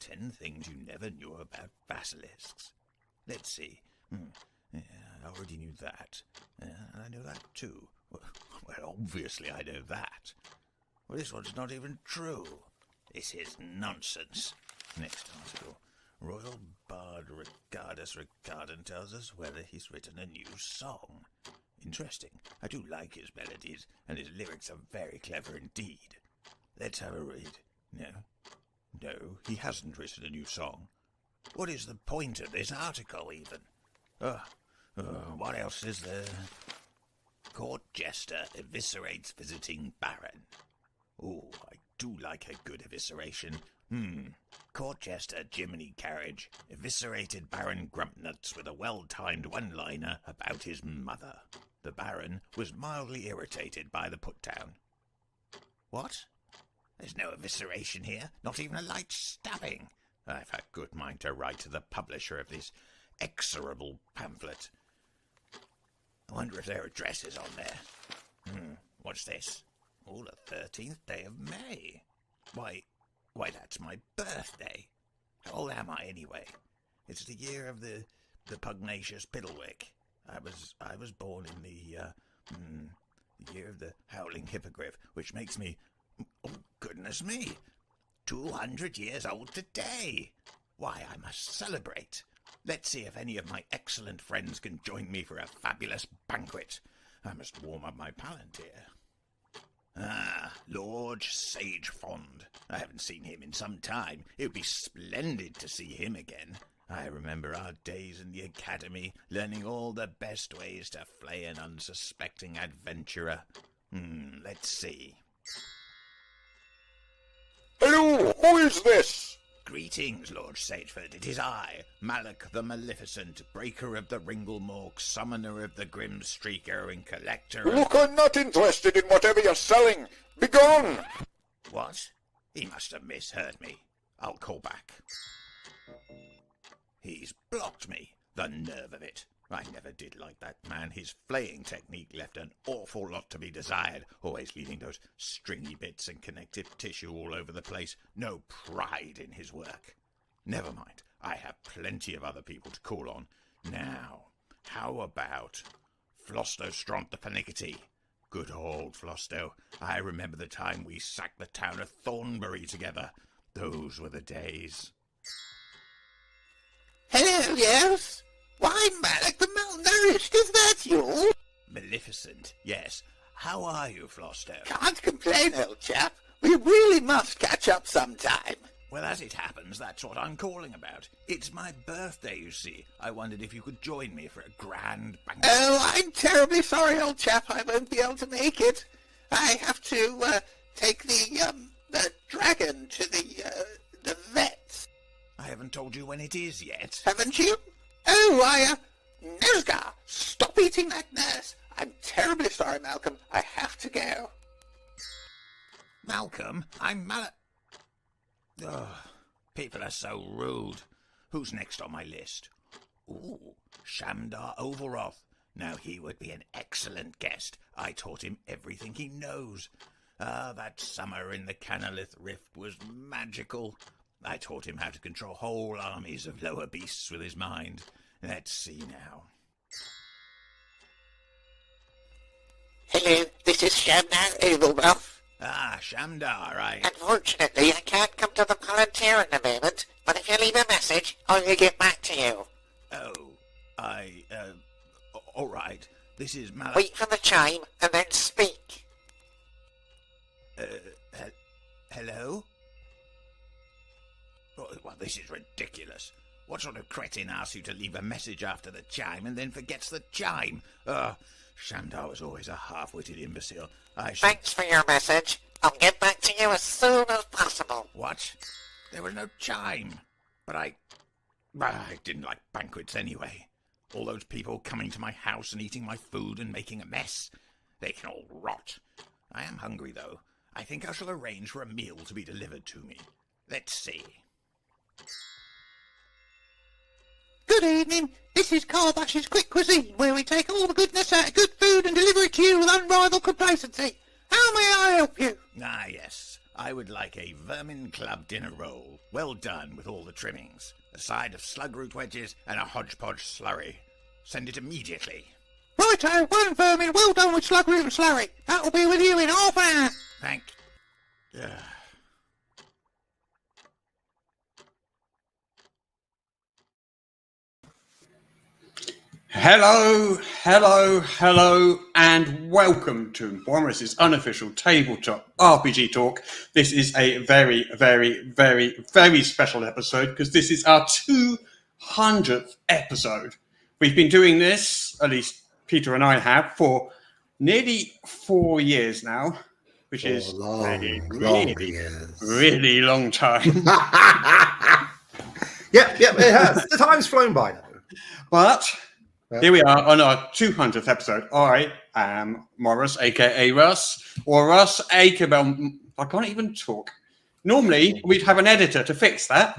10 things you never knew about basilisks. Let's see. Yeah, I already knew that. I know that too. Well, obviously I know that. Well, this one's not even true. This is nonsense. Next article. Royal Bard Ricardus Ricardan tells us whether he's written a new song. Interesting. I do like his melodies, and his lyrics are very clever indeed. Let's have a read. No, he hasn't written a new song. What is the point of this article, even? What else is there? Court Jester eviscerates visiting Baron. Oh, I do like a good evisceration. Court Jester Jiminy Carriage eviscerated Baron Grumpnuts with a well-timed one-liner about his mother. The Baron was mildly irritated by the put-down. What? There's no evisceration here, not even a light stabbing. I've a good mind to write to the publisher of this execrable pamphlet. I wonder if their address is on there. What's this? Oh, the 13th day of May. Why, that's my birthday. How old am I, anyway? It's the year of the pugnacious Piddlewick. I was born in the year of the howling hippogriff, which makes me, oh, goodness me, 200 years old today. Why, I must celebrate. Let's see if any of my excellent friends can join me for a fabulous banquet. I must warm up my palantir. Lord Sagefond. I haven't seen him in some time. It would be splendid to see him again. I remember our days in the academy, learning all the best ways to flay an unsuspecting adventurer. Let's see. Hello, who is this? Greetings, Lord Sageford. It is I, Malak the Maleficent, breaker of the Ringlemork, summoner of the Grim Streaker, and collector of... Look, I'm not interested in whatever you're selling. Begone! What? He must have misheard me. I'll call back. He's blocked me. The nerve of it. I never did like that man. His flaying technique left an awful lot to be desired, always leaving those stringy bits and connective tissue all over the place. No pride in his work. Never mind. I have plenty of other people to call on. Now, how about Flosto Stromp the Pernickety? Good old Flosto. I remember the time we sacked the town of Thornbury together. Those were the days. Hello, yes? Why, Malak the Malnourished, is that you? Maleficent, yes. How are you, Flosto? Can't complain, old chap. We really must catch up sometime. Well, as it happens, that's what I'm calling about. It's my birthday, you see. I wondered if you could join me for a grand banquet. Oh, I'm terribly sorry, old chap. I won't be able to make it. I have to, take the dragon to the vet. I haven't told you when it is yet. Haven't you? Oh, Nosgar, stop eating that nurse. I'm terribly sorry, Malcolm. I have to go. Malcolm, I'm people are so rude. Who's next on my list? Ooh, Shamdar Overoth. Now he would be an excellent guest. I taught him everything he knows. That summer in the Canalith Rift was magical. I taught him how to control whole armies of lower beasts with his mind. Let's see now. Hello, this is Shamdar Overoth. Ah, Shamdar, Unfortunately, I can't come to the Palantir at the moment, but if you leave a message, I will get back to you. All right. This is Malak... Wait for the chime, and then speak. Hello? Well, this is ridiculous. What sort of cretin asks you to leave a message after the chime and then forgets the chime? Shamdar was always a half-witted imbecile. Thanks for your message. I'll get back to you as soon as possible. What? There was no chime. But I didn't like banquets anyway. All those people coming to my house and eating my food and making a mess. They can all rot. I am hungry, though. I think I shall arrange for a meal to be delivered to me. Let's see. Good evening. This is Carbash's Quick Cuisine, where we take all the goodness out of good food and deliver it to you with unrivaled complacency. How may I help you? Ah, yes. I would like a vermin club dinner roll, well done with all the trimmings, a side of slugroot wedges, and a hodgepodge slurry. Send it immediately. Righto, one vermin, well done with slugroot and slurry. That'll be with you in half an hour. Thank... Ugh. Hello, and welcome to Morrus's Unofficial Tabletop RPG Talk. This is a very, very, very, very special episode because this is our 200th episode. We've been doing this, at least Peter and I have, for nearly 4 years now, which is really long time. Yep, it has. The time's flown by now. But here we are on our 200th episode. I am Morrus, aka Russ, or Russ, aka... I can't even talk. Normally, we'd have an editor to fix that.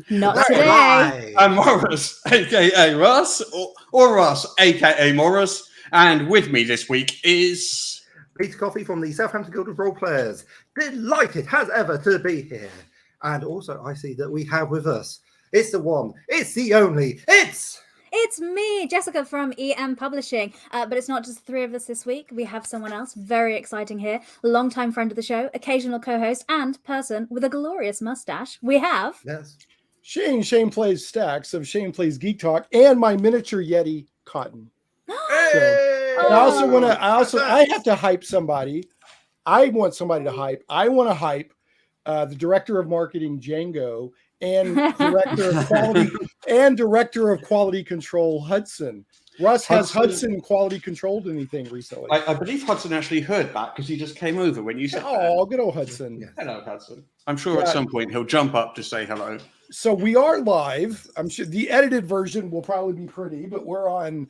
Not today. I'm Morrus, aka Russ, or Russ, aka Morrus, and with me this week is... Peter Coffey from the Southampton Guild of Role Players. Delighted as ever to be here. And also, I see that we have with us, it's the one, it's the only, It's me, Jessica from EM Publishing. But it's not just the three of us this week. We have someone else very exciting here. Longtime friend of the show, occasional co-host, and person with a glorious mustache. We have... Yes. Shane plays stacks of Shane Plays Geek Talk and my miniature Yeti Cotton. And I have to hype somebody. I want somebody to hype. I want to hype the director of marketing Django and director of quality control Hudson. Russ, has Hudson quality controlled anything recently? I believe Hudson actually heard that because he just came over when you said that. Good old Hudson. Yeah. Hello, Hudson. I'm sure at some point he'll jump up to say hello. So we are live. I'm sure the edited version will probably be pretty, but we're on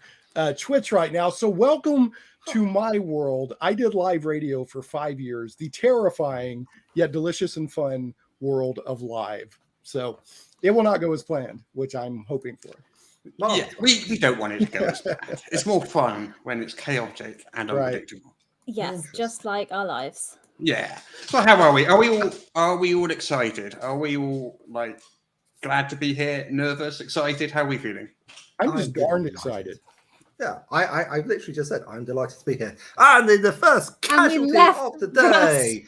Twitch right now. So welcome to my world. I did live radio for 5 years, the terrifying yet delicious and fun world of live. So it will not go as planned, which I'm hoping for. Yeah, we don't want it to go as bad. It's more fun when it's chaotic and unpredictable. Yes, just like our lives. Yeah. So how are we? Are we all excited? Are we all like glad to be here? Nervous? Excited? How are we feeling? I'm just darn excited. Yeah, I literally just said I'm delighted to be here. And in the first casualty of the day,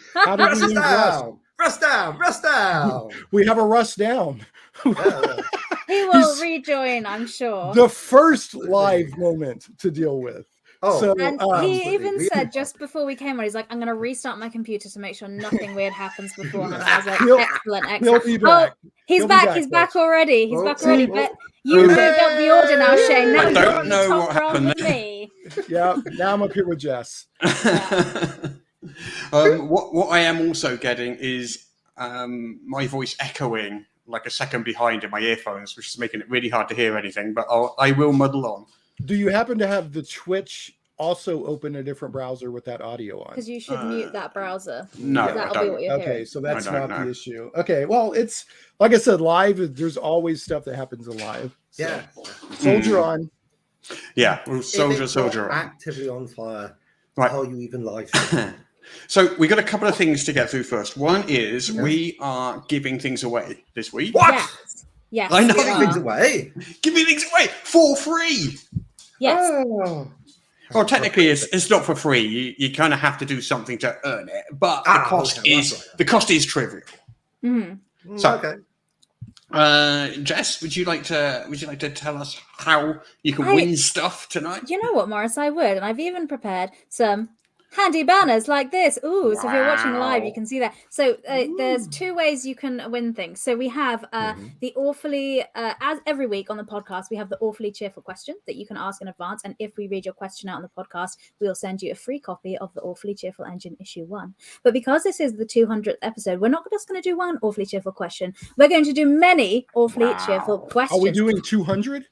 Rust down. We have a Russ down. He will rejoin, I'm sure. The first live moment to deal with. And he even said just before we came on, he's like, I'm going to restart my computer to make sure nothing weird happens beforehand. I was like, excellent. He'll be back. He's back already. He's back already. But you moved up the order now, Shane. Now I don't know what happened there. Me. Yeah, now I'm up here with Jess. What I am also getting is my voice echoing like a second behind in my earphones, which is making it really hard to hear anything, but I will muddle on. Do you happen to have the Twitch also open a different browser with that audio on? Because you should mute that browser. No, that'll be what you're hearing. Okay, so that's not the issue. Okay, well, it's like I said, live. There's always stuff that happens in live. So. Yeah. Soldier on. Yeah, well, soldier on. Actively on fire. Right. How you even live? So we got a couple of things to get through first. One is we are giving things away this week. What? Yes. I know. Giving things away. Giving things away for free. Yes. Oh. Well, technically, it's not for free. You kind of have to do something to earn it, but the cost is trivial. Mm-hmm. So, Okay. Jess, would you like to tell us how you can win stuff tonight? You know what, Morrus, I would, and I've even prepared some handy banners like this. Ooh, so if you're watching live, you can see that. So there's two ways you can win things. So we have the awfully, as every week on the podcast, we have the awfully cheerful question that you can ask in advance. And if we read your question out on the podcast, we'll send you a free copy of the Awfully Cheerful Engine issue 1. But because this is the 200th episode, we're not just going to do one awfully cheerful question. We're going to do many awfully cheerful questions. Are we doing 200?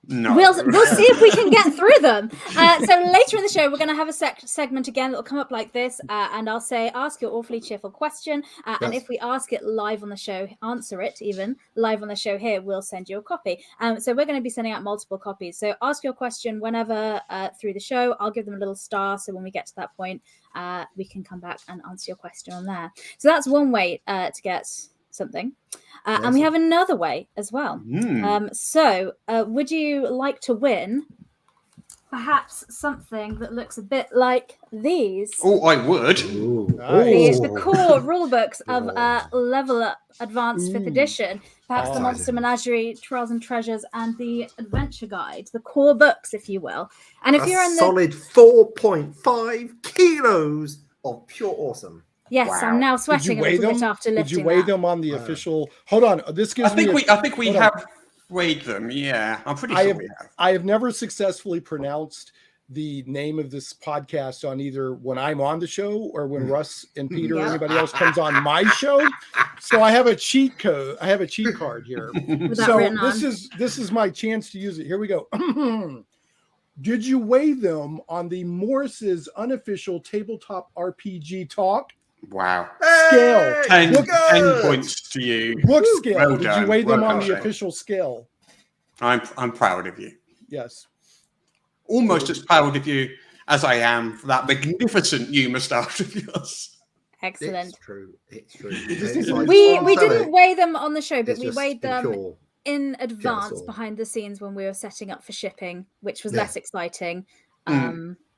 No. We'll see if we can get through them. So later in the show, we're going to have a segment again that will come up like this, and I'll say, ask your awfully cheerful question, and if we ask it live on the show, answer it even live on the show here, we'll send you a copy. So we're going to be sending out multiple copies. So ask your question whenever through the show. I'll give them a little star, so when we get to that point, we can come back and answer your question on there. So that's one way to get something. And we have another way as well. So would you like to win perhaps something that looks a bit like these? Oh, I would. The core rule books of Level Up Advanced 5th edition, perhaps the Monster Menagerie, Trials and Treasures, and the Adventure Guide, the core books, if you will. And if you're in the solid 4.5 kilos of pure awesome. Yes, wow. I'm now sweating a little bit after lifting. Did you weigh them on the official? Hold on, this gives me. I think we have weighed them. Yeah, I'm pretty sure we have. I have never successfully pronounced the name of this podcast on either when I'm on the show or when Russ and Peter or anybody else comes on my show. So I have a cheat code. I have a cheat card here. So this is my chance to use it. Here we go. Did you weigh them on the Morris's Unofficial Tabletop RPG Talk? Wow. Scale. 10 points to you. Book scale. Well Did done. you weigh them Well on the done. official scale? I'm proud of you. Yes. Almost as proud of you as I am for that magnificent humour start of yours. Excellent. It's true. We didn't weigh them on the show, but we weighed them in advance behind the scenes when we were setting up for shipping, which was less exciting.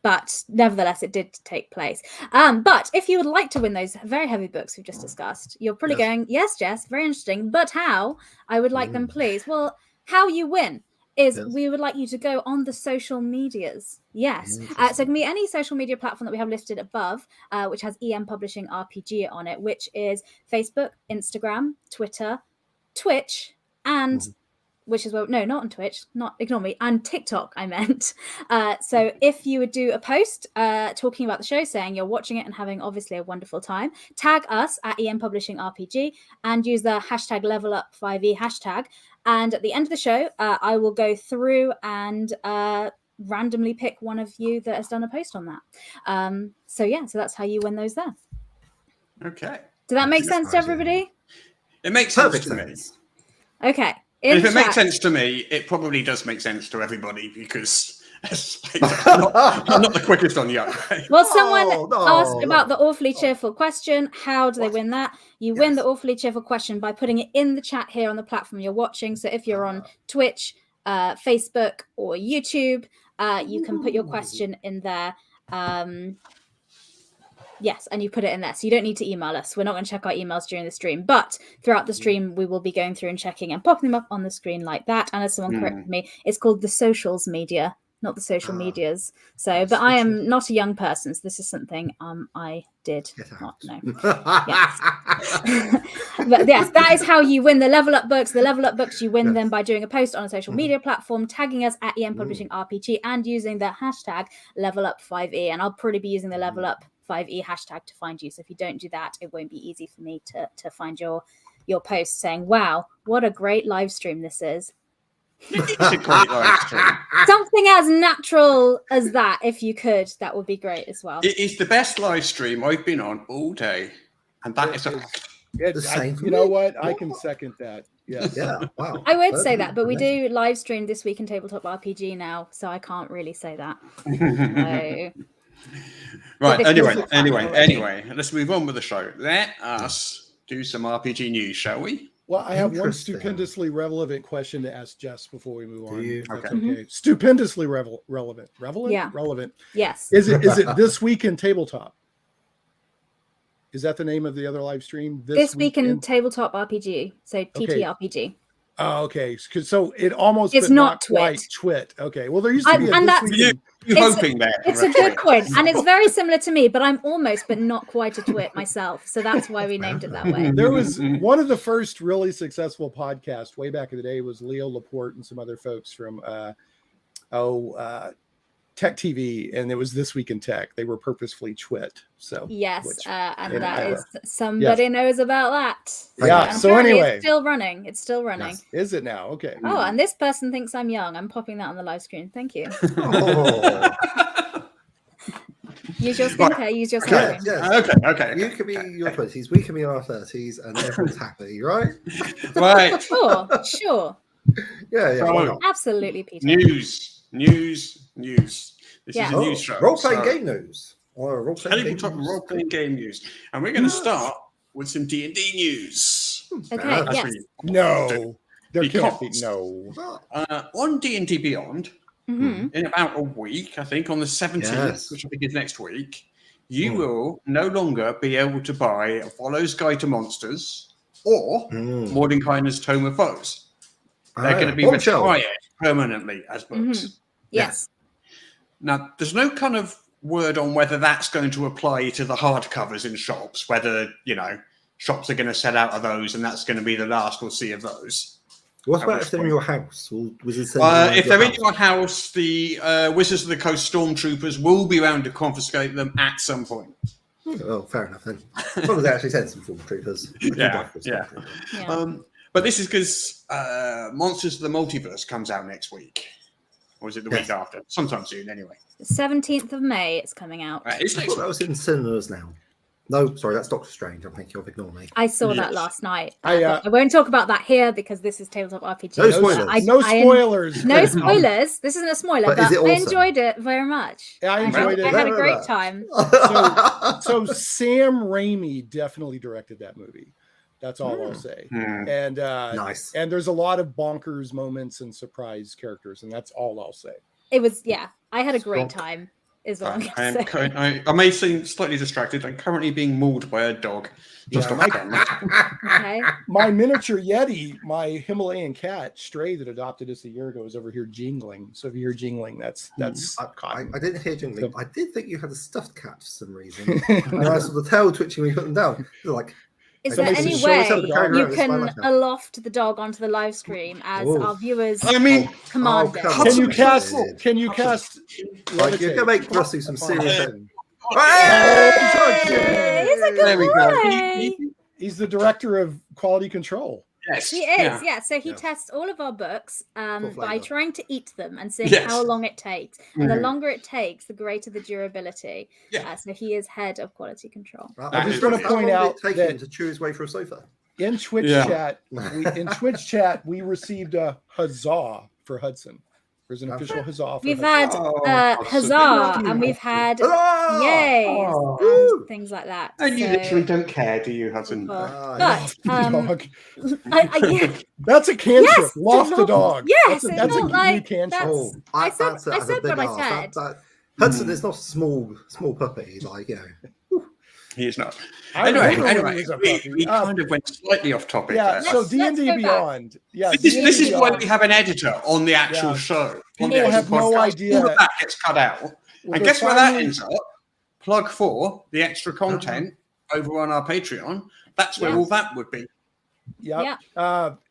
But nevertheless, it did take place. But if you would like to win those very heavy books we've just discussed, you're probably going, yes, Jess, very interesting. But how? I would like them, please. Well, how you win is we would like you to go on the social medias. Yes. So it can be any social media platform that we have listed above, which has EM Publishing RPG on it, which is Facebook, Instagram, Twitter, Twitch, and which is not on Twitch, ignore me, and TikTok, I meant. So if you would do a post talking about the show, saying you're watching it and having obviously a wonderful time, tag us at EM Publishing RPG and use the hashtag LevelUp5e hashtag. And at the end of the show, I will go through and randomly pick one of you that has done a post on that. So that's how you win those there. Okay. Does that make sense to everybody? It makes sense to me. Okay. And if it makes sense to me, it probably does make sense to everybody because I'm not the quickest on the upgrade. Well, someone asked about the awfully cheerful question. How do they win that? You win the awfully cheerful question by putting it in the chat here on the platform you're watching. So if you're on Twitch, Facebook, or YouTube, you can put your question in there. Yes, and you put it in there. So you don't need to email us. We're not going to check our emails during the stream. But throughout the stream, we will be going through and checking and popping them up on the screen like that. And as someone corrected me, it's called the socials media, not the social medias. So, but I am not a young person. So this is something I did not know. Yes. But yes, that is how you win the Level Up books. The Level Up books, you win them by doing a post on a social media platform, tagging us at EM Publishing RPG and using the hashtag LevelUp5e. And I'll probably be using the Level Up 5e hashtag to find you. So if you don't do that, it won't be easy for me to find your post saying, wow, what a great live stream this is. It's a great live stream. Something as natural as that, if you could, that would be great as well. It is the best live stream I've been on all day. And that is you know what? I can second that. Yes. Yeah. Wow. I would say that, but we do live stream this week in Tabletop RPG now, so I can't really say that. So... Right. Anyway, let's move on with the show. Let us do some RPG news, shall we? Well, I have one stupendously relevant question to ask Jess before we move on. Okay. Stupendously relevant. Yeah. Relevant. Yes. Is it this week in Tabletop? Is that the name of the other live stream? This week in Tabletop RPG. So TTRPG. Oh, okay. So it almost it's not quite Twit. Okay. Well, there used to be you're hoping that. It's a good point. And it's very similar to me, but I'm almost but not quite a twit myself. So that's why we named it that way. There was one of the first really successful podcasts way back in the day was Leo Laporte and some other folks from Tech TV, and it was This Week in Tech. They were purposefully twit. So Yes, and that is somebody knows about that. Yeah. So anyway, it's still running. It's still running. Yes. Is it now? Okay. Oh, and this person thinks I'm young. I'm popping that on the live screen. Thank you. Oh. Use your skincare. Use your skincare. Yes. Okay. You can be in your 20s, we can be in our 30s, and everyone's happy, right? Right. Sure. Yeah. Why not? Absolutely, Peter. News. This is a news show. Role-playing game news. Or role-playing game news. And we're going to start with some D&D news. Okay, yes. No. There can't be no. On D&D Beyond, in about a week, I think, on the 17th, which I think is next week, you will no longer be able to buy Volo's Guide to Monsters or Mordecai's Tome of Foes. They're going to be retired permanently as books. Yes. Now, there's no kind of word on whether that's going to apply to the hardcovers in shops, whether, shops are going to sell out of those and that's going to be the last we'll see of those. What about if they're in your house? If they're in your house, the Wizards of the Coast Stormtroopers will be around to confiscate them at some point. Oh, fair enough then. As long as they actually send some Stormtroopers. But this is because Monsters of the Multiverse comes out next week. Or is it the week after? Sometime soon, anyway. The 17th of May, it's coming out. I thought that was in cinemas now. No, sorry, that's Doctor Strange. I'm thinking of Ignore Me. I saw that last night. I won't talk about that here because this is Tabletop RPG. No spoilers. No spoilers. No spoilers. This isn't a spoiler, but I enjoyed it very much. Yeah, I enjoyed it. I had a great time. So Sam Raimi definitely directed that movie. That's all I'll say. And nice. And there's a lot of bonkers moments and surprise characters, and that's all I'll say. It was, I had a great time. Is what I'm going to say. I may seem slightly distracted. I'm currently being mauled by a dog. My miniature Yeti, my Himalayan cat, Stray, that adopted us a year ago, is over here jingling. So if you hear jingling, that's I didn't hear jingling. I did think you had a stuffed cat for some reason. And I saw the tail twitching when you put them down. You're like, is there any way you can aloft the dog onto the live stream as our viewers command it? Can you cast? Like, you're going to make Russ do some serious. He's a good boy. He's the director of quality control. Yes, he is. Yeah. So he tests all of our books by trying to eat them and seeing how long it takes. And the longer it takes, the greater the durability. So he is head of quality control. I just want to point out that to chew his way through a sofa. In Twitch chat, we received a huzzah for Hudson. There's an official huzzah. We've had huzzah, and we've had yay, and things like that. And you literally don't care, do you, Hudson? But that's a cantrip. Loft the dog. Yes, that's a like cantrip. I said what I said. Hudson is not a small puppy, like He is not. Anyway, we kind of went slightly off topic. Yeah, so D&D Beyond. Yeah, this is why we have an editor on the actual show. People have no idea. All of that gets cut out. And guess where that ends up? Plug 4, the extra content over on our Patreon. That's where all that would be. Yep.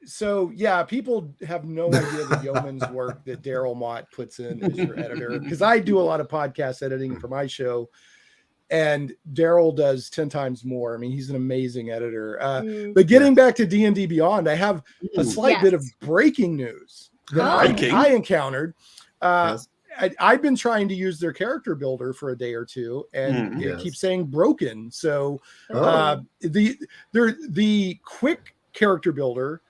So people have no idea the yeoman's work that Daryl Mott puts in as your editor. Because I do a lot of podcast editing for my show. And Daryl does 10 times more. I mean, he's an amazing editor. But getting back to D&D Beyond, I have a slight bit of breaking news that I encountered. I've been trying to use their character builder for a day or two, and it keeps saying broken. So the quick character builder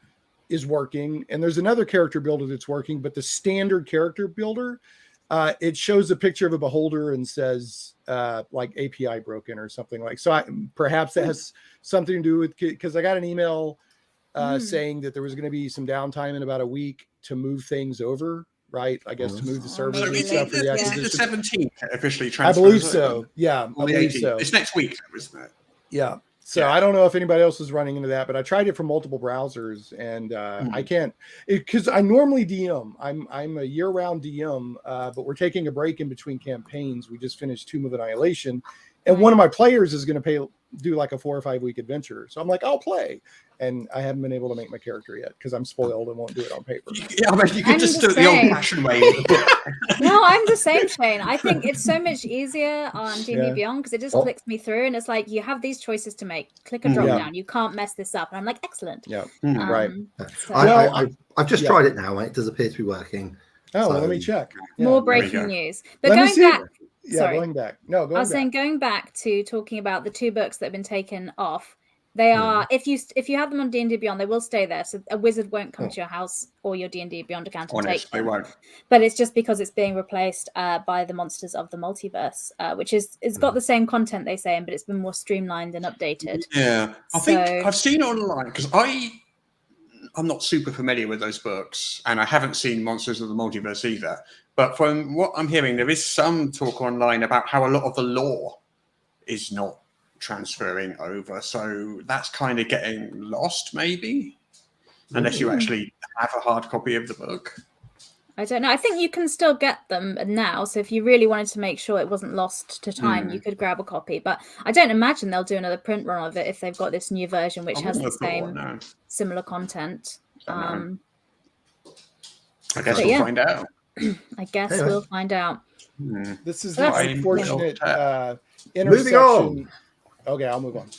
is working, and there's another character builder that's working, but the standard character builder, it shows a picture of a beholder and says like API broken or something like. So perhaps that has something to do with, because I got an email saying that there was going to be some downtime in about a week to move things over. Right, I guess to move the servers and stuff for the acquisition. The 17th officially I transfers. believe so. Yeah, I believe so. It's next week, isn't it? Yeah. So I don't know if anybody else is running into that, but I tried it from multiple browsers, and I can't, because I normally DM. I'm a year-round DM, but we're taking a break in between campaigns. We just finished Tomb of Annihilation, and one of my players is going to do like a 4 or 5 week adventure. So I'm like, I'll play. And I haven't been able to make my character yet because I'm spoiled and won't do it on paper. Yeah, I mean, you could just do it the old-fashioned way. No, I'm the same, Shane. I think it's so much easier on D&D Beyond because it just clicks me through, and it's like you have these choices to make. Click a drop down. You can't mess this up. And I'm like, excellent. Yeah, right. So. I've just tried it now, and it does appear to be working. Oh, well, let me check. More breaking news. But going back. Sorry. Going back. No, going back. I was saying, going back to talking about the 2 books that have been taken off. They are if you have them on D&D Beyond, they will stay there. So a wizard won't come to your house or your D&D Beyond account and take them. They won't. But it's just because it's being replaced by the Monsters of the Multiverse, which it's got the same content they say, but it's been more streamlined and updated. Yeah, I think I've seen it online because I'm not super familiar with those books, and I haven't seen Monsters of the Multiverse either. But from what I'm hearing, there is some talk online about how a lot of the lore is not transferring over, so that's kind of getting lost, maybe, unless you actually have a hard copy of the book. I don't know. I think you can still get them now, so if you really wanted to make sure it wasn't lost to time, you could grab a copy. But I don't imagine they'll do another print run of it if they've got this new version, which has the same similar content. I guess we'll find out. I guess we'll find out. This is the unfortunate intersection. Moving on. Okay, I'll move on.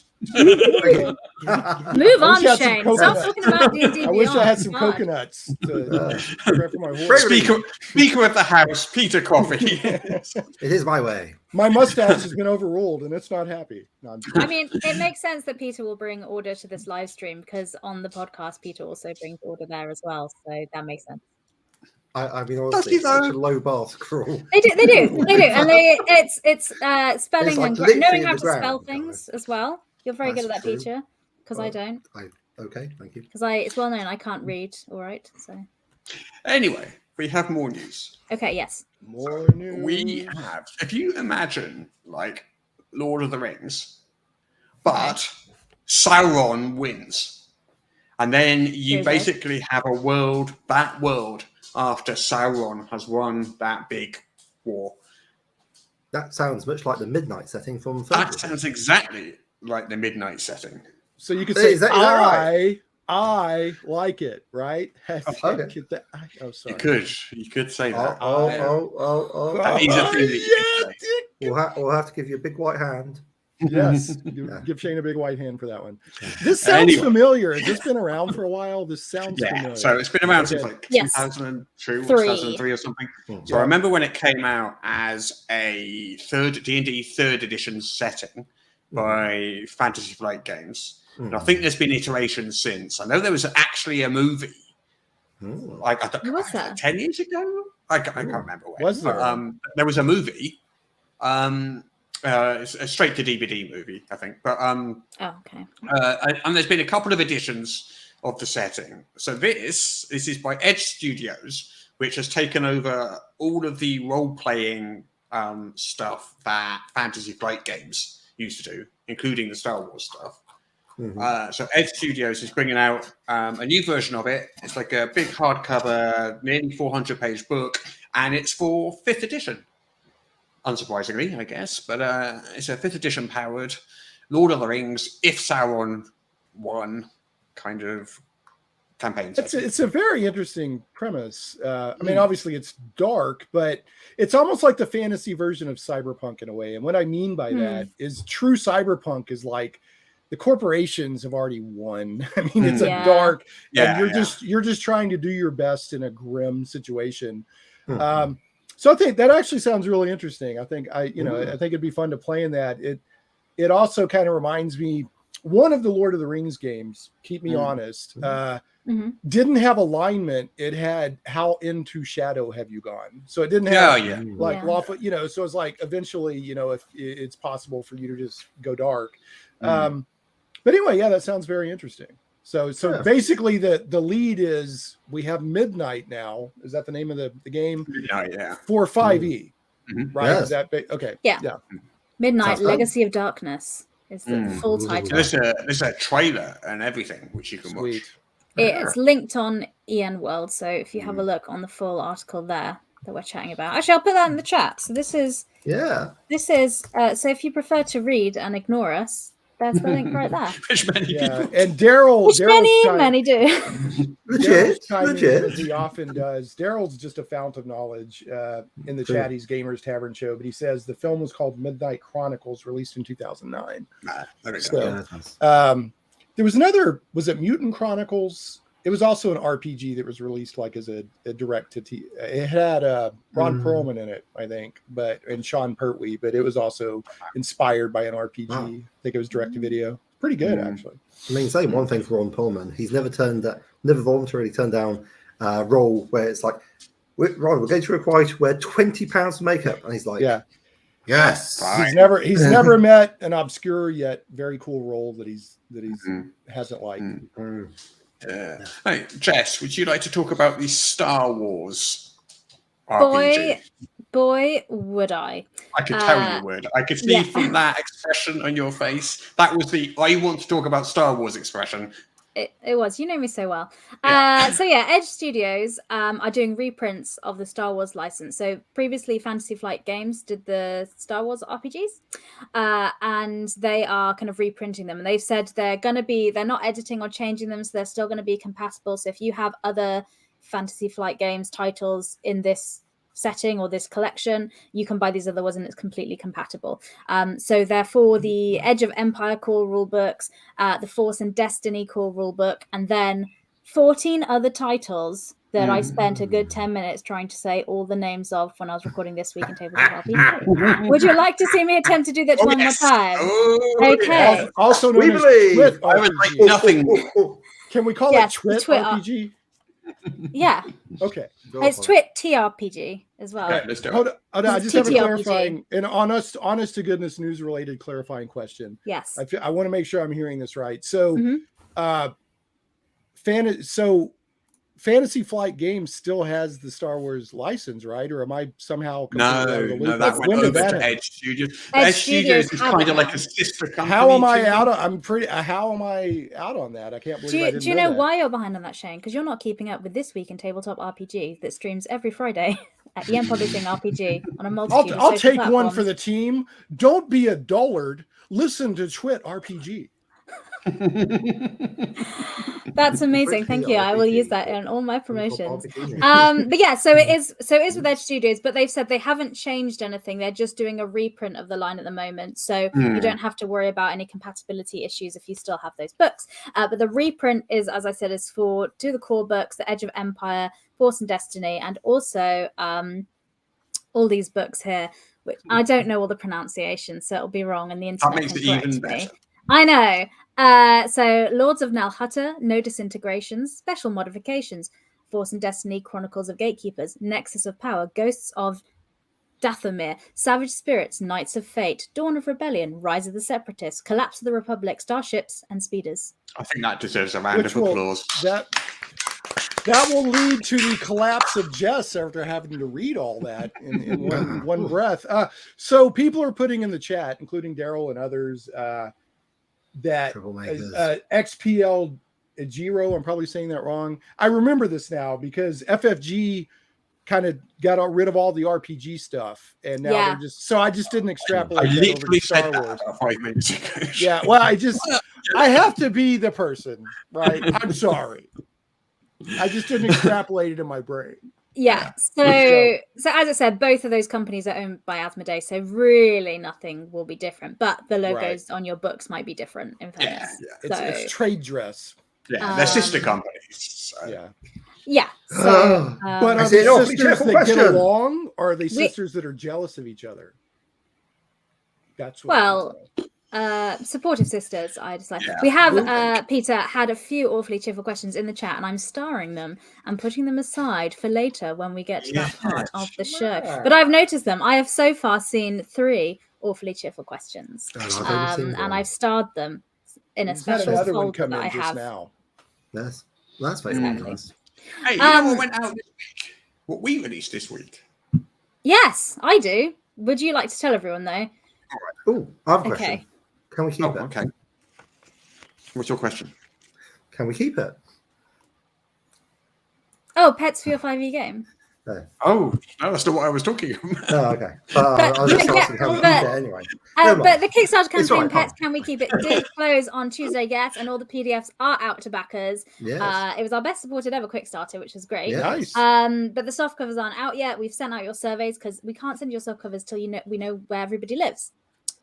Move on, Shane. Stop talking about D&D. I wish I had some coconuts to for my horse. Speaker of the house, Peter Coffee. It is my way. My mustache has been overruled, and it's not happy. No, I mean, it makes sense that Peter will bring order to this live stream because on the podcast, Peter also brings order there as well. So that makes sense. I mean, honestly, it's such a low bar to crawl. They do, and it's spelling like and knowing how to spell things as well. You're very good at that, Peter, because I don't. Okay, thank you. Because it's well known I can't read. All right, so. Anyway, we have more news. Okay, yes. More news. We have. If you imagine like Lord of the Rings, but Sauron wins, and then you basically have a world. That world. After Sauron has won that big war. That sounds much like the midnight setting from That sounds exactly like the midnight setting. So you could say, is that right? I like it, right? Okay. Sorry. You could say that. That is a thing that you could say. We'll have to give you a big white hand. Yes, give Shane a big white hand for that one. This sounds familiar. Has this been around for a while? This sounds familiar. So it's been around since like 2002 or 2003 or something. So I remember when it came out as a D&D third edition setting by Fantasy Flight Games. And I think there's been iterations since. I know there was actually a movie. Like who was that? 10 years ago? I can't remember when. Was there? There was a movie. It's a straight to DVD movie, I think. But okay. And there's been a couple of editions of the setting. So this is by Edge Studios, which has taken over all of the role-playing stuff that Fantasy Flight Games used to do, including the Star Wars stuff. So Edge Studios is bringing out a new version of it. It's like a big hardcover, nearly 400-page book, and it's for 5th edition. Unsurprisingly, I guess, but it's a 5th edition powered Lord of the Rings, if Sauron won, kind of campaign. It's a very interesting premise. I mean, obviously it's dark, but it's almost like the fantasy version of cyberpunk in a way. And what I mean by that is true cyberpunk is like the corporations have already won. I mean, it's a dark, and you're just trying to do your best in a grim situation. So I think that actually sounds really interesting. I think I think it'd be fun to play in that. It also kind of reminds me one of the Lord of the Rings games. Keep me honest. Didn't have alignment. It had how into shadow have you gone? So it didn't have lawful. So it's like eventually, if it's possible for you to just go dark. But anyway, that sounds very interesting. So basically the lead is we have Midnight now. Is that the name of the game? Midnight, for 5e, right? Yes. Is that okay? Yeah. Midnight Legacy of Darkness is the full title. There's a trailer and everything which you can watch. It's linked on EN World, so if you have a look on the full article there that we're chatting about. Actually, I'll put that in the chat. So this is so if you prefer to read and ignore us, There's the link right there. Which many people. And Daryl, Which many do. Legit. As he often does. Daryl's just a fount of knowledge in the Chatty's Gamers Tavern show, but he says the film was called Midnight Chronicles, released in 2009. There was another, was it Mutant Chronicles? It was also an RPG that was released like as a direct to it had Ron Perlman in it, I think, and Sean Pertwee, but it was also inspired by an RPG. Wow. I think it was direct to video. Pretty good, actually. I mean, say one thing for Ron Perlman, he's never voluntarily turned down a role where it's like, Ron, we're going to require you to wear 20 pounds of makeup, and he's like, yes. He's never met an obscure yet very cool role that he's hasn't liked. Yeah. Hey, Jess, would you like to talk about the Star Wars RPG? Boy, would I. I could tell you would. I could see from that expression on your face. That was the I want to talk about Star Wars expression. It was. You know me so well. Edge Studios are doing reprints of the Star Wars license. So previously, Fantasy Flight Games did the Star Wars RPGs, and they are kind of reprinting them. And they've said they're not editing or changing them, so they're still going to be compatible. So if you have other Fantasy Flight Games titles in this setting or this collection, you can buy these other ones and it's completely compatible. So therefore the Edge of Empire core rulebooks, the Force and Destiny core rulebook, and then 14 other titles that I spent a good 10 minutes trying to say all the names of when I was recording This Week in Tabletop RPG. Would you like to see me attempt to do that one more time? Okay. Also known as Twit RPG. Nothing. Can we call it Twit RPG? Yeah. Okay. It's Twit TRPG as well. Okay, let's do it. Hold on, I just have a clarifying and honest to goodness news related clarifying question. Yes. I want to make sure I'm hearing this right. So, Fantasy Flight Games still has the Star Wars license, right? Or am I somehow no, that went over to Edge Studios. Edge Studios is kind of like a sister company. How am I out? How am I out on that? I can't believe. Do you know why you're behind on that, Shane? Because you're not keeping up with This Week in Tabletop RPG that streams every Friday at EM Publishing RPG on a multitude. I'll take one for the team. Don't be a dullard. Listen to Twit RPG. That's amazing. Thank you. I will use that in all my promotions. But yeah, so it is with Edge Studios, but they've said they haven't changed anything. They're just doing a reprint of the line at the moment. So you don't have to worry about any compatibility issues if you still have those books. But the reprint is, as I said, is for the core books, The Edge of Empire, Force and Destiny, and also all these books here, which I don't know all the pronunciations, so it'll be wrong, and the internet that makes it even better. I know. So Lords of Nalhutta, No Disintegrations, Special Modifications, Force and Destiny, Chronicles of Gatekeepers, Nexus of Power, Ghosts of Dathomir, Savage Spirits, Knights of Fate, Dawn of Rebellion, Rise of the Separatists, Collapse of the Republic, Starships, and Speeders. I think that deserves a round of applause. That will lead to the collapse of Jess after having to read all that in one breath. So people are putting in the chat, including Daryl and others, that XPL Giro, I'm probably saying that wrong. I remember this now because FFG kind of got rid of all the RPG stuff, and now they're just. So I just didn't extrapolate. I literally said Star Wars. That 5 minutes ago. Yeah, well, I have to be the person, right? I'm sorry. I just didn't extrapolate it in my brain. Yeah. So as I said, both of those companies are owned by Asmodee, so really nothing will be different. But the logos on your books might be different. In fairness, it's trade dress. Yeah, they're sister companies. So. Yeah. So, but are they sisters that get along, or are they sisters that are jealous of each other? That's what. Supportive sisters, I just like. We have Peter had a few awfully cheerful questions in the chat, and I'm starring them and putting them aside for later when we get to that part of the show. But I've noticed them. I have so far seen 3 awfully cheerful questions, and I've starred them in a special folder that I have. Now. That's very nice. Hey, you know what went out this week? What we released this week? Yes, I do. Would you like to tell everyone though? Oh, I have a question. Can we keep it? Okay. What's your question? Can we keep it? Oh, pets for your 5e game. Oh, no, that's not what I was talking about. No, okay. But I was just asking how we keep it anyway. But the Kickstarter campaign, right, Pets Can We Keep It, did close on Tuesday, yes, and all the PDFs are out to backers. Yes. It was our best supported ever Kickstarter, which was great. Nice. But the soft covers aren't out yet. We've sent out your surveys because we can't send your soft covers till we know where everybody lives.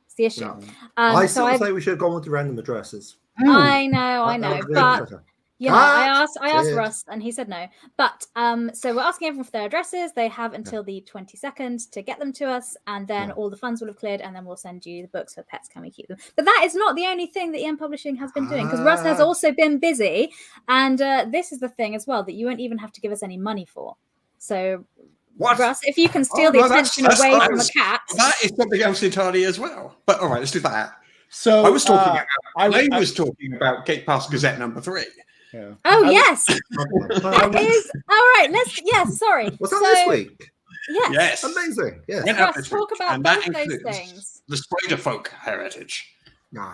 It's the issue. No. I still say we should have gone with the random addresses. I know, but you know, I asked Russ and he said no. But so we're asking everyone for their addresses. They have until the 22nd to get them to us, and then all the funds will have cleared, and then we'll send you the books for Pets Can We Keep Them. But that is not the only thing that EM Publishing has been doing, because Russ has also been busy, and this is the thing as well that you won't even have to give us any money for. So What? Russ, if you can steal the attention away from a cat, That is something else entirely as well. But all right, let's do that. So I was talking I was talking about Gate Pass Gazette number 3. Yeah. Oh yes, that is all right. Sorry. Was that this week? Yes. Amazing. Yes. Went out Russ, this talk week, about and that both those includes things. the Spider Folk heritage. No.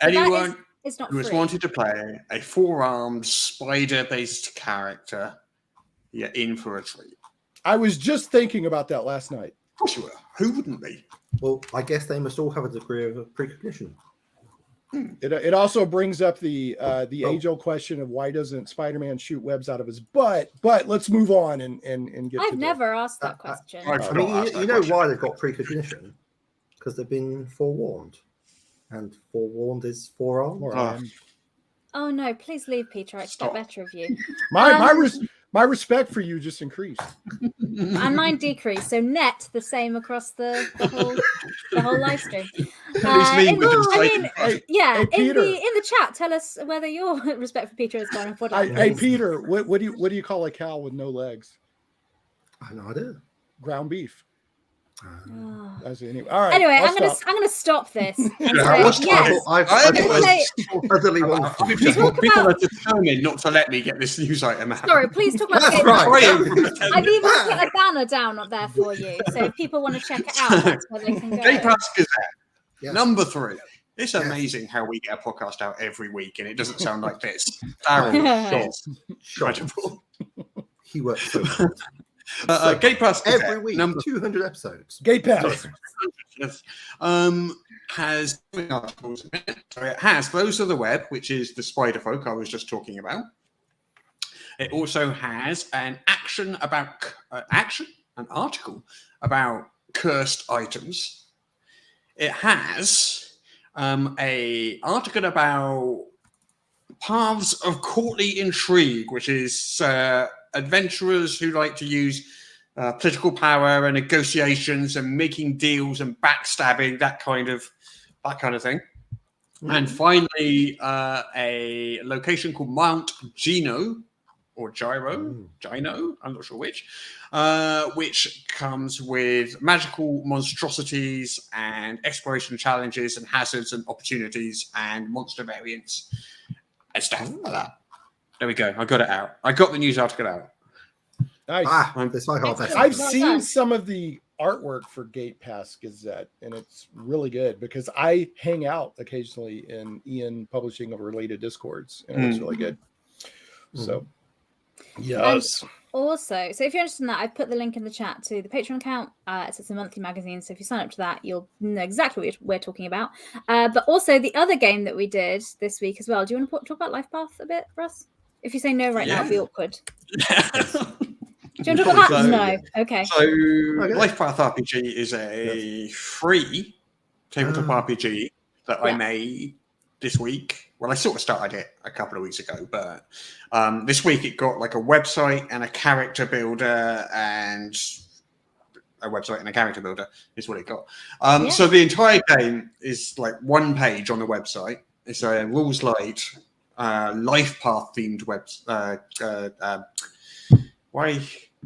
Anyone It's not who has free. wanted to play a 4-armed spider-based character, you're in for a treat. I was just thinking about that last night. Of course you were. Who wouldn't be? Well, I guess they must all have a degree of precognition. It also brings up the age-old question of why doesn't Spider-Man shoot webs out of his butt? But let's move on and get. I've to never asked that question. I mean, you know why they've got precognition? Because they've been forewarned, and forewarned is forearmed. Oh no! Please leave, Peter. I expect better of you. My respect for you just increased. And mine decreased. So net the same across the whole live stream. Hey, in Peter. the chat, tell us whether your respect for Peter has gone up or down. Hey, Peter, what do you call a cow with no legs? I have no idea. Ground beef. Oh. Anyway, all right. Anyway, I'll I'm gonna stop this. And say, yes. I've utterly won. People are determined not to let me get this news item out. Sorry, please talk about That's Gate right. Pass. I've even put a banner down up there for you, so if people want to check it out, that's where they can go. Gate Pass Gazette, Yes. number 3. It's amazing how we get a podcast out every week and it doesn't sound like this. Darryl is incredible. He works so hard. Gate Pass Gazette, Every week, number 200 episodes. Gate Pass. Yes. Has articles in it. So it has Those of the Web, which is the spider folk I was just talking about. It also has an an article about cursed items. It has a article about Paths of Courtly Intrigue, which is adventurers who like to use political power and negotiations and making deals and backstabbing, that kind of thing. Mm-hmm. And finally, a location called Mount Gino or Gino, I'm not sure which comes with magical monstrosities and exploration challenges and hazards and opportunities and monster variants and stuff like that. There we go. I got it out. I got the news article out. Nice. That's my heart. I've seen some of the artwork for Gate Pass Gazette, and it's really good because I hang out occasionally in Ian Publishing of related Discords, and it's really good. So, yes. Also, so if you're interested in that, I've put the link in the chat to the Patreon account. It's a monthly magazine, so if you sign up to that, you'll know exactly what we're talking about. But also the other game that we did this week as well. Do you want to talk about Lifepath a bit, Russ? If you say no right now, it'll be awkward. Do you want to talk about that? No. Okay. So, Lifepath RPG is a free tabletop RPG that I made this week. Well, I sort of started it a couple of weeks ago, but this week it got like a website and a character builder, and a website and a character builder is what it got. So the entire game is like one page on the website. It's a rules light, Lifepath themed why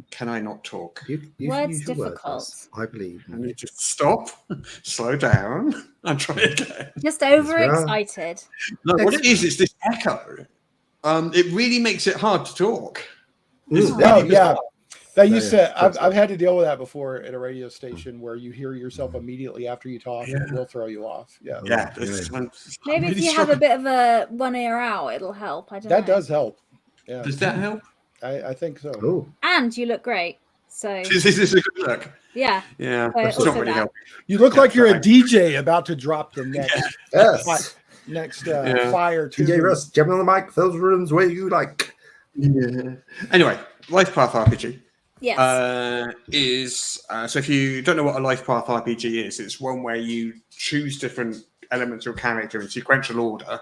can I not talk? Words difficult. I believe. I need to stop, slow down, and try again. Just overexcited. No, what it is this echo. It really makes it hard to talk. That you said, I've had to deal with that before at a radio station where you hear yourself immediately after you talk, and it will throw you off. Maybe if you have a bit of a one ear out, it'll help. I don't know. That does help. Yeah. Does that help? I think so. Ooh. And you look great. So This is a good look. yeah. Yeah, So that's also not really that. helping. You look like you're a right. DJ about to drop the next Yes. fire DJ tune. Russ, jump on the mic, those rooms where you like. Yeah. Anyway, Lifepath RPG. Yes. So if you don't know what a Lifepath RPG is, it's one where you choose different elements of character in sequential order,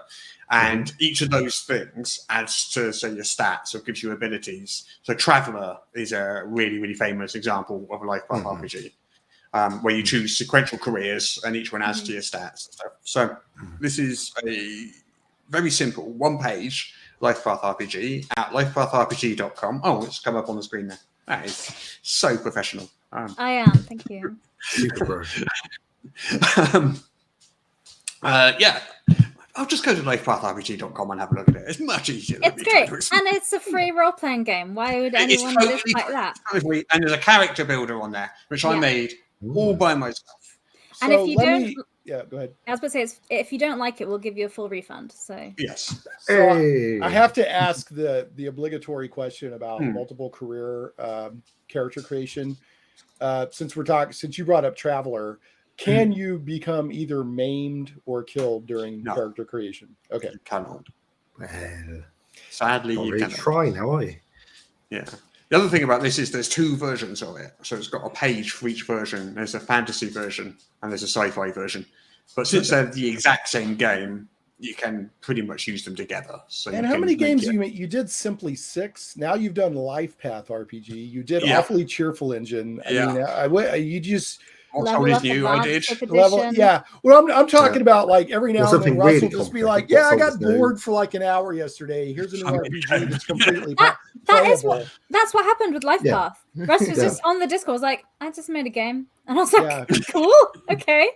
and each of those things adds to, say, your stats or gives you abilities. So Traveller is a really, really famous example of a Lifepath RPG, where you choose sequential careers and each one adds to your stats. So this is a very simple one-page Lifepath RPG at lifepathrpg.com. Oh, it's come up on the screen there. That is so professional. I am. Thank you. Super bro. Yeah, I'll just go to lifepathrpg.com and have a look at it. It's much easier. It's great, and it's a free role-playing game. Why would anyone dislike that? And there's a character builder on there, which I made all by myself. And if you don't, yeah, go ahead. I was going to say, if you don't like it, we'll give you a full refund. So Yes. So Hey. I have to ask the obligatory question about multiple career character creation. Since you brought up Traveller, can you become either maimed or killed during character creation? Okay, You cannot. Well, Sadly, not you really cannot. try now, are you? Yeah. The other thing about this is there's two versions of it. So it's got a page for each version. There's a fantasy version and there's a sci-fi version. But since they're the exact same game, you can pretty much use them together. So and how many games you did? Simply 6. Now you've done Lifepath RPG. You did Awfully Cheerful Engine. I mean, you just What's always new? I did. level. Yeah. Well, I'm talking about like every now and then Russ will just be like, "Yeah, I got bored for like an hour yesterday. Here's a new RPG that's completely that's what happened with Lifepath. Russ was just on the Discord, was like, I just made a game, and I was like, cool, okay.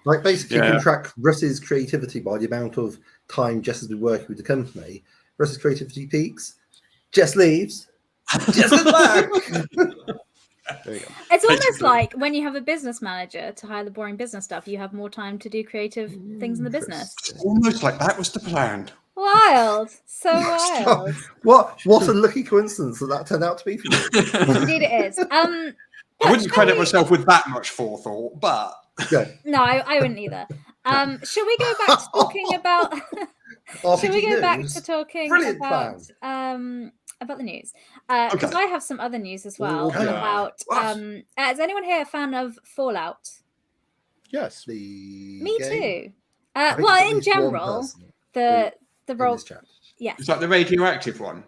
Like basically, you can track Russ's creativity by the amount of time Jess has been working with the company. Russ's creativity peaks, Jess leaves, Jess is back. There you go. It's almost like when you have a business manager to hire the boring business stuff, you have more time to do creative things in the business. It's almost like that was the plan. Wild, so wild. What a lucky coincidence that turned out to be for you. Indeed, it is. I wouldn't credit myself with that much forethought, but no, I wouldn't either. Should we go back to talking about? Should we go back to talking about the news? Because I have some other news as well about. Is anyone here a fan of Fallout? Yes, me too. Well, in general, the role. Yes, it's like the radioactive one.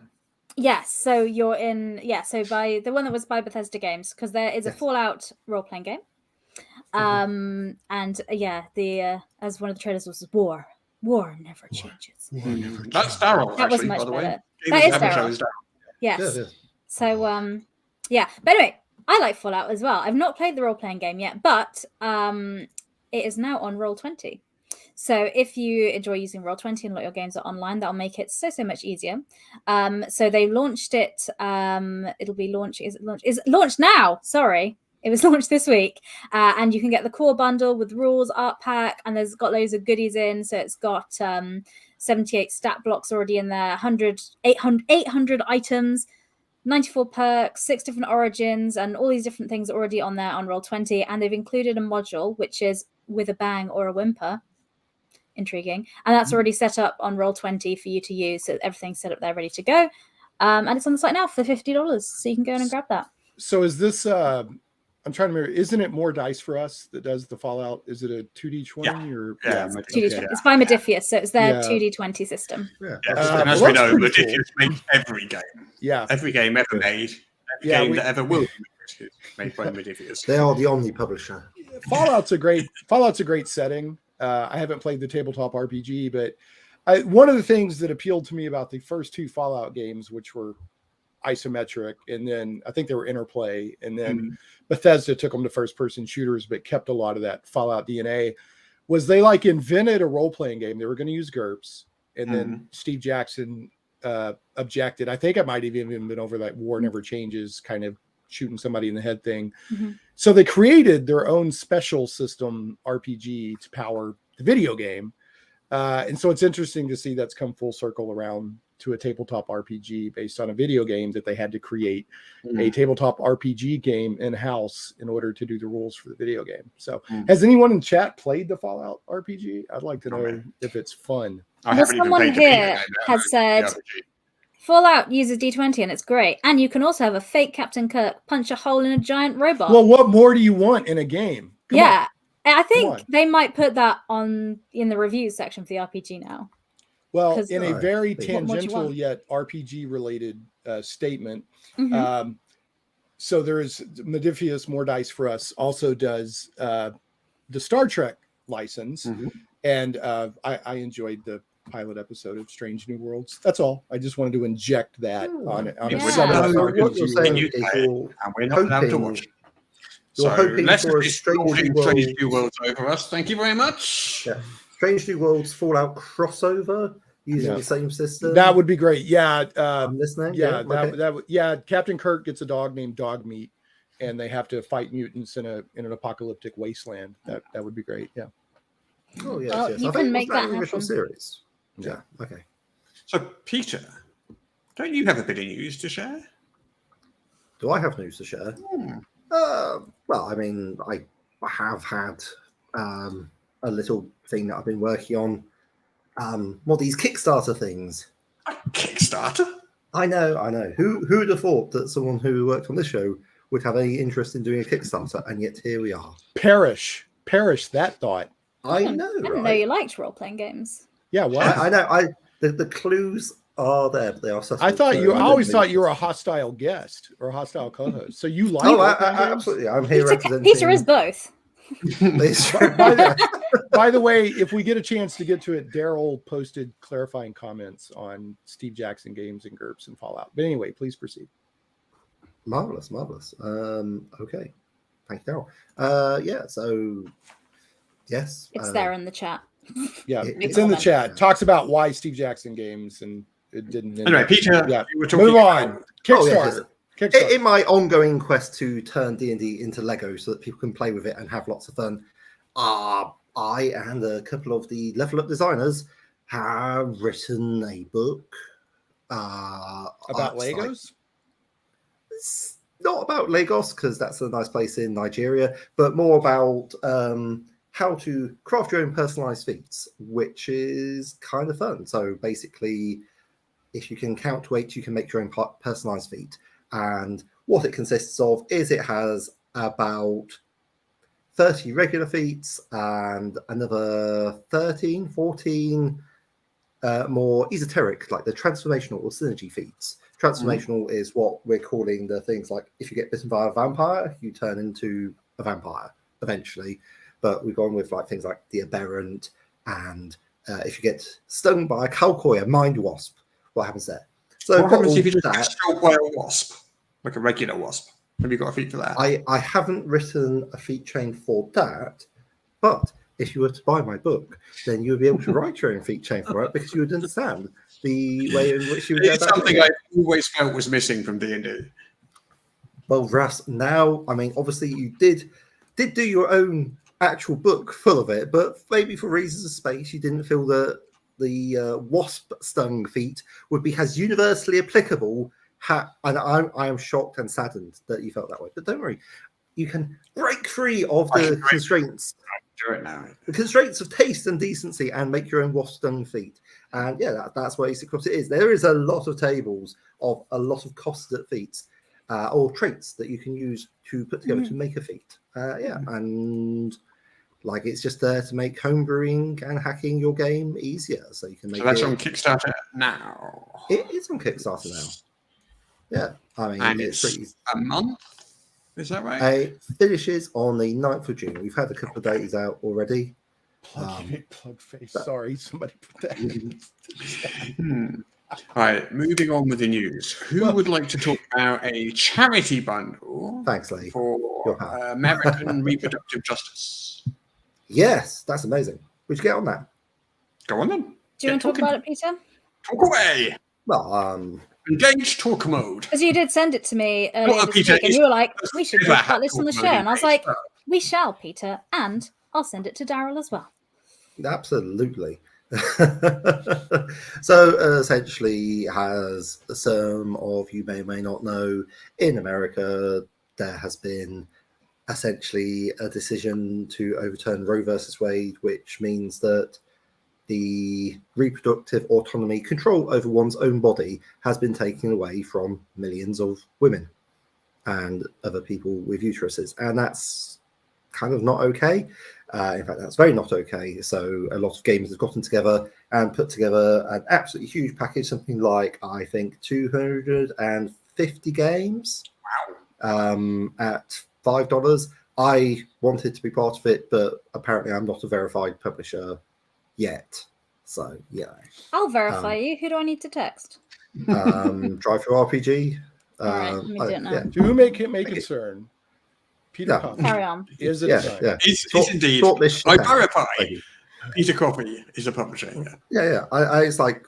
Yes, so you're in. Yeah, so by the one that was by Bethesda Games, because there is a Fallout role-playing game. And the as one of the trailers was war never changes. That's Daryl. That was actually, much by the way. better. That is Daryl. Yes. So but anyway, I like Fallout as well. I've not played the role-playing game yet, but it is now on Roll20. So if you enjoy using Roll20 and a lot of your games are online, that'll make it so much easier. So they launched it. It'll be launched. Is it launched now? Sorry. It was launched this week, and you can get the core bundle with rules, art pack, and there's got loads of goodies in. So it's got 78 stat blocks already in there, 800 items, 94 perks, 6 different origins, and all these different things already on there on Roll20. And they've included a module, which is with a bang or a whimper. Intriguing. And that's already set up on Roll20 for you to use. So everything's set up there, ready to go. And it's on the site now for $50. So you can go in and grab that. So is this... I'm trying to remember. Isn't it More Dice for Us that does the Fallout? Is it a 2D20 or? Yeah, it's 2D20. It's by Modifius, so it's their 2D20 system. Yeah. And as we know, Modifius makes every game. Yeah. Every game ever made. Every game that ever will be made by Modifius. They are the only publisher. Fallout's a great setting. I haven't played the tabletop RPG, but one of the things that appealed to me about the first 2 Fallout games, which were isometric, and then I think they were interplay, and then Bethesda took them to first-person shooters, but kept a lot of that Fallout DNA, was they like invented a role-playing game. They were going to use GURPS, and then Steve Jackson objected. I think it might have even been over that war never changes, kind of shooting somebody in the head thing. So they created their own special system RPG to power the video game. And so it's interesting to see that's come full circle around to a tabletop RPG based on a video game that they had to create a tabletop RPG game in-house in order to do the rules for the video game. So has anyone in chat played the Fallout RPG? I'd like to know if it's fun. Well, someone here has said Fallout uses D20 and it's great. And you can also have a fake Captain Kirk punch a hole in a giant robot. Well, what more do you want in a game? Come on. I think they might put that in the reviews section for the RPG now. Well, in a very tangential yet RPG-related statement, so there is Modifius More Dice for Us also does the Star Trek license, and I enjoyed the pilot episode of Strange New Worlds. That's all. I just wanted to inject that on it. What you're saying is we're not allowed to watch. So let's be Strange New Worlds over us. Thank you very much. Yeah. Strange New Worlds Fallout crossover using the same system. That would be great. Yeah. I'm listening. Yeah. That Captain Kirk gets a dog named Dog Meat, and they have to fight mutants in an apocalyptic wasteland. That would be great. Yeah. Oh yes, well, yes. You I can think make that the original happen. series. Yeah. Okay. So Peter, don't you have a bit of news to share? Do I have news to share? Well, I mean, I have had a little thing that I've been working on. More these Kickstarter things. A Kickstarter? I know. Who would have thought that someone who worked on this show would have any interest in doing a Kickstarter? And yet here we are. Perish that thought. I know. I didn't know you liked role-playing games. Yeah, what? I know. The clues are there, but they are suspect. I always thought you were a hostile guest or a hostile co-host. So you like? Absolutely. I'm here representing. Peter is both. By the way, if we get a chance to get to it, Daryl posted clarifying comments on Steve Jackson games and GURPS and Fallout. But anyway, please proceed. Marvelous. Okay. Thank you, Daryl. Yeah. So, yes, it's there in the chat. Yeah, it's in the chat. Talks about why Steve Jackson games and it didn't. Anyway, Peter, you were talking. Move on. Kickstarter. In my ongoing quest to turn D&D into Lego so that people can play with it and have lots of fun, I and a couple of the Level Up designers have written a book about Legos. It's not about Lagos because that's a nice place in Nigeria, but more about how to craft your own personalized feats, which is kind of fun. So basically, if you can count to 8, you can make your own personalized feat. And what it consists of is it has about 30 regular feats and another 13, 14 more esoteric, like the transformational or synergy feats. Transformational is what we're calling the things like if you get bitten by a vampire, you turn into a vampire eventually. But we've gone with like things like the aberrant, and if you get stung by a Kalkoi, a mind wasp, what happens there? So what happens if you just get stung by a wasp, like a regular wasp? Have you got a feat for that? I haven't written a feat chain for that, but if you were to buy my book, then you would be able to write your own feat chain for it because you would understand the way in which you would. It's something I always felt was missing from D&D. Well, Ras, now, I mean, obviously you did do your own actual book full of it, but maybe for reasons of space, you didn't feel that the wasp stung feat would be as universally applicable. And I am shocked and saddened that you felt that way. But don't worry, you can break free of the constraints. Do it now. The constraints of taste and decency, and make your own wasp stung feat. And yeah, that's what Basic Cross it is. There is a lot of tables of a lot of costed feats or traits that you can use to put together to make a feat. And like it's just there to make homebrewing and hacking your game easier. So you can make. So that's on Kickstarter now. It is on Kickstarter now. Yeah, I mean, and it's pretty... a month. Is that right? It finishes on the 9th of June. We've had a couple of days out already. Plug face. Sorry, somebody put that in. All right, moving on with the news. Who would like to talk about a charity bundle? Thanks, Lee. For American Reproductive Justice? Yes, that's amazing. Would you get on that? Go on then. Do you want to talk about it, Peter? Talk away. Well, engage talk mode. Because you did send it to me earlier this week, and you were like, we should talk about this on the show. And I was like, we shall, Peter, and I'll send it to Daryl as well. Absolutely. So essentially, as some of you may or may not know, in America there has been essentially a decision to overturn Roe versus Wade, which means that the reproductive autonomy, control over one's own body, has been taken away from millions of women and other people with uteruses, and that's kind of not okay. In fact, that's very not okay. So a lot of gamers have gotten together and put together an absolutely huge package, something like, I think, 250 games at $5. I wanted to be part of it, but apparently I'm not a verified publisher yet. So, yeah. I'll verify you. Who do I need to text? Drive-through RPG. All right, let me do it now. Yeah. To whom it may concern, Peter Yeah. Coffey Carry on. is a Yeah, designer. yeah. It's indeed. Sort this shit I out. verify. Thank you. Peter Coffey is a publisher. Yeah. Yeah. It's like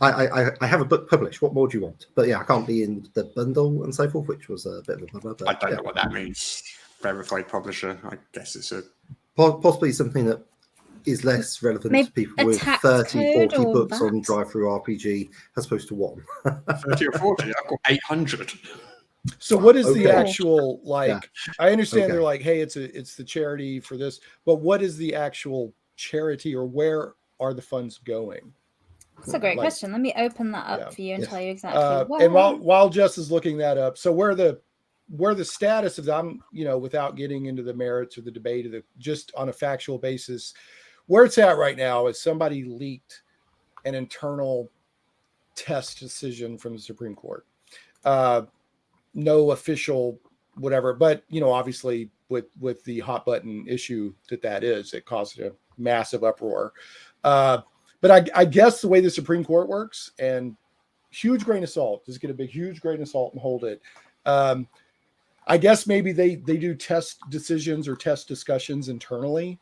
I have a book published. What more do you want? But yeah, I can't be in the bundle and so forth, which was a bit of a bummer. But I don't yeah. know what that means. Verified publisher. I guess it's a. Possibly something that is less relevant Maybe to people a with tax 30, code 40 or books on that? drive-through RPG as opposed to one. 30 or 40. I've got 800. So what is the Okay. actual like? Yeah. I understand Okay. they're like, hey, it's the charity for this, but what is the actual charity, or where are the funds going? That's a great Like- question. Let me open that up Yeah. for you and Yes. tell you exactly. And while Jess is looking that up, so where the status of them, without getting into the merits or the debate of just on a factual basis, where it's at right now is somebody leaked an internal test decision from the Supreme Court. No official whatever, but obviously with the hot button issue that is, it caused a massive uproar. But I guess the way the Supreme Court works, and huge grain of salt, just get a big huge grain of salt and hold it. I guess maybe they do test decisions or test discussions internally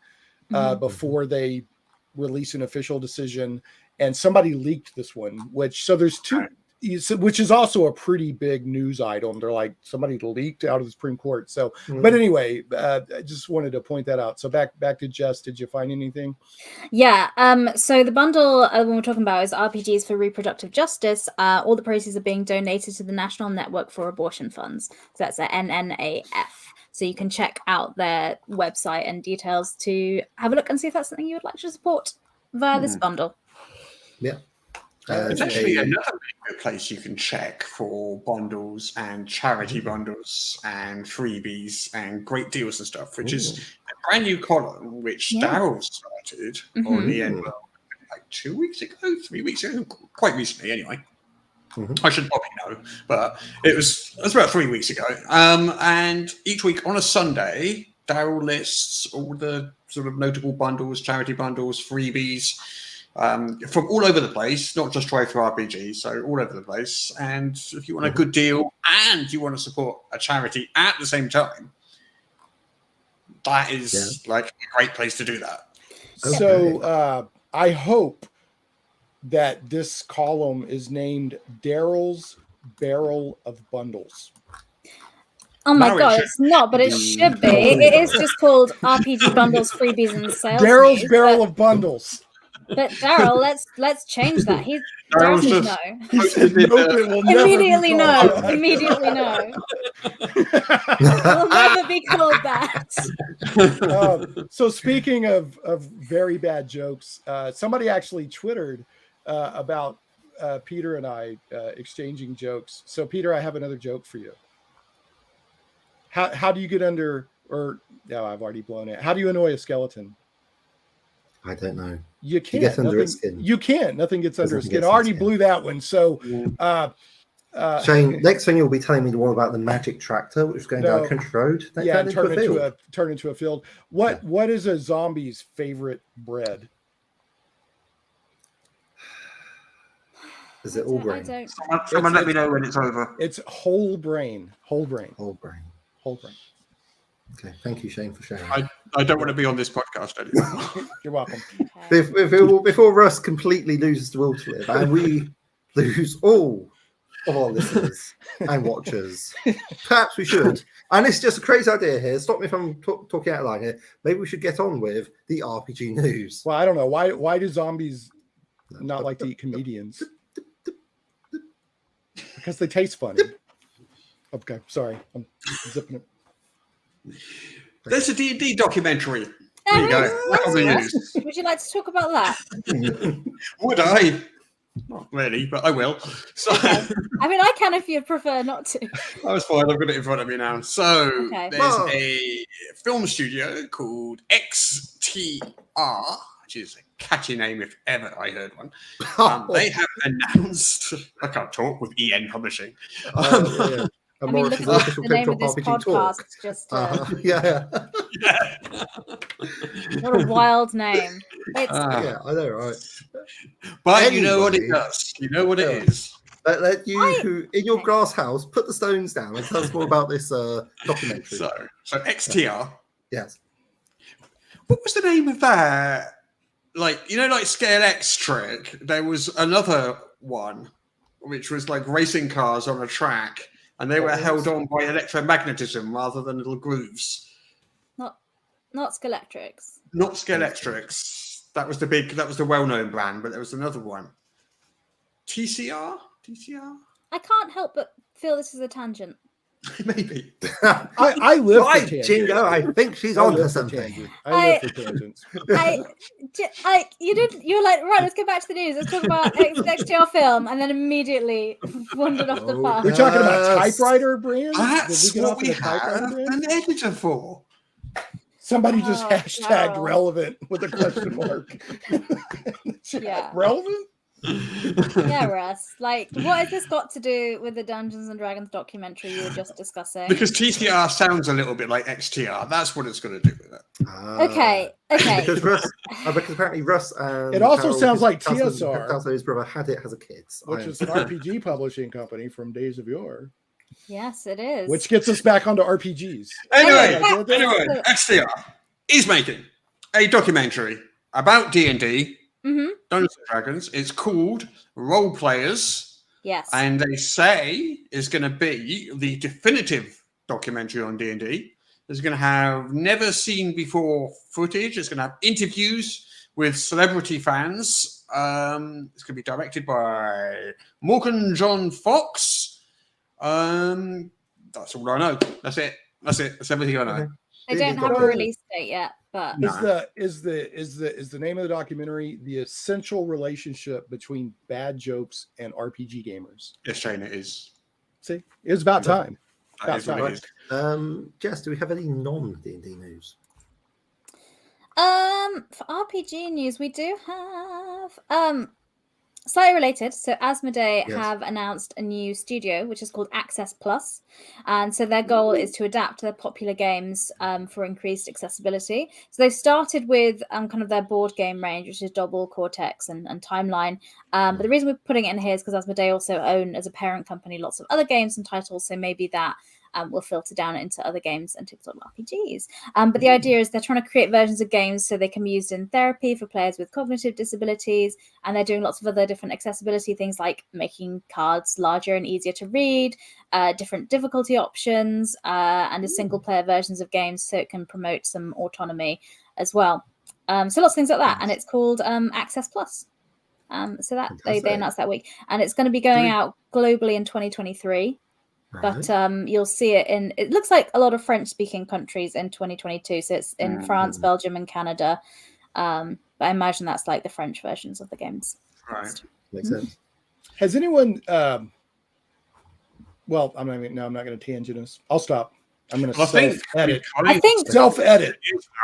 before they release an official decision. And somebody leaked this one, so there's two, which is also a pretty big news item. They're like, somebody leaked out of the Supreme Court. So, but anyway, I just wanted to point that out. So back to Jess, did you find anything? Yeah. So the bundle when we're talking about is RPGs for Reproductive Justice. All the proceeds are being donated to the National Network for Abortion Funds. So that's a NNAF. So you can check out their website and details to have a look and see if that's something you would like to support via this bundle. Yeah. It's actually another really good place you can check for bundles and charity bundles and freebies and great deals and stuff, which is a brand new column which Daryl started on the end like 2 weeks ago, 3 weeks ago, quite recently anyway. I should probably know, but it was about 3 weeks ago. And each week on a Sunday, Daryl lists all the sort of notable bundles, charity bundles, freebies, from all over the place, not just Drive-Thru RPG, so all over the place. And if you want a good deal and you want to support a charity at the same time, that is like a great place to do that. So I hope that this column is named Daryl's Barrel of Bundles. Oh my No, it god, should it's not, but it should be. It is just called RPG Bundles, Freebies, and Sales. Daryl's News, Barrel of Bundles. But Daryl, let's change that. He Daryl's doesn't just- know. Nope, it will never be Immediately called no. that. Immediately no. It'll never be called that. So speaking of very bad jokes, somebody actually Twittered about Peter and I exchanging jokes. So Peter, I have another joke for you. How do you get under, or no, I've already blown it. How do you annoy a skeleton? I don't know. You can't. gets under Nothing, its skin. You can't. Nothing gets under its Nothing skin. gets I already under its skin. blew that one. So Shane, next thing you'll be telling me the one about the magic tractor, which is going down a country road. They yeah, turned into a field. turn into a field. What is a zombie's favorite bread? Is it all I grain? don't. Someone let me know when it's over. It's whole brain. Whole brain. Whole grain. Whole brain. Okay, thank you, Shane, for sharing. I don't want to be on this podcast anymore. You're welcome. Before Russ completely loses the will to live, and we lose all of our listeners and watchers. Perhaps we should, and it's just a crazy idea here. Stop me if I'm talking out of line here. Maybe we should get on with the RPG news. Well, I don't know. Why do zombies not like to eat comedians? Because they taste funny. Okay, sorry. I'm zipping it. There's a D&D documentary. There you go. That's on the news. Would you like to talk about that? Would I? Not really, but I will. So Okay. I mean, I can if you prefer not to. that's fine. I've got it in front of me now. So Okay. there's a film studio called XTR, which is a catchy name if ever I heard one. They have announced, I can't talk with EN Publishing. Yeah. I mean, Morrus' looking at official the name of Tabletop this RPG podcast, talk. just Yeah. what a wild name. It's Yeah, I know, right? But you know what it Anyway. does. You know what Yeah. it is. Let you, who in your glass house, put the stones down and tell us more about this documentary. So XTR. Yes. What was the name of that? Like, you know, like Scale X trick. There was another one, which was like racing cars on a track, and they were held on by electromagnetism rather than little grooves. not Skeletrix. Not Scale X. That was the well-known brand, but there was another one. TCR? I can't help but feel this is a tangent. Maybe. I live for Right, tangents. Jingo, I think she's I on to live for something. tangents. I live for tangents. You were like, right, let's get back to the news. Let's talk about XTR film, and then immediately wandered off the path. We're talking about Yes. typewriter brands? That's Did we get what off we of the typewriter have brands? an editor for. Somebody just Oh, hashtagged no. relevant with a question mark. Yeah. Relevant? Yeah, Russ. Like, what has this got to do with the Dungeons and Dragons documentary you were just discussing? Because TCR sounds a little bit like XTR. That's what it's going to do with it. Okay. Because because apparently Russ and It also Harold, sounds like his TSR. cousin, his brother had it as a kid. Which is an RPG publishing company from days of yore. Yes, it is. Which gets us back onto RPGs. Anyway, Anyway, XTR is making a documentary about D&D, Mm-hmm. Dungeons and Dragons. It's called Role Players, Yes. and they say is going to be the definitive documentary on D&D. It's going to have never seen before footage. It's going to have interviews with celebrity fans. It's going to be directed by Morgan John Fox. That's all I know. That's it. That's everything I know. They don't have a release date yet, but Is the name of the documentary the essential relationship between bad jokes and RPG gamers? Yes, Shane, it is. See, it was about time. That is what it is. Jess, do we have any non-D&D news? for RPG news, we do have slightly related. So Asmodee have announced a new studio, which is called Access Plus. And so their goal is to adapt their popular games for increased accessibility. So they started with kind of their board game range, which is Dobble, Cortex, and Timeline. But the reason we're putting it in here is because Asmodee also own, as a parent company, lots of other games and titles. So maybe that will filter down into other games and tabletop RPGs. But the idea is they're trying to create versions of games so they can be used in therapy for players with cognitive disabilities. And they're doing lots of other different accessibility things like making cards larger and easier to read, different difficulty options, and a single player versions of games so it can promote some autonomy as well. So lots of things like that. And it's called Access Plus. So that they announced that week. And it's going to be going out globally in 2023. But you'll see it in, it looks like a lot of French-speaking countries in 2022. So it's in France, Belgium, and Canada. But I imagine that's like the French versions of the games. Right. Makes sense. Has anyone? Well, I'm not going to tangent us. I'll stop. I'm going to self-edit. I think Self-edit.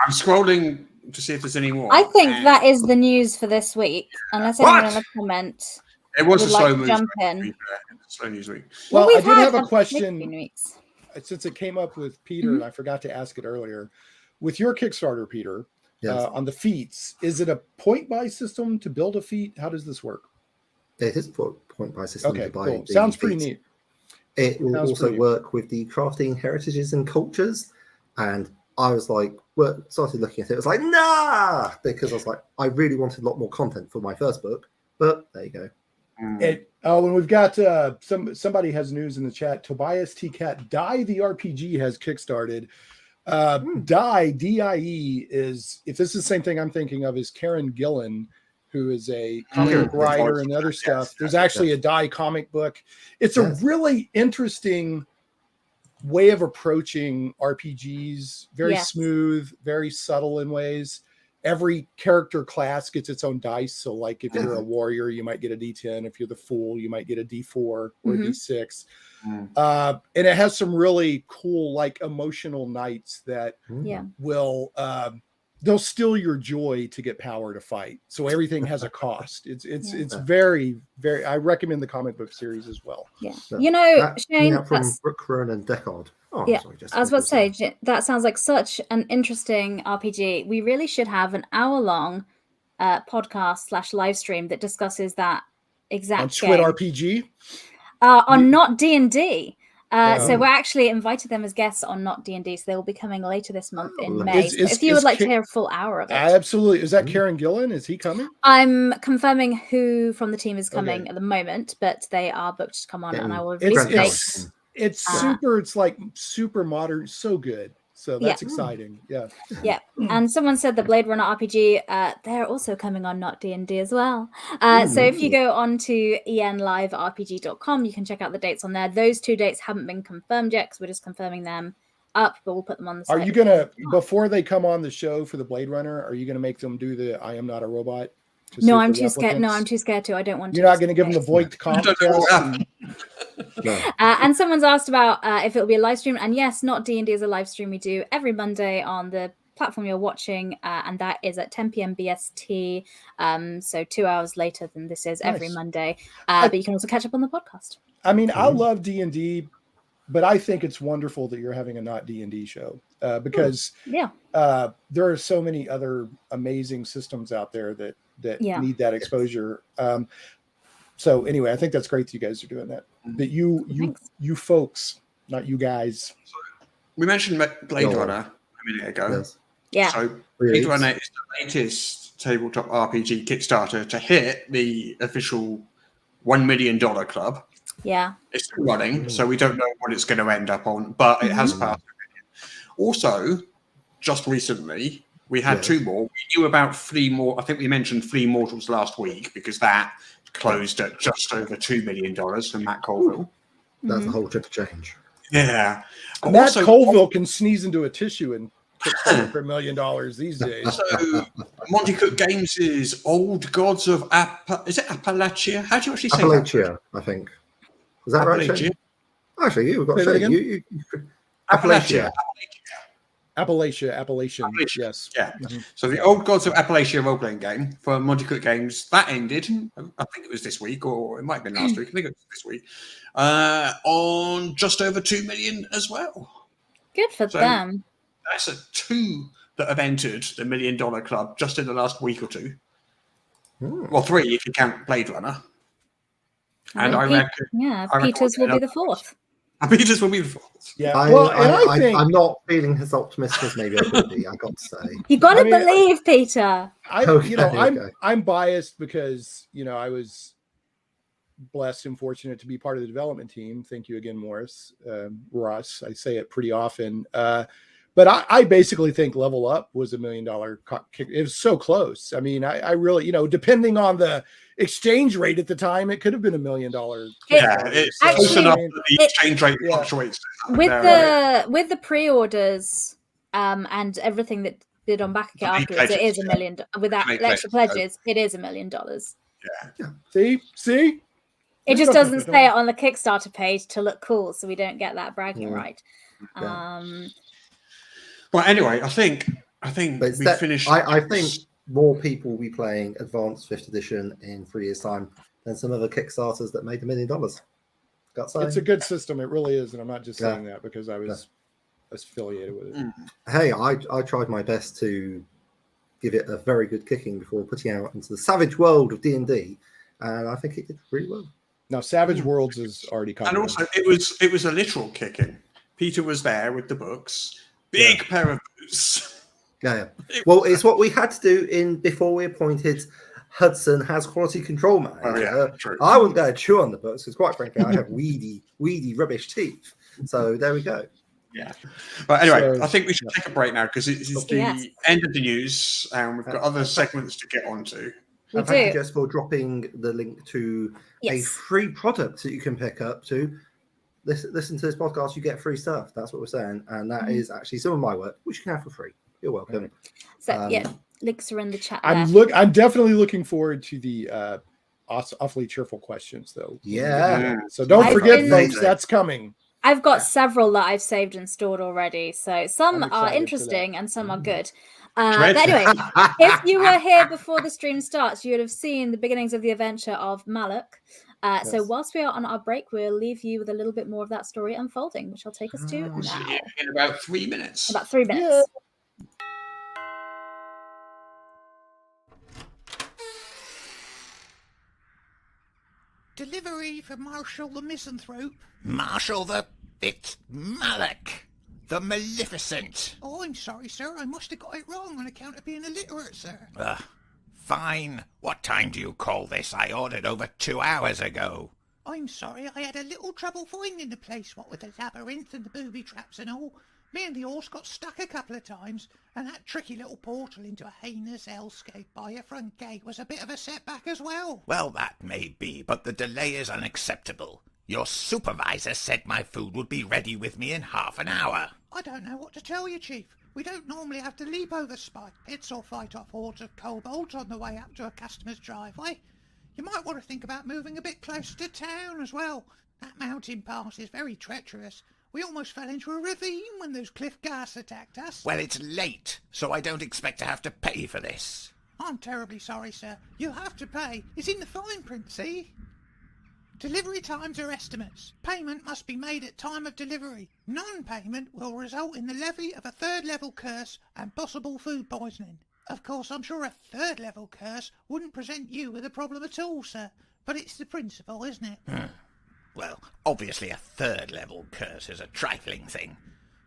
I'm scrolling to see if there's any more. I think that is the news for this week. Unless anyone in the comment it was a would slow like to news jump week, in. to be fair. Slow news week. Well, we've I did had have a mixed question. weeks. Since it came up with Peter, and I forgot to ask it earlier. With your Kickstarter, Peter, on the feats, is it a point-buy system to build a feat? How does this work? It is a point-buy system. Okay, to buy cool. the Sounds pretty feats. neat. It will also work with the crafting heritages and cultures. And I was like, started looking at it. It was like, nah, because I was like, I really wanted a lot more content for my first book. But there you go. When we've got somebody has news in the chat. Tobias T. Cat, Die the RPG has kickstarted. Die, DIE is, if this is the same thing I'm thinking of, is Karen Gillan, who is a comic book writer and other stuff. There's actually a Die comic book. It's a really interesting way of approaching RPGs. Very smooth, very subtle in ways. Every character class gets its own dice. So like if you're a warrior, you might get a D10. If you're the fool, you might get a D4 or a D6. And it has some really cool, like emotional knights that will, they'll steal your joy to get power to fight. So everything has a cost. It's very, very, I recommend the comic book series as well. Yeah. You know, Shane, from Brooke and Deckard. Oh, yeah, sorry, I was about to say, that sounds like such an interesting RPG. We really should have an hour-long podcast / live stream that discusses that exact on game. Twit RPG? On Not D&D. So we actually invited them as guests on Not D&D, so they will be coming later this month in May. If you would like to hear a full hour of it. Absolutely. Is that Karen Gillan? Is he coming? I'm confirming who from the team is coming at the moment, but they are booked to come on, and I will release the dates. It's super. It's like super modern. So good. So that's exciting. Yeah. Yeah. And someone said the Blade Runner RPG. They're also coming on Not D&D as well. So if you go on to enliverpg.com, you can check out the dates on there. Those 2 dates haven't been confirmed yet because we're just confirming them up, but we'll put them on the site. Are you gonna, before they come on the show for the Blade Runner, are you gonna make them do the "I am not a robot"? No, I'm too scared. No, I'm too scared to. I don't want to. You're not going to give them the Voight comp test? And someone's asked about if it'll be a live stream. And yes, Not D&D is a live stream we do every Monday on the platform you're watching. And that is at 10 p.m. BST. So 2 hours later than this is every Monday. But you can also catch up on the podcast. I mean, I love D&D, but I think it's wonderful that you're having a Not D&D show because there are so many other amazing systems out there that need that exposure. So anyway, I think that's great that you guys are doing that. That you folks, not you guys. We mentioned Blade Runner a minute ago. Yes. Yeah. So Blade Runner is the latest tabletop RPG Kickstarter to hit the official $1 million club. Yeah. It's still running, so we don't know what it's going to end up on, but it has passed. Also, just recently, we had 2 more. We knew about 3 more. I think we mentioned 3 Mortals last week because that closed at just over $2 million from Matt Colville. That's a whole chip of change. Yeah. Matt Colville can sneeze into a tissue and Kickstarter for $1 million these days. So, Monty Cook Games' Old Gods of is it Appalachia? How do you actually say Appalachia, I think. Is that right, Shane? Actually, you've got to say you Appalachia. Appalachian. Yes. Yeah. So the Old Gods of Appalachia role-playing game for Monty Cook Games, that ended, I think it was this week, or it might have been last week. I think it was this week. On just over 2 million as well. Good for them. That's 2 that have entered the $1 million club just in the last week or 2. Well, 3 if you count Blade Runner. And I reckon... Peters will be the 4th. Peters will be the 4th. Yeah. I'm not feeling as optimistic as maybe I could be, I got to say. You got to believe, Peter. I'm biased because, I was blessed and fortunate to be part of the development team. Thank you again, Morrus. Ross, I say it pretty often. But I basically think Level Up was $1 million kick. It was so close. I mean, I really, depending on the exchange rate at the time, it could have been $1 million. It's close enough that the exchange rate fluctuates. With the pre-orders and everything that did on back afterwards, it is $1 million. Without extra pledges, it is $1 million. Yeah. See. It just doesn't say it on the Kickstarter page to look cool, so we don't get that bragging right. Well, anyway, I think we finished. I think more people will be playing Advanced 5th Edition in 3 years' time than some other Kickstarters that made $1 million. It's a good system. It really is, and I'm not just saying that because I was affiliated with it. Hey, I tried my best to give it a very good kicking before putting out into the savage world of D&D, and I think it did really well. Now, Savage Worlds is already coming. And also, it was a literal kicking. Peter was there with the books. Big pair of boots. Yeah. Well, it's what we had to do before we appointed Hudson has quality control manager. Oh, yeah, true. I wouldn't go chew on the books because, quite frankly, I have weedy, rubbish teeth. So there we go. Yeah. But anyway, So, I think we should take a break now because it is the Yes. end of the news and we've got other segments to get onto. We And thank you, do. Jess, for dropping the link to a Yes. free product that you can pick up to. Listen to this podcast, you get free stuff. That's what we're saying. And that is actually some of my work, which you can have for free. You're welcome. So yeah, links are in the chat. I'm definitely looking forward to the awfully cheerful questions, though. Yeah. So don't I've forget, been- folks, that's coming. I've got several that I've saved and stored already. So some I'm excited are for interesting and some are good. Dread. But anyway, if you were here before the stream starts, you would have seen the beginnings of the adventure of Malak. So Yes. whilst we are on our break, we'll leave you with a little bit more of that story unfolding, which I'll take us to We'll see now. you in about 3 minutes. About 3 minutes. Delivery for Marshal the Misanthrope. Marshal the... It's Malak, the Maleficent. Oh, I'm sorry, sir. I must have got it wrong on account of being illiterate, sir. Fine. What time do you call this? I ordered over 2 hours ago. I'm sorry, I had a little trouble finding the place, what with the labyrinth and the booby traps and all. Me and the horse got stuck a couple of times, and that tricky little portal into a heinous hellscape by your front gate was a bit of a setback as well. Well, that may be, but the delay is unacceptable. Your supervisor said my food would be ready with me in half an hour. I don't know what to tell you, Chief. We don't normally have to leap over spike pits or fight off hordes of kobolds on the way up to a customer's driveway. You might want to think about moving a bit closer to town as well. That mountain pass is very treacherous. We almost fell into a ravine when those cliff ghast attacked us. Well, it's late, so I don't expect to have to pay for this. I'm terribly sorry, sir. You'll have to pay. It's in the fine print, see? Delivery times are estimates. Payment must be made at time of delivery. Non-payment will result in the levy of a third-level curse and possible food poisoning. Of course, I'm sure a third-level curse wouldn't present you with a problem at all, sir. But it's the principle, isn't it? Well, obviously a third-level curse is a trifling thing.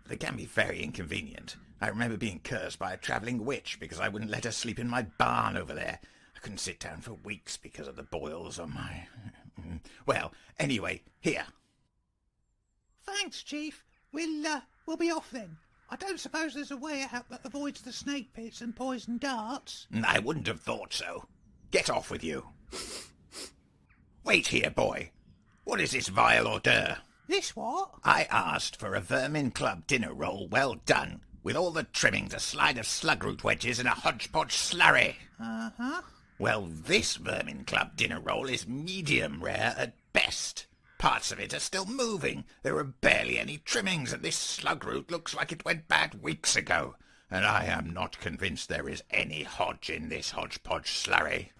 But it can be very inconvenient. I remember being cursed by a travelling witch because I wouldn't let her sleep in my barn over there. I couldn't sit down for weeks because of the boils on my... Well, anyway, here. Thanks, Chief. We'll be off then. I don't suppose there's a way out that avoids the snake pits and poison darts. I wouldn't have thought so. Get off with you. Wait here, boy. What is this vile hors-d'oeuvre? This what? I asked for a Vermin Club dinner roll well done, with all the trimmings, a slide of slugroot wedges, and a hodgepodge slurry. Uh-huh. Well, this Vermin Club dinner roll is medium rare at best. Parts of it are still moving. There are barely any trimmings, and this slugroot looks like it went bad weeks ago. And I am not convinced there is any hodge in this hodgepodge slurry.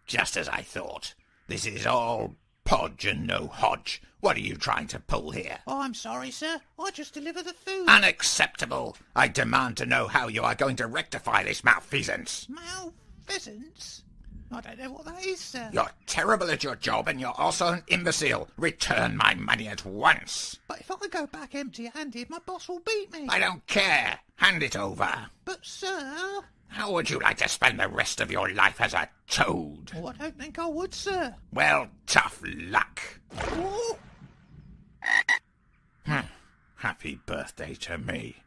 Just as I thought. This is all podge and no hodge. What are you trying to pull here? Oh, I'm sorry, sir. I just deliver the food. Unacceptable. I demand to know how you are going to rectify this malfeasance. Malfeasance? I don't know what that is, sir. You're terrible at your job and you're also an imbecile. Return my money at once. But if I go back empty-handed, my boss will beat me. I don't care. Hand it over. But, sir... How would you like to spend the rest of your life as a toad? Oh, I don't think I would, sir. Well, tough luck. Oh. Happy birthday to me.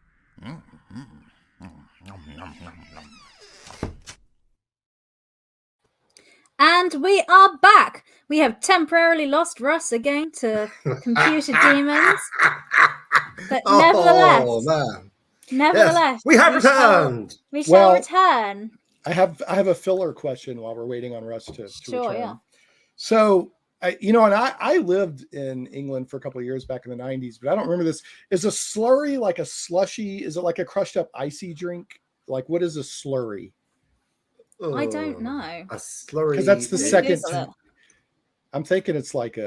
And we are back. We have temporarily lost Russ again to computer demons. But Man. nevertheless, Yes, we have returned. We shall Well, return. I have a filler question while we're waiting on Russ to Sure, return. yeah. So, I lived in England for a couple of years back in the 90s, but I don't remember this. Is a slurry like a slushy? Is it like a crushed up icy drink? Like, what is a slurry? I don't know. A slurry. Because that's the Let me second. Google it. I'm thinking it's like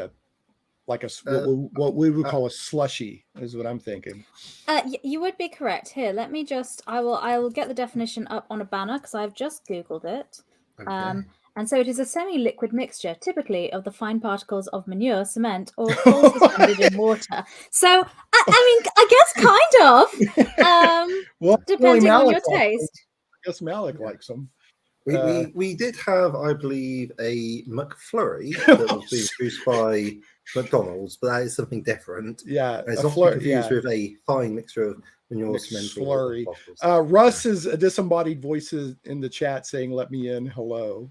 what we would call a slushy is what I'm thinking. You would be correct. Here, let me just. I will get the definition up on a banner because I've just Googled it. Okay. And so it is a semi-liquid mixture, typically of the fine particles of manure, cement, or coal suspended in water. So, I mean, I guess kind of, Well, depending on your Malak, taste. I guess Malik likes them. We did have, I believe, a McFlurry that was being produced by McDonald's, but that is something different. Yeah, And it's a not to be flurry, confused yeah. with a fine mixture of manure, cement, McFlurry. bottles. Russ is a disembodied voice in the chat saying, "Let me in, hello."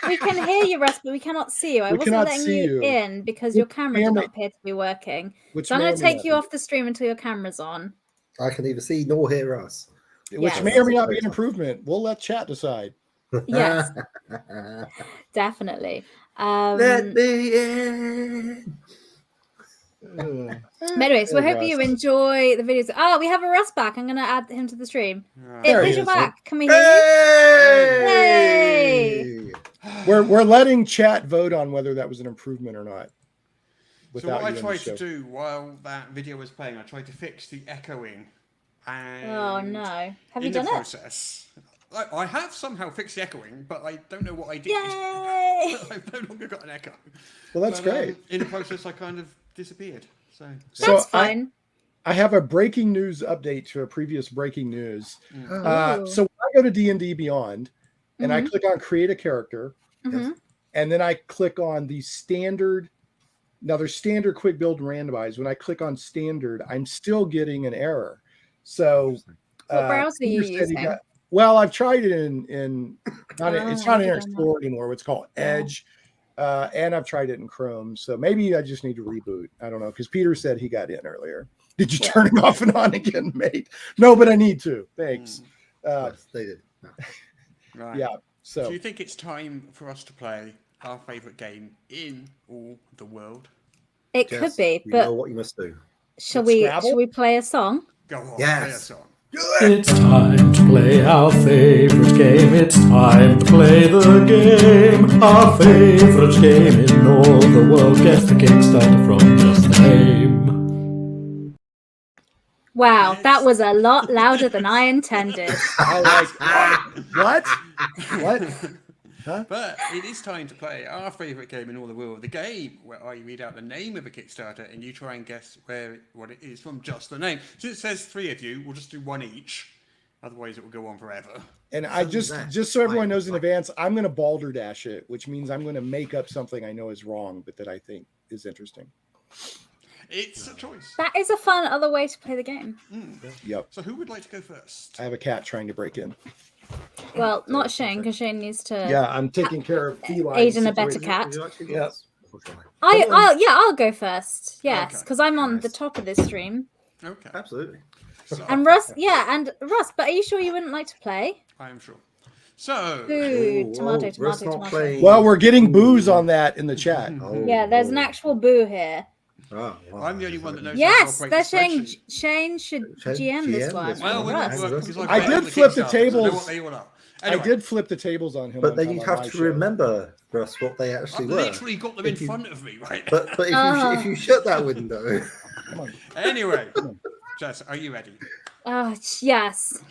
We can hear you, Russ, but we cannot see you. I We wasn't cannot letting see you. in because Which your camera may or did may- not appear to be working. Which So I'm may going or to may take not you be. off the stream until your camera's on. I can neither see nor hear us. Which Yes. may or may not be an improvement. We'll let chat decide. Yes, definitely. Let me in. Uh, But anyway, so I Hey, hope you Russ. enjoy the videos. Oh, we have a Russ back. I'm going to add him to the stream. There he Here's your is. back. Can we hear you? Hey! We're letting chat vote on whether that was an improvement or not. So what I you in the tried to show. do while that video was playing, I tried to fix the echoing. And Oh, no. Have you in done the it? process, I have somehow fixed the echoing, but I don't know what I did. Yay! I've no longer got an echo. Well, that's But, great. In the process, I kind of disappeared. So That's fine. I have a breaking news update to a previous breaking news. Ooh. So when I go to D&D Beyond, and I Mhm. click on create a character, Mhm. and then I click on the standard. Now there's standard, quick build, and randomized. When I click on standard, I'm still getting an error. So What browser are you Peter said he using? well, I've tried it in not it's not have you in done that? Explorer anymore. It's called Edge. And I've tried it in Chrome. So maybe I just need to reboot. I don't know. Because Peter said he got in earlier. Did you turn it off and on again, mate? No, but I need to. Thanks. Yes, they did. No. right. Yeah. Do So you think it's time for us to play our favourite game in all the world? It Jess, could be, you but know what you must do. shall It's we Scrabble? play a song? Go on, Yes. play a song. It's time to play our favorite game. It's time to play the game. Our favorite game in all the world. Guess the Kickstarter from just the name. Wow, Yes. that was a lot louder than I intended. I like what? Huh? But it is time to play our favourite game in all the world, the game where I read out the name of a Kickstarter and you try and guess what it is from just the name. So it says 3 of you, we'll just do 1 each. Otherwise it will go on forever. And I just so everyone knows in advance, I'm going to balderdash it, which means I'm going to make up something I know is wrong, but that I think is interesting. It's a choice. That is a fun other way to play the game. Yep. So who would like to go first? I have a cat trying to break in. Well, not Shane, because Shane needs to Yeah, I'm taking care of feline aid in a better situation. cat. You actually Yeah. yes. Unfortunately. I'll go first. Yes, Okay. because I'm on Nice. the top of this stream. Okay. Absolutely. So, And Russ, but are you sure you wouldn't like to play? I am sure. So, Boo, Ooh, tomato, whoa, tomato, Russ not tomato. playing. Well, we're getting booze on that in the chat. Oh, Yeah, there's an oh. actual boo here. Oh, wow. I'm the only one that knows how to Yes, operate they're the saying spreadsheet. Shane should Shane, GM this GM one. this Well, one. we're Russ. not because I I did flip the Kickstarter, so I know tables. what they all are. I Anyway, did flip the tables on him. But one then time you'd on have my to show. remember, Russ, what they actually I've were. literally got them in If you- front of me, right? But if you shut that window, Come on. Anyway, Jess, are you ready? Oh, yes.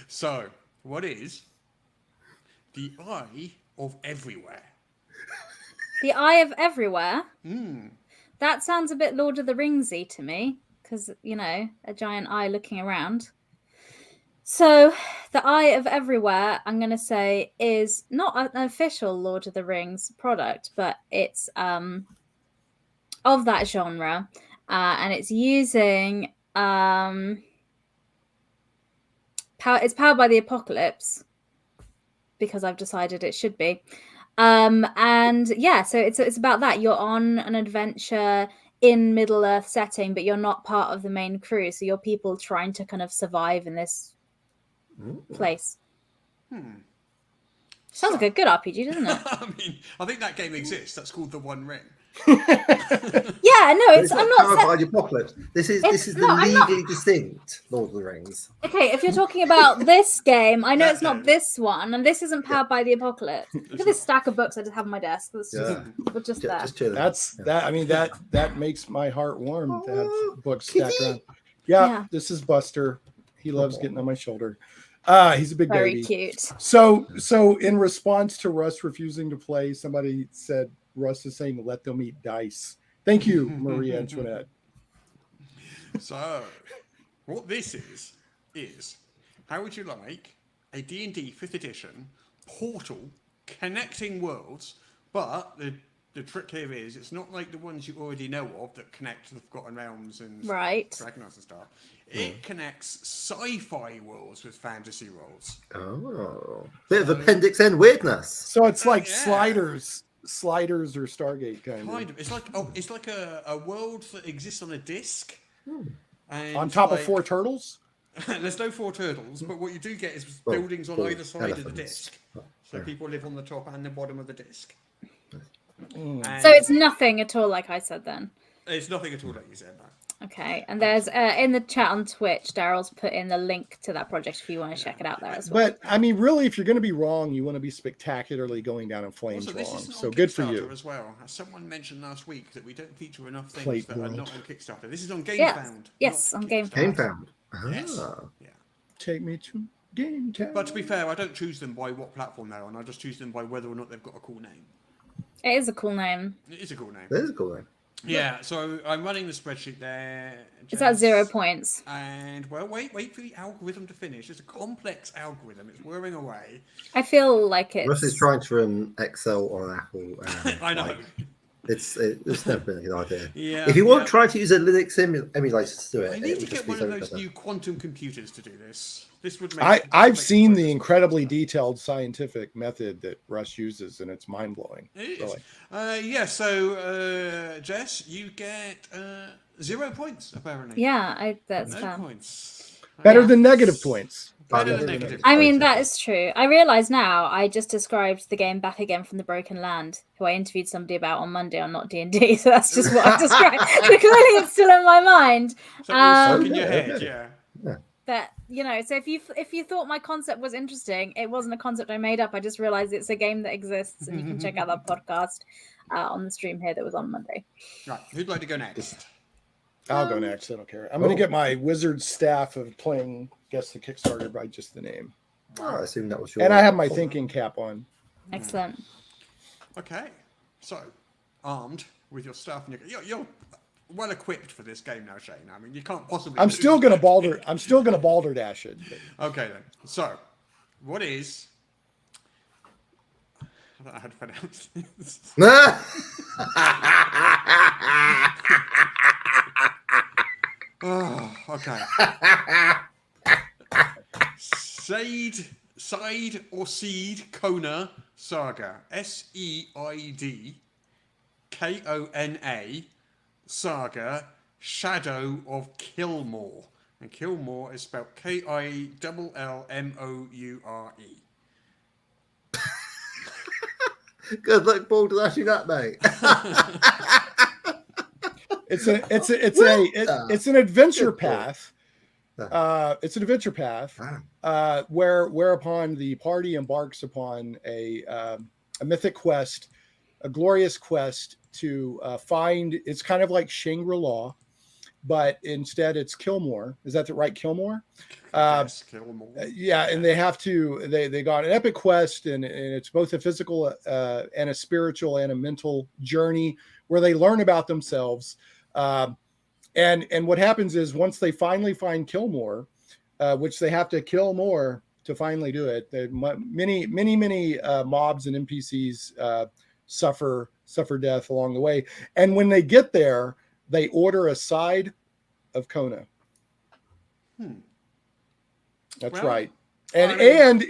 So, what is the Eye of Everywhere? The Eye of Everywhere. Hmm. That sounds a bit Lord of the Ringsy to me, because a giant eye looking around. So, the Eye of Everywhere, I'm going to say, is not an official Lord of the Rings product, but it's of that genre, and it's using it's powered by the apocalypse, because I've decided it should be. And yeah, so it's about that. You're on an adventure in Middle Earth setting, but you're not part of the main crew, so you're people trying to kind of survive in this place. Sounds like a good RPG, doesn't it? I mean, I think that game exists. That's called The One Ring. Yeah, no, it's I'm not not. powered by the apocalypse. This is the no, I'm not- legally distinct Lord of the Rings. Okay, if you're talking about this game, I know That it's not game. this one, and this isn't powered by the apocalypse. Look at this stack of books I just have on my desk. It's Yeah. just there. Just chill. That's that. I mean that makes my heart warm to Oh, have books kitty. stacked around. Yeah, Yeah. this is Buster. He loves getting on my shoulder. He's a big Very baby. cute. So in response to Russ refusing to play, somebody said Russ is saying let them eat dice. Thank you, Maria Antoinette. So, what this is How would you like a D&D 5th edition portal connecting worlds, but the trick here is it's not like the ones you already know of that connect to the Forgotten Realms and Dragonlance and stuff. It connects sci-fi worlds with fantasy worlds. Oh, bit of Appendix N weirdness. So it's like sliders or Stargate kind of. It's like a world that exists on a disc. And on top of 4 turtles? There's no 4 turtles, but what you do get is buildings on either side of the disc. So people live on the top and the bottom of the disc. So it's nothing at all like I said then? It's nothing at all like you said, no. Okay, and there's in the chat on Twitch, Daryl's put in the link to that project if you want to check it out there as well. But I mean, really, if you're going to be wrong, you want to be spectacularly going down in flames also, wrong. So good for you. As well, as someone mentioned last week that we don't feature enough things that are not on Kickstarter. This is on GameFound. Yes, on GameFound. GameFound. Yes. Yeah. Take me to GameFound. But to be fair, I don't choose them by what platform they're on. I just choose them by whether or not they've got a cool name. It is a cool name. It is a cool name. It is a cool name. Yeah, so I'm running the spreadsheet there. It's at 0 points. And, well, wait for the algorithm to finish. It's a complex algorithm. It's whirring away. I feel like it's... Russ is trying to run Excel on an Apple. I know. It's never been a good idea. Yeah, if you want to try to use a Linux emulator to do it, I need to get one of those new quantum computers to do this. This would make. I've seen the incredibly detailed scientific method that Russ uses, and it's mind blowing. It is. Really. So Jess, you get 0 points apparently. Yeah, that's no fair. Points. Better than negative points. Better than negative. I mean, that is true. I realise now I just described the game Back Again from the Broken Land, who I interviewed somebody about on Monday on Not D&D, so that's just what I described. So clearly it's still in my mind. So stuck in your head, yeah. But, you know, so if you thought my concept was interesting, it wasn't a concept I made up. I just realised it's a game that exists, and you can check out that podcast on the stream here that was on Monday. Right, who'd like to go next? I'll go next. I don't care. I'm going to get my wizard staff of playing Guess the Kickstarter by just the name. I assume that was your. And I have my thinking cap on. Excellent. Okay, so armed with your stuff, and you're well equipped for this game now, Shane. I mean, you can't possibly. I'm still going to balderdash it. Okay then. So, what is? I don't know how to pronounce this. Oh, okay. Side or Seed Kona Saga. SEID Saga Shadow of Kilmore. And Kilmore is spelled KILLMOURE. Good luck balderdashing that, mate. It's an adventure path. It's an adventure path whereupon the party embarks upon a mythic quest, a glorious quest to find. It's kind of like Shangri-La, but instead it's Kilmore. Is that the right Kilmore? Yes, Kilmore. Yeah, and they have to. They got an epic quest, and it's both a physical and a spiritual and a mental journey where they learn about themselves. And what happens is once they finally find Kilmore, which they have to kill more to finally do it, many mobs and NPCs suffer death along the way. And when they get there, they order a side of Kona. That's right. And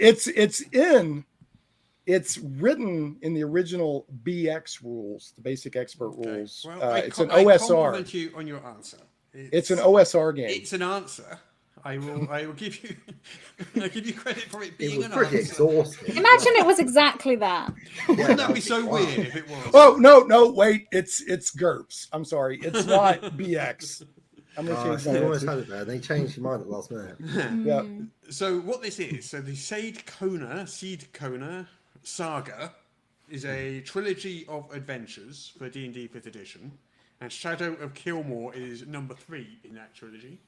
it's written in the original BX rules, the basic expert rules. Well, it's an OSR. I compliment you on your answer. It's an OSR game. It's an answer. I will give you credit for it being an pretty answer. exhausting. Imagine it was exactly that. Wouldn't that be so weird if it was? Oh no, wait, it's GURPS. I'm sorry, it's not BX. I'm gonna change They my almost answer. had it there. They changed your mind at the last minute. Yeah. So what this is, so the Seed Kona Saga is a trilogy of adventures for D&D 5th edition, and Shadow of Kilmore is number 3 in that trilogy.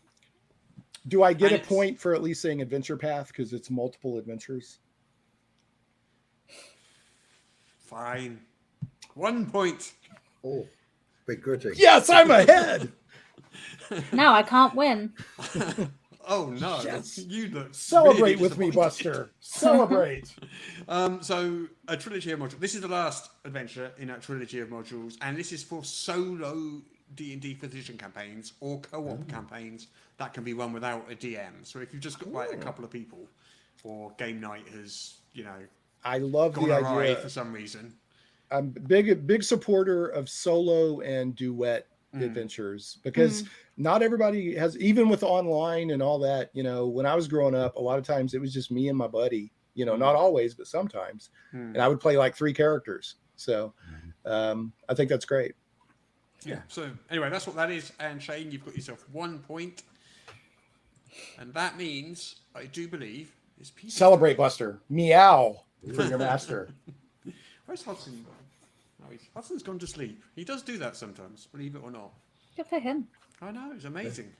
Do I get a point for at least saying adventure path because it's multiple adventures? Fine. 1 point. Oh, begrudging. Yes, I'm ahead. Now I can't win. Oh no! Yes. You look Celebrate really with me, disappointed. Buster. Celebrate. So a trilogy of modules. This is the last adventure in that trilogy of modules, and this is for solo D&D physician campaigns or co-op campaigns that can be run without a DM. So if you've just got like a couple of people, or game night has I love gone the awry idea. for some reason. I'm big supporter of solo and duet adventures because not everybody has, even with online and all that, when I was growing up, a lot of times it was just me and my buddy, not always, but sometimes. And I would play like 3 characters. So I think that's great. Yeah. So anyway, that's what that is. And Shane, you've got yourself 1 point. And that means, I do believe, it's Peter. Celebrate, Buster. Meow for your master. Where's Hudson? Oh, Hudson's gone to sleep. He does do that sometimes, believe it or not. Good for him. I know, it's amazing.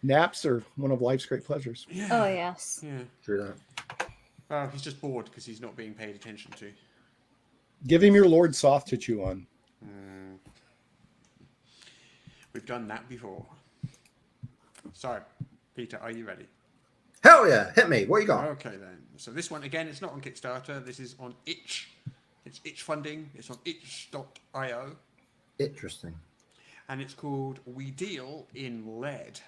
Naps are one of life's great pleasures. Yeah. Oh, yes. Yeah. True that. Well, he's just bored because he's not being paid attention to. Give him your Lord Soft to chew on. We've done that before. So, Peter, are you ready? Hell yeah! Hit me. What you got? Okay then. So this one, again, it's not on Kickstarter. This is on itch. It's itch funding. It's on itch.io. Interesting. And it's called We Deal in Lead.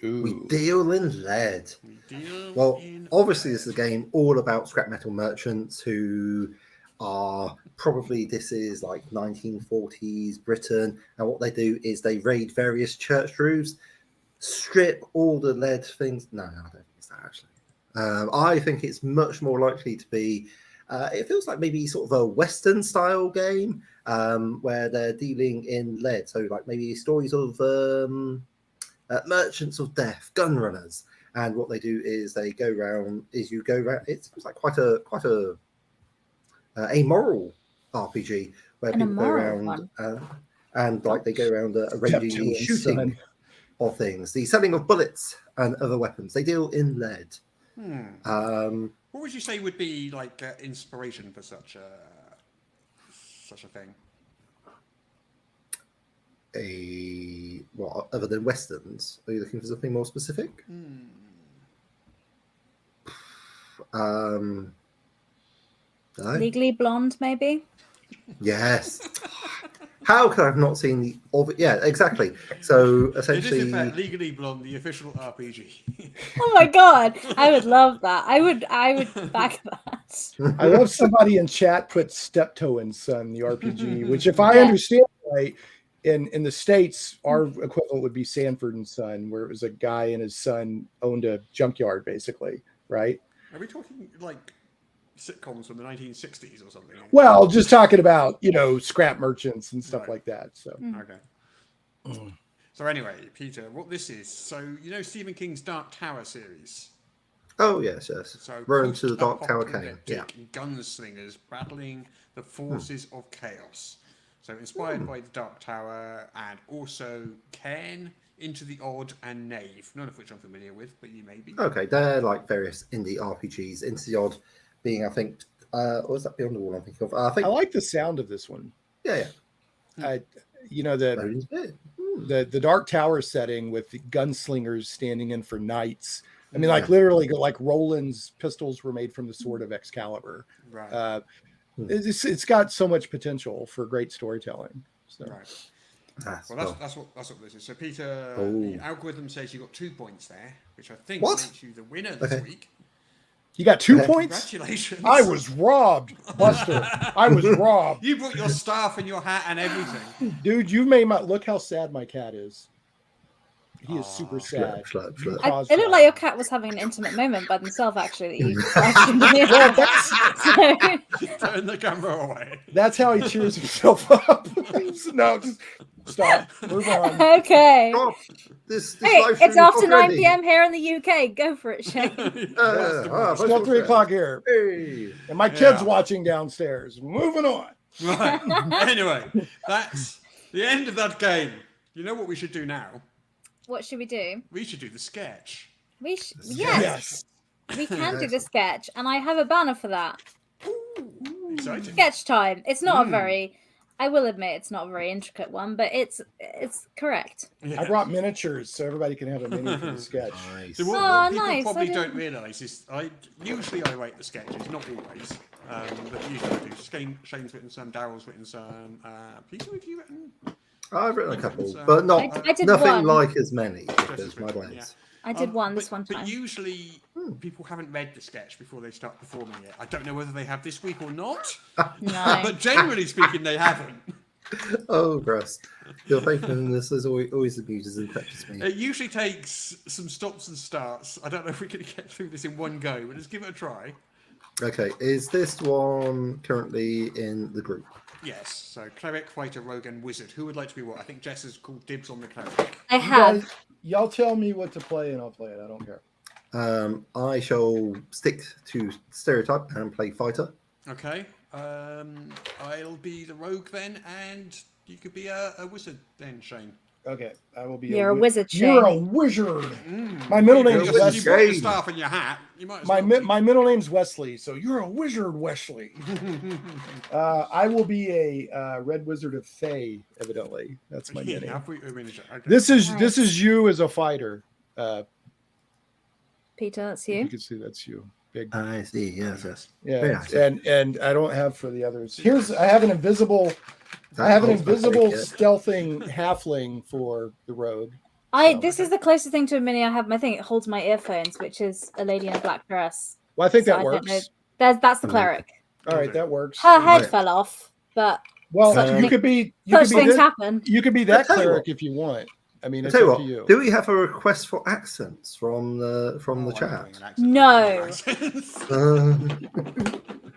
Ooh. We deal in lead. We deal Well, in obviously, lead. this is a game all about scrap metal merchants who are probably, this is like 1940s Britain. And what they do is they raid various church roofs, strip all the lead things. No, I don't think it's that actually. I think it's much more likely to be, it feels like maybe sort of a Western style game where they're dealing in lead. So like maybe stories of merchants of death, gun runners. And what they do is they go around, it seems like quite a moral RPG where And a people go moral around one. and like they go around arranging Step to the it, shooting son. of things, the selling of bullets and other weapons. They deal in lead. What would you say would be like inspiration for such a thing? What other than westerns? Are you looking for something more specific? No? Legally Blonde, maybe? Yes. How could I have not seen the? Yeah, exactly. So It is essentially, in fact Legally Blonde, the official RPG. Oh my god, I would love that. I would back that. I love somebody in chat put Steptoe and Son, the RPG, which if I Yeah. understand right, in the States, our equivalent would be Sanford and Son, where it was a guy and his son owned a junkyard, basically, right? Are we talking like sitcoms from the 1960s or something? Well, just talking about, scrap merchants and stuff Right. like that. So Okay. So anyway, Peter, what this is, so Stephen King's Dark Tower series. oh yes. So Run to the Dark Tower Cave. post-apocalyptic Yeah. gunslingers battling the forces of chaos. So inspired by the Dark Tower and also Cairn, Into the Odd, and Knave, none of which I'm familiar with, but you may be. Okay, they're like various indie RPGs. Into the Odd being, I think, what was that Beyond the Wall? I'm thinking of. I think. I like the sound of this one. Yeah. The the Dark Tower setting with the gunslingers standing in for knights. I mean, like literally, like Roland's pistols were made from the sword of Excalibur. Right. It's got so much potential for great storytelling. So. Right. Well, that's what this is. So, Peter, the algorithm says you got 2 points there, which I think What? makes you the winner this week. You got 2 points? Congratulations! I was robbed, Buster. I was robbed. You brought your staff and your hat and everything. Dude, you made my look how sad my cat is. He is super sad. Schlurp. You It caused looked that. like your cat was having an intimate moment by themselves, actually. That you Turn the camera away. That's how he cheers himself up. No, just stop. Move on. okay. Oh, this Hey, live it's stream after 9 already. p.m. here in the UK. Go for it, Shane. It's still 3 o'clock here. Hey. And my kid's watching downstairs. Moving on. Right. Anyway, that's the end of that game. You know what we should do now? What should we do? We should do the sketch. Yes. We can do the sketch, and I have a banner for that. Exciting. Sketch time. It's not a very I will admit it's not a very intricate one, but it's correct. I brought miniatures so everybody can have a mini for the sketch. So Oh, what people nice, I probably didn't- don't realise is usually I write the sketches, not always. But usually I do. Shane's written some, Daryl's written some. Peter, have you written? I've written a couple, but not I did nothing one. like as many because Just my written, blades. I did one this but, one time. But usually people haven't read the sketch before they start performing it. I don't know whether they have this week or not. No. But generally speaking, they haven't. Oh, gross. Your faithfulness is always amuses and touches me. It usually takes some stops and starts. I don't know if we can get through this in one go, but let's give it a try. Okay, is this one currently in the group? Yes, so cleric, fighter, rogue, and wizard. Who would like to be what? I think Jess has called dibs on the cleric. I have. Y'all tell me what to play and I'll play it. I don't care. I shall stick to stereotype and play fighter. Okay. I'll be the rogue then, and you could be a wizard then, Shane. Okay, I will be. You're a wizard, You're a Shane. wizard. My middle name is You Wesley. brought your staff and your hat. You might as well be. My middle name's Wesley, so you're a wizard, Wesley. I will be a red wizard of Thay, evidently. That's my name. Okay. This is you as a fighter. Peter, that's You you. can see that's you. Big. I see. Yes. Yeah, Very nice. and I don't have for the others. I have an invisible stealthing halfling for the rogue. This is the closest thing to a mini I have. I think it holds my earphones, which is a lady in a black dress. Well, I think So that I don't know. works. That's the cleric. All right, that works. Her head Right. fell off, but Well, Such you could be such things that, happen. you could be that I'll tell you cleric what. if you want. I mean, I it's tell you up what. to you. Do we have a request for accents from the chat? No.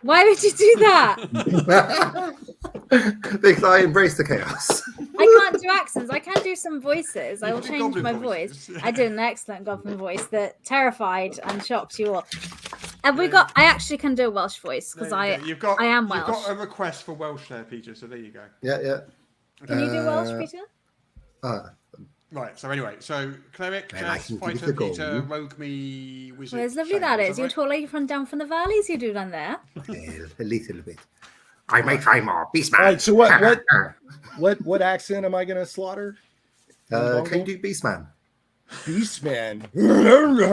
Why would you do that? Because I embrace the chaos. I can't do accents. I can do some voices. I You will can do change goblin my voices. voice. I did an excellent goblin voice that terrified and shocked you all. And I actually can do a Welsh voice because I am You've Welsh. got a request for Welsh there, Peter. So there you go. Yeah. Can you do Welsh, Peter? Right. So anyway, cleric, Well, I Jess, can give fighter, it a go. Peter, rogue, me, wizard. Well, it's lovely Shane. that is. You right? talk like you're from down from the valleys. You do down there. A little bit. I may try more. Beastman. All right. So what accent am I going to slaughter? Can you do Beastman? Beastman. You're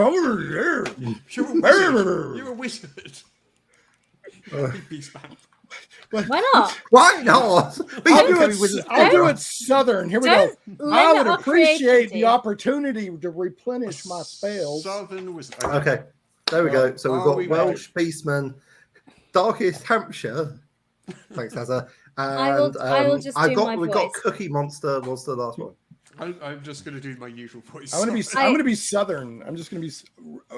a wizard. Beastman. Why not? Why not? I'll do it southern. Here we go. Don't I limit would our appreciate creativity. the opportunity to replenish my spells. Southern wizard. Okay, there we go. So we've Are got we Welsh Beastman, Darkest Hampshire. Thanks, Hazza. And I will just do my we've got voice. Cookie Monster was the last one. I'm just going to do my usual voice. I'm gonna be southern. I'm just gonna be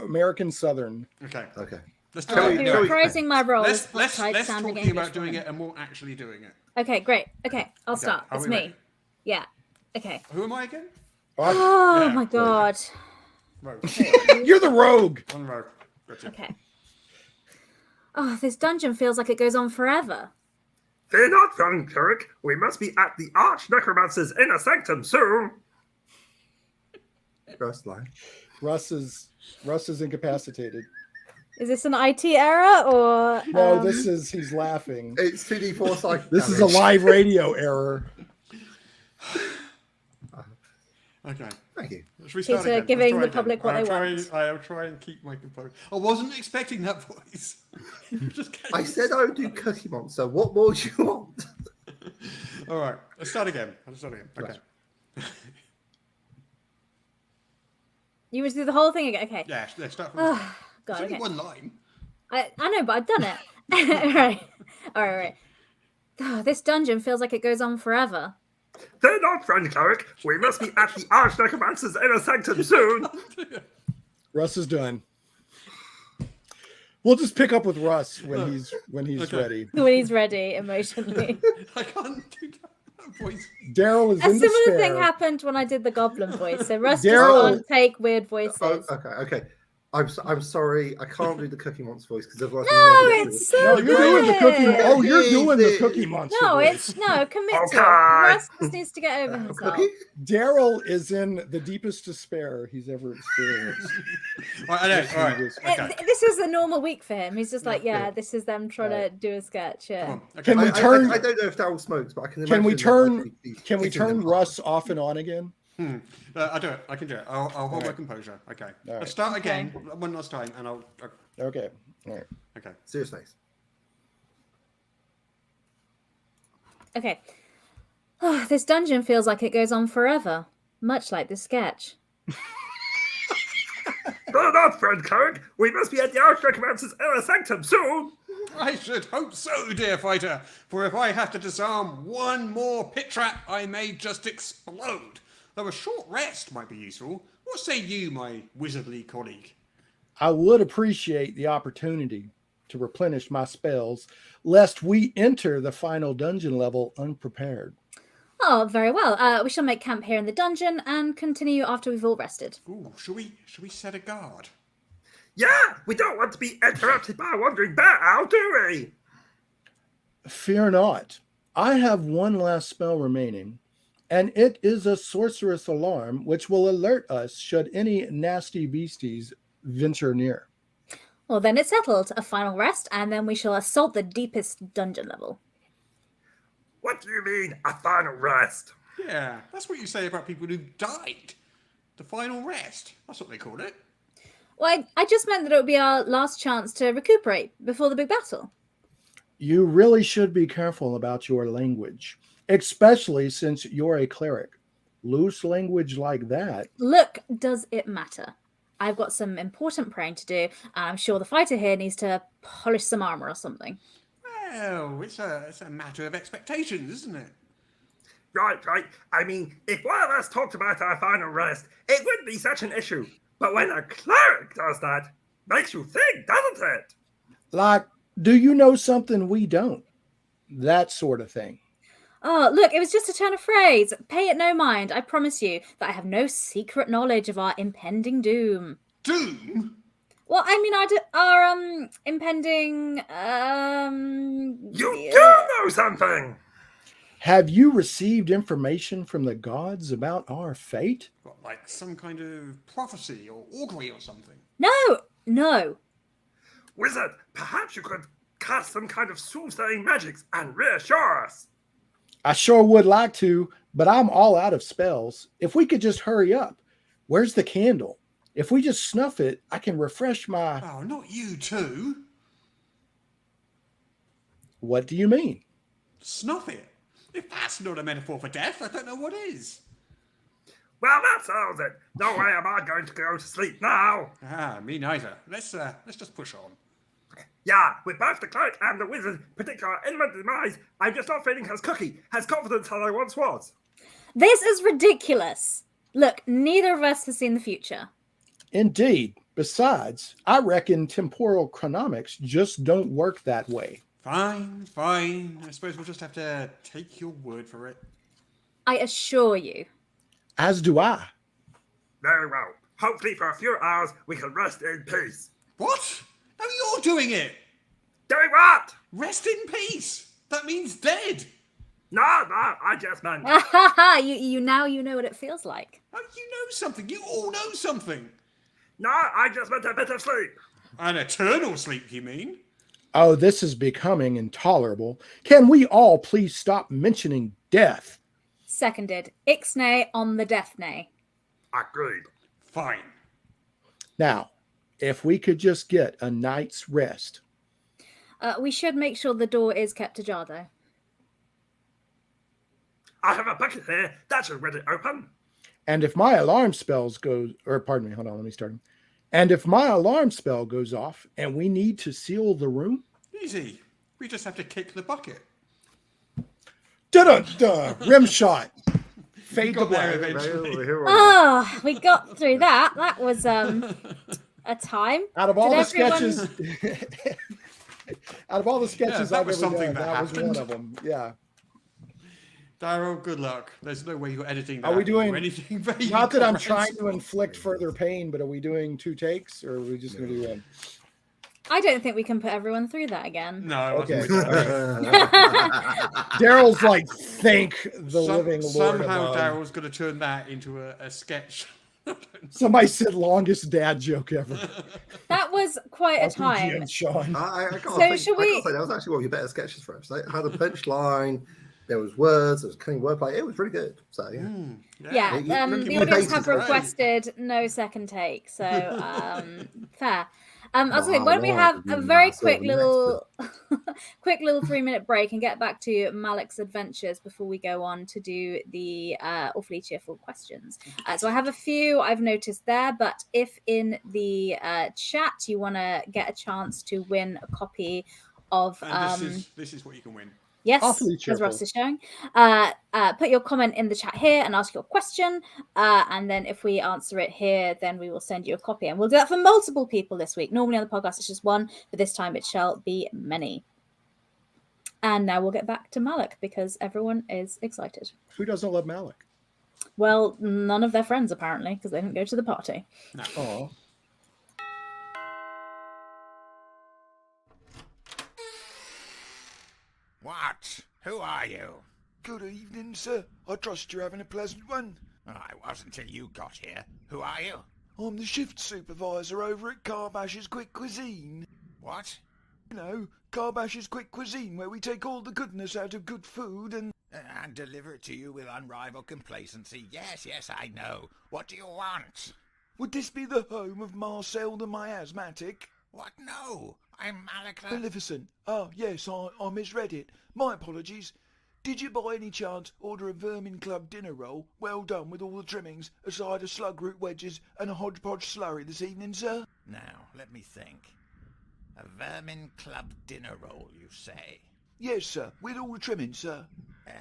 American southern. Okay. Okay. Let's do I'll it. be shall we- reprising my role. Let's sounding talking English about doing woman. it and more actually doing it. Okay, great. Okay, I'll start. are It's we me. ready? Yeah. Okay. Who am I again? Oh Yeah. my god. Rogue. You're the rogue. One rogue. Gotcha. Okay. Oh, this dungeon feels like it goes on forever. Fear not, young cleric. We must be at the Arch Necromancer's inner sanctum soon. First line. Russ is incapacitated. Is this an IT error or? No, he's laughing. It's 2d4 psychic This is a damage. live radio error. Okay. Thank you. Let's restart Peter again. giving Let's the try public again. what they I'll want. I'll try and keep my composure. I wasn't expecting that voice. Just kidding. I said I would do Cookie Monster. What more do you want? All right. Let's start again. Okay. You would do the whole thing again. Okay. Yeah. Let's start from. Oh, God. It's only Okay. one line. I know, but I've done it. All right. Oh, this dungeon feels like it goes on forever. Fear not, friend cleric. We must be at the Arch Necromancer's inner sanctum soon. Russ is done. We'll just pick up with Russ when he's Okay. ready. When he's ready emotionally. I can't do that voice. Daryl is A in similar despair. thing happened when I did the goblin voice. So Russ Daryl- just can't take weird voices. Okay. I'm sorry, I can't do the Cookie Monster voice because otherwise No, it's so No, you're doing the cookie. good. Oh, you're doing the Cookie Monster. No, voice. commit to it. Okay. Russ just needs to get over himself. Cookie. Daryl is in the deepest despair he's ever experienced. I know. All right. Okay. This is a normal week for him. He's just like, this is them trying to do a sketch. Come Yeah. on. Okay. Can we I turn? don't know if Daryl smokes, but I can. Can we imagine turn? that, like, he's Can we hitting turn them Russ off and on again? I'll do it. I can do it. I'll hold my right. composure. Okay. All Let's right. start again one last time, and I'll. Okay. All right. Okay. Serious face. Okay. Oh, this dungeon feels like it goes on forever, much like this sketch. Fear not, friend Carrick. We must be at the Archdecromancer's inner sanctum soon. I should hope so, dear fighter. For if I have to disarm one more pit trap, I may just explode. Though a short rest might be useful. What say you, my wizardly colleague? I would appreciate the opportunity to replenish my spells, lest we enter the final dungeon level unprepared. Oh, very well. We shall make camp here in the dungeon and continue after we've all rested. Ooh, should we set a guard? Yeah, we don't want to be interrupted by a wandering bear owl, do we? Fear not. I have one last spell remaining, and it is a Sorceress Alarm, which will alert us should any nasty beasties venture near. Well, then it's settled. A final rest, and then we shall assault the deepest dungeon level. What do you mean, a final rest? Yeah, that's what you say about people who died. The final rest. That's what they call it. Well, I just meant that it would be our last chance to recuperate before the big battle. You really should be careful about your language, especially since you're a cleric. Loose language like that. Look, does it matter? I've got some important praying to do, and I'm sure the fighter here needs to polish some armor or something. Well, it's a matter of expectations, isn't it? Right. I mean, if one of us talked about our final rest, it wouldn't be such an issue. But when a cleric does that, makes you think, doesn't it? Like, do you know something we don't? That sort of thing. Oh, look, it was just a turn of phrase. Pay it no mind. I promise you that I have no secret knowledge of our impending doom. Doom? Well, I mean, our impending, You do know something! Have you received information from the gods about our fate? What, like some kind of prophecy or augury or something? No. Wizard, perhaps you could cast some kind of soothsaying magics and reassure us. I sure would like to, but I'm all out of spells. If we could just hurry up. Where's the candle? If we just snuff it, I can refresh my... Oh, not you too. What do you mean? Snuff it. If that's not a metaphor for death, I don't know what is. Well, that settles it. No way am I going to go to sleep now. Ah, me neither. Let's just push on. Yeah, with both the cleric and the wizard predict our imminent demise, I'm just not feeling as confident as I once was. This is ridiculous. Look, neither of us has seen the future. Indeed. Besides, I reckon temporal chronomics just don't work that way. Fine. I suppose we'll just have to take your word for it. I assure you. As do I. Very well. Hopefully for a few hours we can rest in peace. What? No, you're doing it! Doing what? Rest in peace! That means dead! No, I just meant... you now know what it feels like. Oh, you know something. You all know something. No, I just meant a bit of sleep. An eternal sleep, you mean? Oh, this is becoming intolerable. Can we all please stop mentioning death? Seconded. Ixnay on the death nay. Agreed. Fine. Now, if we could just get a night's rest. We should make sure the door is kept ajar, though. I have a bucket here. That should ready open. And if my alarm spells goes, or pardon me, hold on, let me start. And if my alarm spell goes off and we need to seal the room. Easy. We just have to kick the bucket. Da-da-da! Rim shot. Fade to Got there black. eventually. Oh, we got through that. That was a time. Out of all Did the everyone- sketches, out of all the sketches that I've was ever something done, that was one happened. of them. Yeah. Daryl, good luck. There's no way you're editing that. Are we doing or anything very Not that I'm trying to comprehensible. inflict further pain, but are we doing 2 takes or are we just going to do one? I don't think we can put everyone through that again. No, Okay. Daryl's Daryl's like, thank the living Lord somehow above. Daryl's going to turn that into a sketch. Somebody said longest dad joke ever. That was quite a RPG time. and Sean. I So gotta should I we- gotta say, that was actually one of your better sketches for us. They had a punchline, there was words, there was cunning wordplay. It was really good. So yeah. Yeah, You can the give me audience bases, have right? requested no second take, so fair. I was thinking, Wow, why don't we wow, have you're a very not quick serving little, quick little 3-minute break and get back to Malik's adventures before we go on to do the awfully cheerful questions. So I have a few I've noticed there, but if in the chat you want to get a chance to win a copy of And this is what you can win. yes, Awfully as cheerful. Ross is showing. Put your comment in the chat here and ask your question. And then if we answer it here, then we will send you a copy. And we'll do that for multiple people this week. Normally on the podcast, it's just one, but this time it shall be many. And now we'll get back to Malik because everyone is excited. Who doesn't love Malik? Well, none of their friends, apparently, because they didn't go to the party. Oh, What? Who are you? Good evening, sir. I trust you're having a pleasant one. I was until you got here. Who are you? I'm the shift supervisor over at Carbash's Quick Cuisine. What? You know, Carbash's Quick Cuisine, where we take all the goodness out of good food and... And deliver it to you with unrivaled complacency. Yes, I know. What do you want? Would this be the home of Marcel the Miasmatic? What? No. I'm Malik the... Maleficent. Oh, yes, I misread it. My apologies. Did you by any chance order a Vermin Club dinner roll, well done with all the trimmings, a side of slug root wedges and a hodgepodge slurry this evening, sir? Now, let me think. A Vermin Club dinner roll, you say? Yes, sir, with all the trimmings, sir.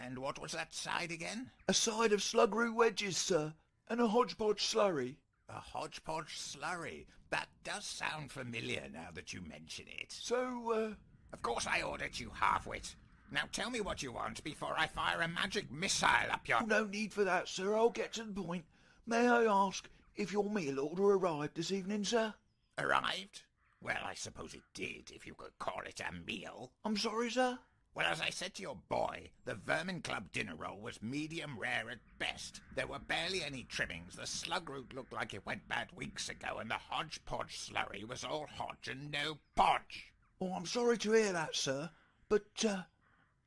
And what was that side again? A side of slug root wedges, sir, and a hodgepodge slurry. A hodgepodge slurry. That does sound familiar now that you mention it. So, Of course I ordered you, half-wit. Now tell me what you want before I fire a magic missile up your... no need for that, sir. I'll get to the point. May I ask if your meal order arrived this evening, sir? Arrived? Well, I suppose it did, if you could call it a meal. I'm sorry, sir? Well, as I said to your boy, the Vermin Club dinner roll was medium rare at best. There were barely any trimmings, the slug root looked like it went bad weeks ago, and the hodgepodge slurry was all hodge and no podge. Oh, I'm sorry to hear that, sir. But,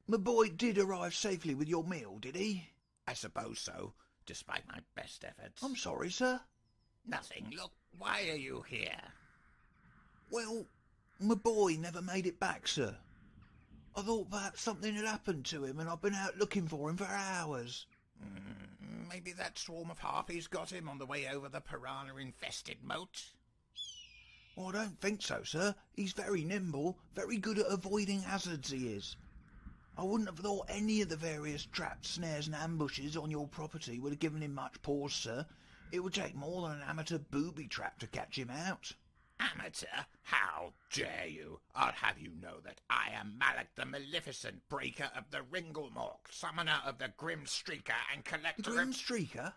my boy did arrive safely with your meal, did he? I suppose so, despite my best efforts. I'm sorry, sir. Nothing. Look, why are you here? Well, my boy never made it back, sir. I thought perhaps something had happened to him, and I've been out looking for him for hours. Maybe that swarm of harpies got him on the way over the piranha-infested moat? Oh, I don't think so, sir. He's very nimble, very good at avoiding hazards, he is. I wouldn't have thought any of the various traps, snares and ambushes on your property would have given him much pause, sir. It would take more than an amateur booby trap to catch him out. Amateur? How dare you? I'll have you know that I am Malik the Maleficent, breaker of the Ringlemork, summoner of the Grim Streaker, and collector The of... Grim Streaker?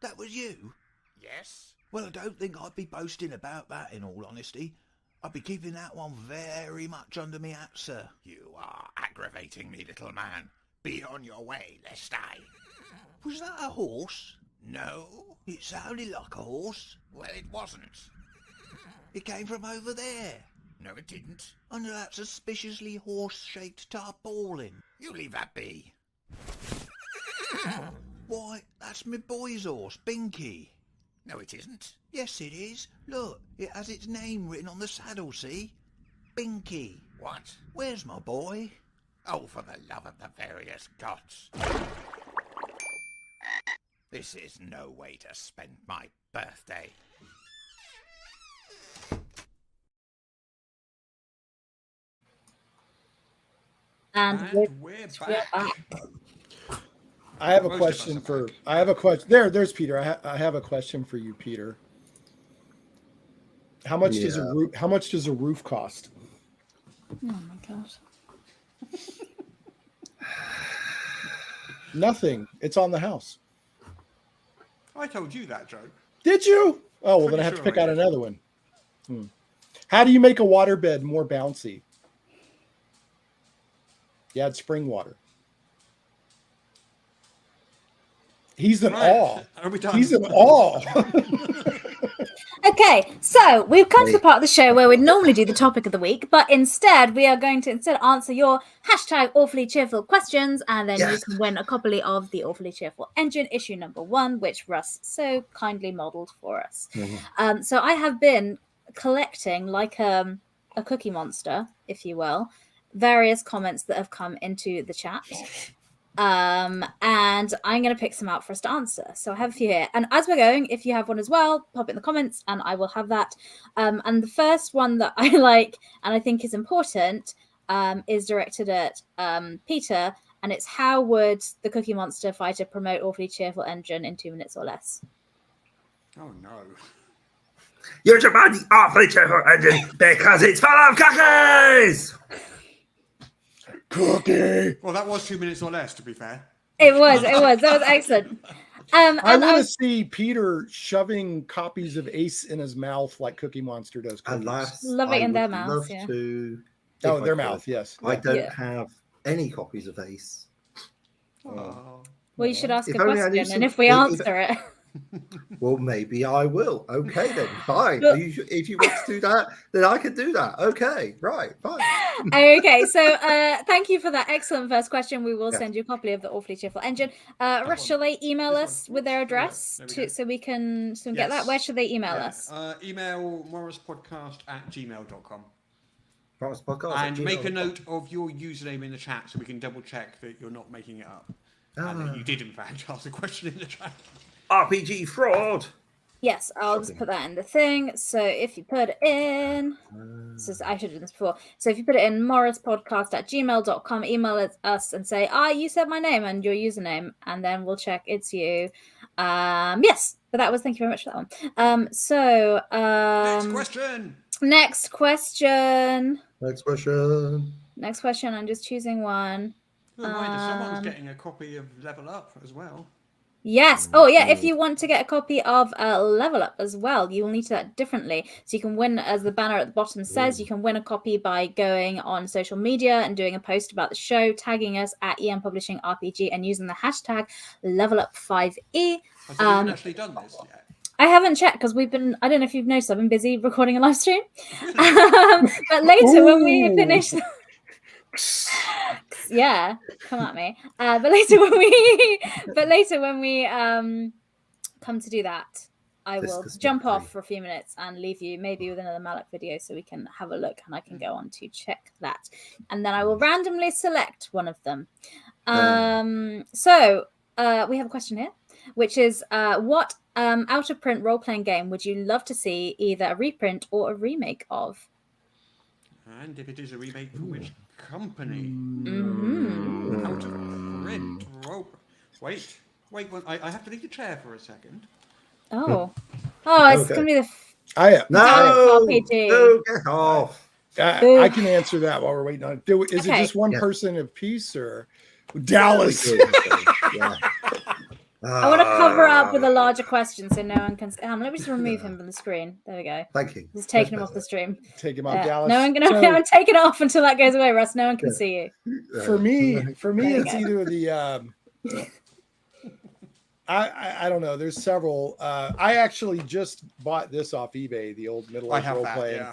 That was you? Yes? Well, I don't think I'd be boasting about that, in all honesty. I'd be keeping that one very much under me hat, sir. You are aggravating me, little man. Be on your way, lest I... Was that a horse? No? It sounded like a horse. Well, it wasn't. It came from over there. No, it didn't. Under that suspiciously horse-shaped tarpaulin. You leave that be. Why, that's my boy's horse, Binky. No, it isn't. Yes, it is. Look, it has its name written on the saddle, see? Binky. What? Where's my boy? Oh, for the love of the various gods. This is no way to spend my birthday. And we're back. I have a Most of question us are for. back. I have a question. There's Peter. I have a question for you, Peter. How much does a Yeah. roof? How much does a roof cost? Oh my god. Nothing. It's on the house. I told you that joke. Did you? Oh, well, Pretty then I have to sure pick I out did. another one. How do you make a waterbed more bouncy? You add spring water. He's in awe. Are we done? He's in awe. Okay, so we've come to the part of the show where we'd normally do the topic of the week, but instead we are going to answer your hashtag awfully cheerful questions, and then you can win a copy of the Awfully Cheerful Engine issue #1, which Russ so kindly modelled for us. So I have been collecting, like a cookie monster, if you will, various comments that have come into the chat. And I'm going to pick some out for us to answer. So I have a few here. And as we're going, if you have one as well, pop it in the comments and I will have that. And the first one that I like and I think is important is directed at Peter. And it's, how would the Cookie Monster fighter promote Awfully Cheerful Engine in 2 minutes or less? Oh, no. You should buy the Awfully Cheerful Engine because it's full of cookies! Cookie. Well, that was 2 minutes or less, to be fair. It was. That was excellent. I want to see Peter shoving copies of Ace in his mouth like Cookie Monster does. Love it in their mouths. Yeah. Oh, their mouth. Yes. I don't have any copies of Ace. Well, you should ask If a only I knew question, some- and if we answer it. Well, maybe I will. Okay, then. Fine. If you want to do that, then I can do that. Okay. Right. Fine. Okay, so thank you for that excellent first question. We will send you a copy of the Awfully Cheerful Engine. Russ, shall they email us with their address so we can get that? Where should they email us? Email morruspodcast@gmail.com. Morrus Podcast And make a note of your username in the chat so we can double check that you're not making it up. And that you did, in fact, ask a question in the chat. RPG fraud. Yes, I'll just put that in the thing. So if you put it in, I should have done this before. So if you put it in morruspodcast@gmail.com, email us and say, you said my name and your username, and then we'll check it's you. Yes, but that was, thank you very much for that one. Next question. I'm just choosing one. Someone's getting a copy of Level Up as well. Yes. Oh, yeah. If you want to get a copy of Level Up as well, you will need to do that differently. So you can win, as the banner at the bottom says, you can win a copy by going on social media and doing a post about the show, tagging us at EM Publishing RPG and using the hashtag LevelUp5E. Have you even actually done this yet? I haven't checked because I don't know if you've noticed, I've been busy recording a live stream. But later when we finish... Yeah, come at me. But later when we come to do that, I will jump off for a few minutes and leave you maybe with another Malak video so we can have a look and I can go on to check that. And then I will randomly select one of them. So we have a question here, which is what out of print role-playing game would you love to see either a reprint or a remake of? And if it is a remake, for which company? Out of print. Wait. I have to leave the chair for a second. It's gonna be the RPG. No, get off. I can answer that while we're waiting on it. Is it just one person of peace or Dallas? I want to cover up with a larger question so no one can. Let me just remove him from the screen. There we go. Thank you. Just taking him off the stream. Take him off, Dallas. No one can. I'm taking it off until that goes away, Russ. No one can see you. For me, it's either the. I don't know. There's several. I actually just bought this off eBay, the old Middle-earth role playing.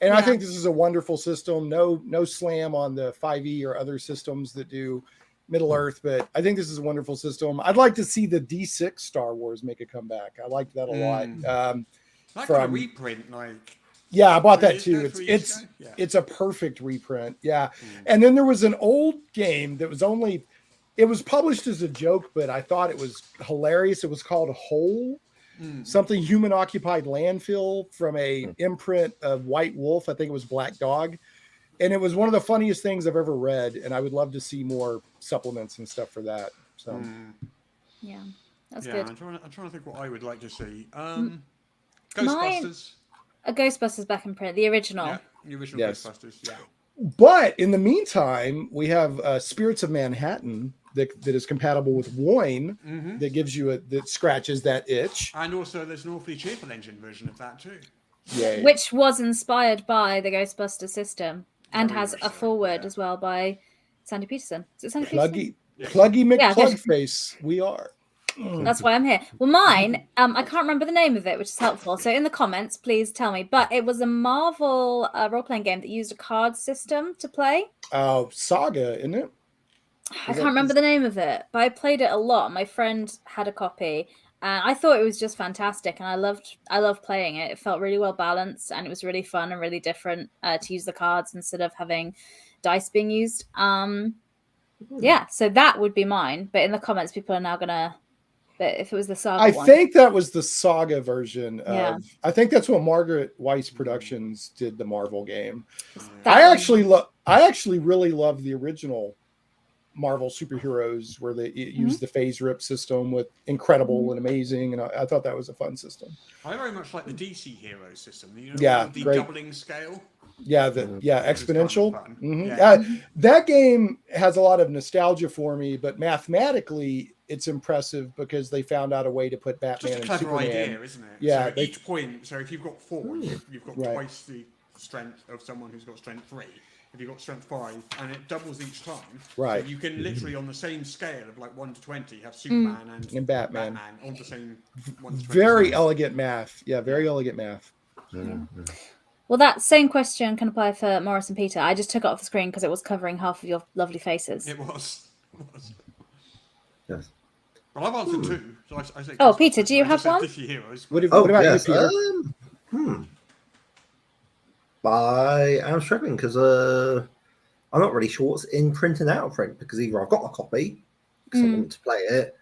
And I think this is a wonderful system. No slam on the 5e or other systems that do Middle-earth, but I think this is a wonderful system. I'd like to see the D6 Star Wars make a comeback. I liked that a lot. A reprint, I bought that too. It's a perfect reprint. And then there was an old game that was it was published as a joke, but I thought it was hilarious. It was called Hole, something human occupied landfill, from a imprint of White Wolf. I think it was Black Dog. And it was one of the funniest things I've ever read, and I would love to see more supplements and stuff for that. So, that's good. I'm trying to think what I would like to see. Ghostbusters. A Ghostbusters back in print, the original. Yeah, the original Ghostbusters. Yeah. But in the meantime, we have Spirits of Manhattan, that is compatible with wine Mm-hmm. that gives you that scratches that itch. And also, there's an awfully cheerful engine version of that too. Yay. Which was inspired by the Ghostbuster system and Very has much a so, forward yeah. as well by Sandy Peterson. Is it Sandy Peterson? Pluggy Yeah, McPlugface. We are. That's why I'm here. Well, mine, I can't remember the name of it, which is helpful. So in the comments, please tell me. But it was a Marvel role-playing game that used a card system to play. Oh, Saga, isn't it? I can't remember the name of it, but I played it a lot. My friend had a copy, and I thought it was just fantastic. And I loved playing it. It felt really well balanced, and it was really fun and really different to use the cards instead of having dice being used. Yeah, so that would be mine. But in the comments, people are now gonna. But if it was the Saga one. think that was the Saga version of. Yeah. I think that's what Margaret Weiss Productions did the Marvel game. That I one. actually really love the original Marvel superheroes where they used the phase rip system with incredible and amazing, and I thought that was a fun system. I very much like the DC hero system. You know, Yeah, the great. doubling scale. Yeah, It was kind of exponential. fun. Mhm. Yeah. That game has a lot of nostalgia for me, but mathematically, it's impressive because they found out a way to put Batman Just a and clever Superman. idea, isn't it? Yeah, So at each point, so if you've got 4, you've got Right. twice the strength of someone who's got strength 3. If you've got strength 5, and it doubles each time. Right. So you can literally, on the same scale of like 1 to 20, have Superman And Batman. on the same 1 to 20. Very elegant math. Yeah, very elegant math. Well, that same question can apply for Morrus and Peter. I just took it off the screen because it was covering half of your lovely faces. It was. Yes. Well, I've answered 2. So I say Oh, Peter, do you have one? DC heroes. What Oh, about yes. you, Peter? I am struggling because I'm not really sure what's in print and out of print because either I've got a copy because I want to play it.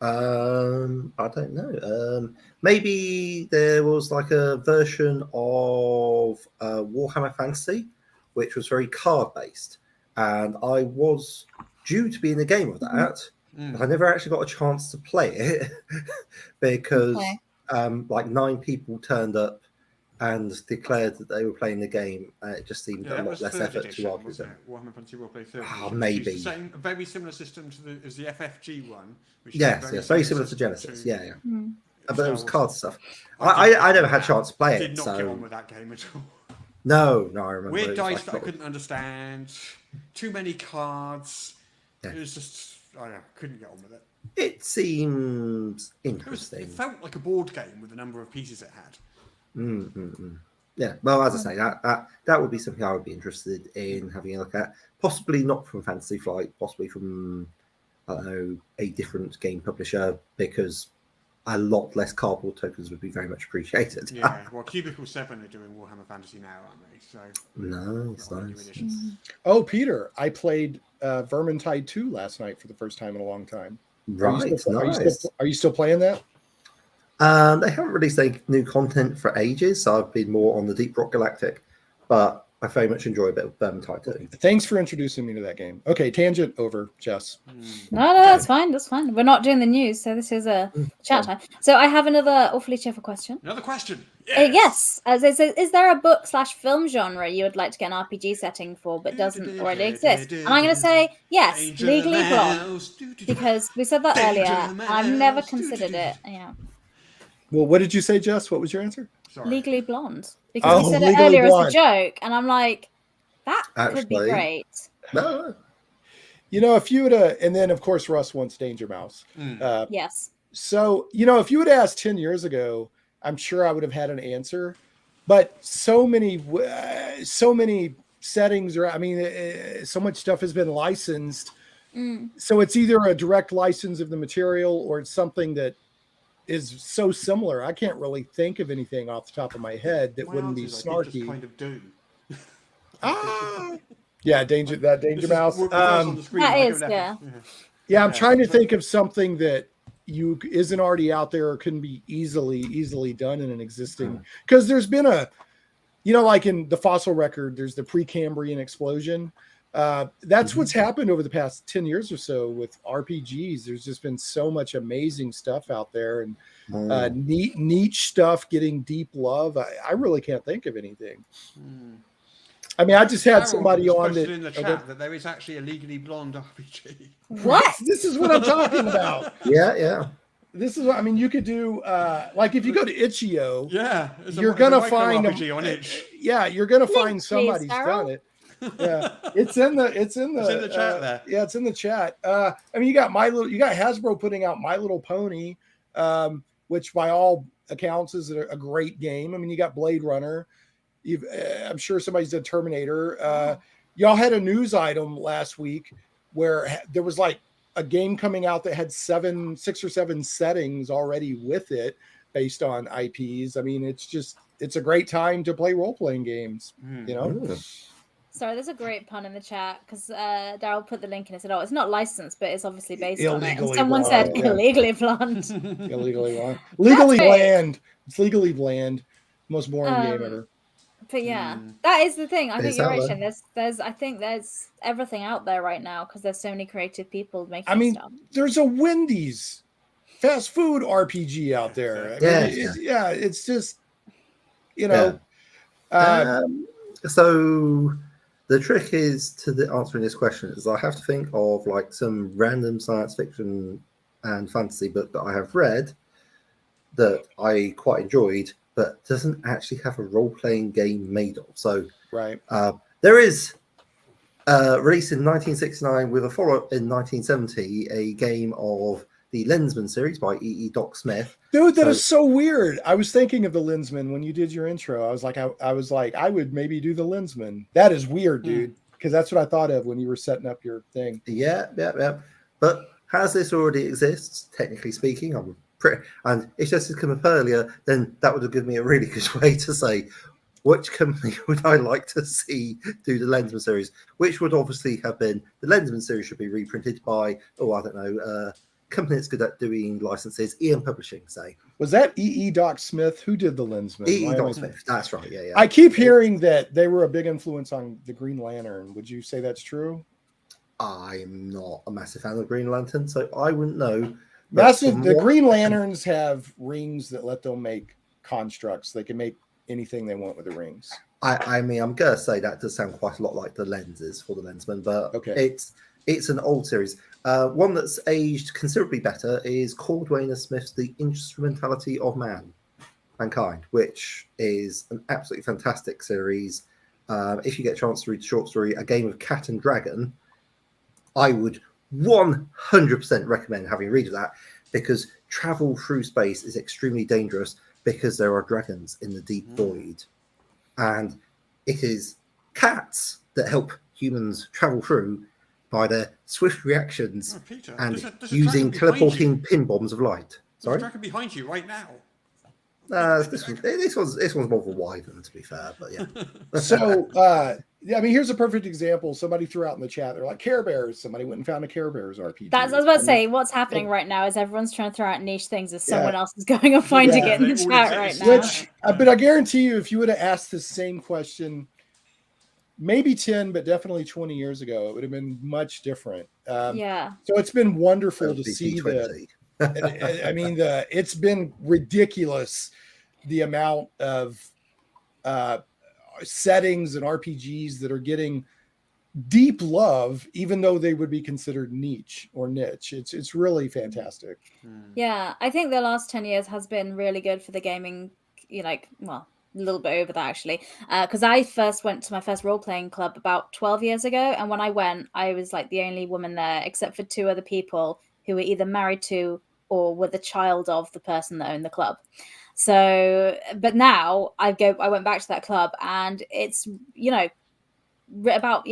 I don't know. Maybe there was like a version of Warhammer Fantasy, which was very card based, and I was due to be in a game of that. But I never actually got a chance to play it because like 9 people turned up and declared that they were playing the game, and it just seemed a lot less effort to argue them. Warhammer Fantasy Roleplay 3. Maybe. It's a very similar system to as the FFG one. Which Yes, is very similar to system Genesis. Yeah. But it was Star card Wars. stuff. I never had a chance to play Did it. not So get on with that game at all. no, I remember. Weird it was dice like that I couldn't understand. Too many cards. Yeah. It was just, couldn't get on with it. It seems It interesting. felt like a board game with the number of pieces it had. Yeah, well, as I say, that would be something I would be interested in having a look at. Possibly not from Fantasy Flight, possibly from, I don't know, a different game publisher, because a lot less cardboard tokens would be very much appreciated. Yeah, well, Cubicle 7 are doing Warhammer Fantasy now, aren't they? So Nice. new editions. Oh, Peter, I played Vermintide 2 last night for the first time in a long time. Right, Are you still playing that? They haven't released any new content for ages, so I've been more on the Deep Rock Galactic, but I very much enjoy a bit of Vermintide too. Thanks for introducing me to that game. Okay, tangent over, Jess. No, that's fine. That's fine. We're not doing the news, so this is a chat time. So I have another awfully cheerful question. Another question. Yes. Is there a book/film genre you would like to get an RPG setting for but doesn't already exist? And I'm going to say yes, Danger Legally Blonde, Mouse. because we said that Danger earlier. And I've never Mouse. considered it. Yeah, Well, what did you say, Jess? What was your answer? Sorry. Legally Blonde, because we said it Legally earlier Blonde. as a joke, and I'm like, that could be Actually, great. No, You know, if you would have, and then of course Russ wants Danger Mouse. Yes. So, you know, if you would have asked 10 years ago, I'm sure I would have had an answer. But so many settings are, I mean, so much stuff has been licensed. So it's either a direct license of the material or it's something that is so similar. I can't really think of anything off the top of my head that My wouldn't be answers I did snarky. just kind of do. Yeah, Danger Mouse. That is, yeah. Yeah, I'm trying to think of something that isn't already out there or couldn't be easily done in an existing, because there's been like in the fossil record, there's the Precambrian explosion. That's what's happened over the past 10 years or so with RPGs. There's just been so much amazing stuff out there, and niche stuff getting deep love. I really can't think of anything. I mean, I just had Carol somebody just on posted that in the chat that there is actually a Legally Blonde RPG. What? This is what I'm talking about. Yeah. This is what I mean. You could do like if you go to Itch.io, Yeah, you're gonna find RPG on Itch. Yeah, you're gonna Link, find please, somebody's Carol. done it. Yeah, it's in the It's in the chat there. Yeah, it's in the chat. I mean, you got Hasbro putting out My Little Pony, which by all accounts is a great game. I mean, you got Blade Runner. I'm sure somebody's done Terminator. Y'all had a news item last week where there was like a game coming out that had 6 or 7 settings already with it based on IPs. I mean, it's a great time to play role-playing games, you know? Sorry, there's a great pun in the chat because Daryl put the link in and said, "Oh, it's not licensed, but it's obviously based on it." And someone said, "Illegally blonde." Illegally blonde. Legally bland. It's legally bland. Most boring game ever. But yeah, that is the thing. I think you're right, Shane. There's everything out there right now because there's so many creative people making stuff. There's a Wendy's fast food RPG out there. It's just, you know. So the trick is to answering this question is I have to think of like some random science fiction and fantasy book that I have read that I quite enjoyed, but doesn't actually have a role-playing game made of. So there is released in 1969 with a follow-up in 1970, a game of the Lensman series by E.E. Doc Smith. Dude, that is so weird. I was thinking of the Lensman when you did your intro. I was like, I would maybe do the Lensman. That is weird, dude, because that's what I thought of when you were setting up your thing. Yeah. But as this already exists, technically speaking, and if this had come up earlier, then that would have given me a really good way to say which company would I like to see do the Lensman series, which would obviously have been the Lensman series should be reprinted by, company that's good at doing licenses, Ian Publishing, say. Was that E.E. Doc Smith? Who did the Lensman? E.E. Doc Smith, that's right, yeah. I keep hearing that they were a big influence on the Green Lantern. Would you say that's true? I'm not a massive fan of Green Lantern, so I wouldn't know. The Green Lanterns have rings that let them make constructs. They can make anything they want with the rings. I mean, I'm going to say that does sound quite a lot like the lenses for the Lensman, but it's an old series. One that's aged considerably better is Caldwainer Smith's The Instrumentality of Mankind, which is an absolutely fantastic series. If you get a chance to read the short story, A Game of Cat and Dragon, I would 100% recommend having a read of that, because travel through space is extremely dangerous because there are dragons in the deep void. And it is cats that help humans travel through by their swift reactions and using teleporting pin bombs of light. Sorry? There's a dragon behind you right now. This one's more of a wyvern, to be fair, but yeah. So, I mean, here's a perfect example. Somebody threw out in the chat, they're like, Care Bears. Somebody went and found a Care Bears RPG. I was about to say, what's happening right now is everyone's trying to throw out niche things as someone else is going and finding it in the chat right now. But I guarantee you, if you would have asked the same question, maybe 10, but definitely 20 years ago, it would have been much different. So it's been wonderful to see that. I mean, it's been ridiculous the amount of settings and RPGs that are getting deep love, even though they would be considered niche. It's really fantastic. Yeah, I think the last 10 years has been really good for the gaming, a little bit over that actually, because I first went to my first role-playing club about 12 years ago, and when I went, I was like the only woman there except for 2 other people who were either married to or were the child of the person that owned the club. So, but now I went back to that club, and it's, about,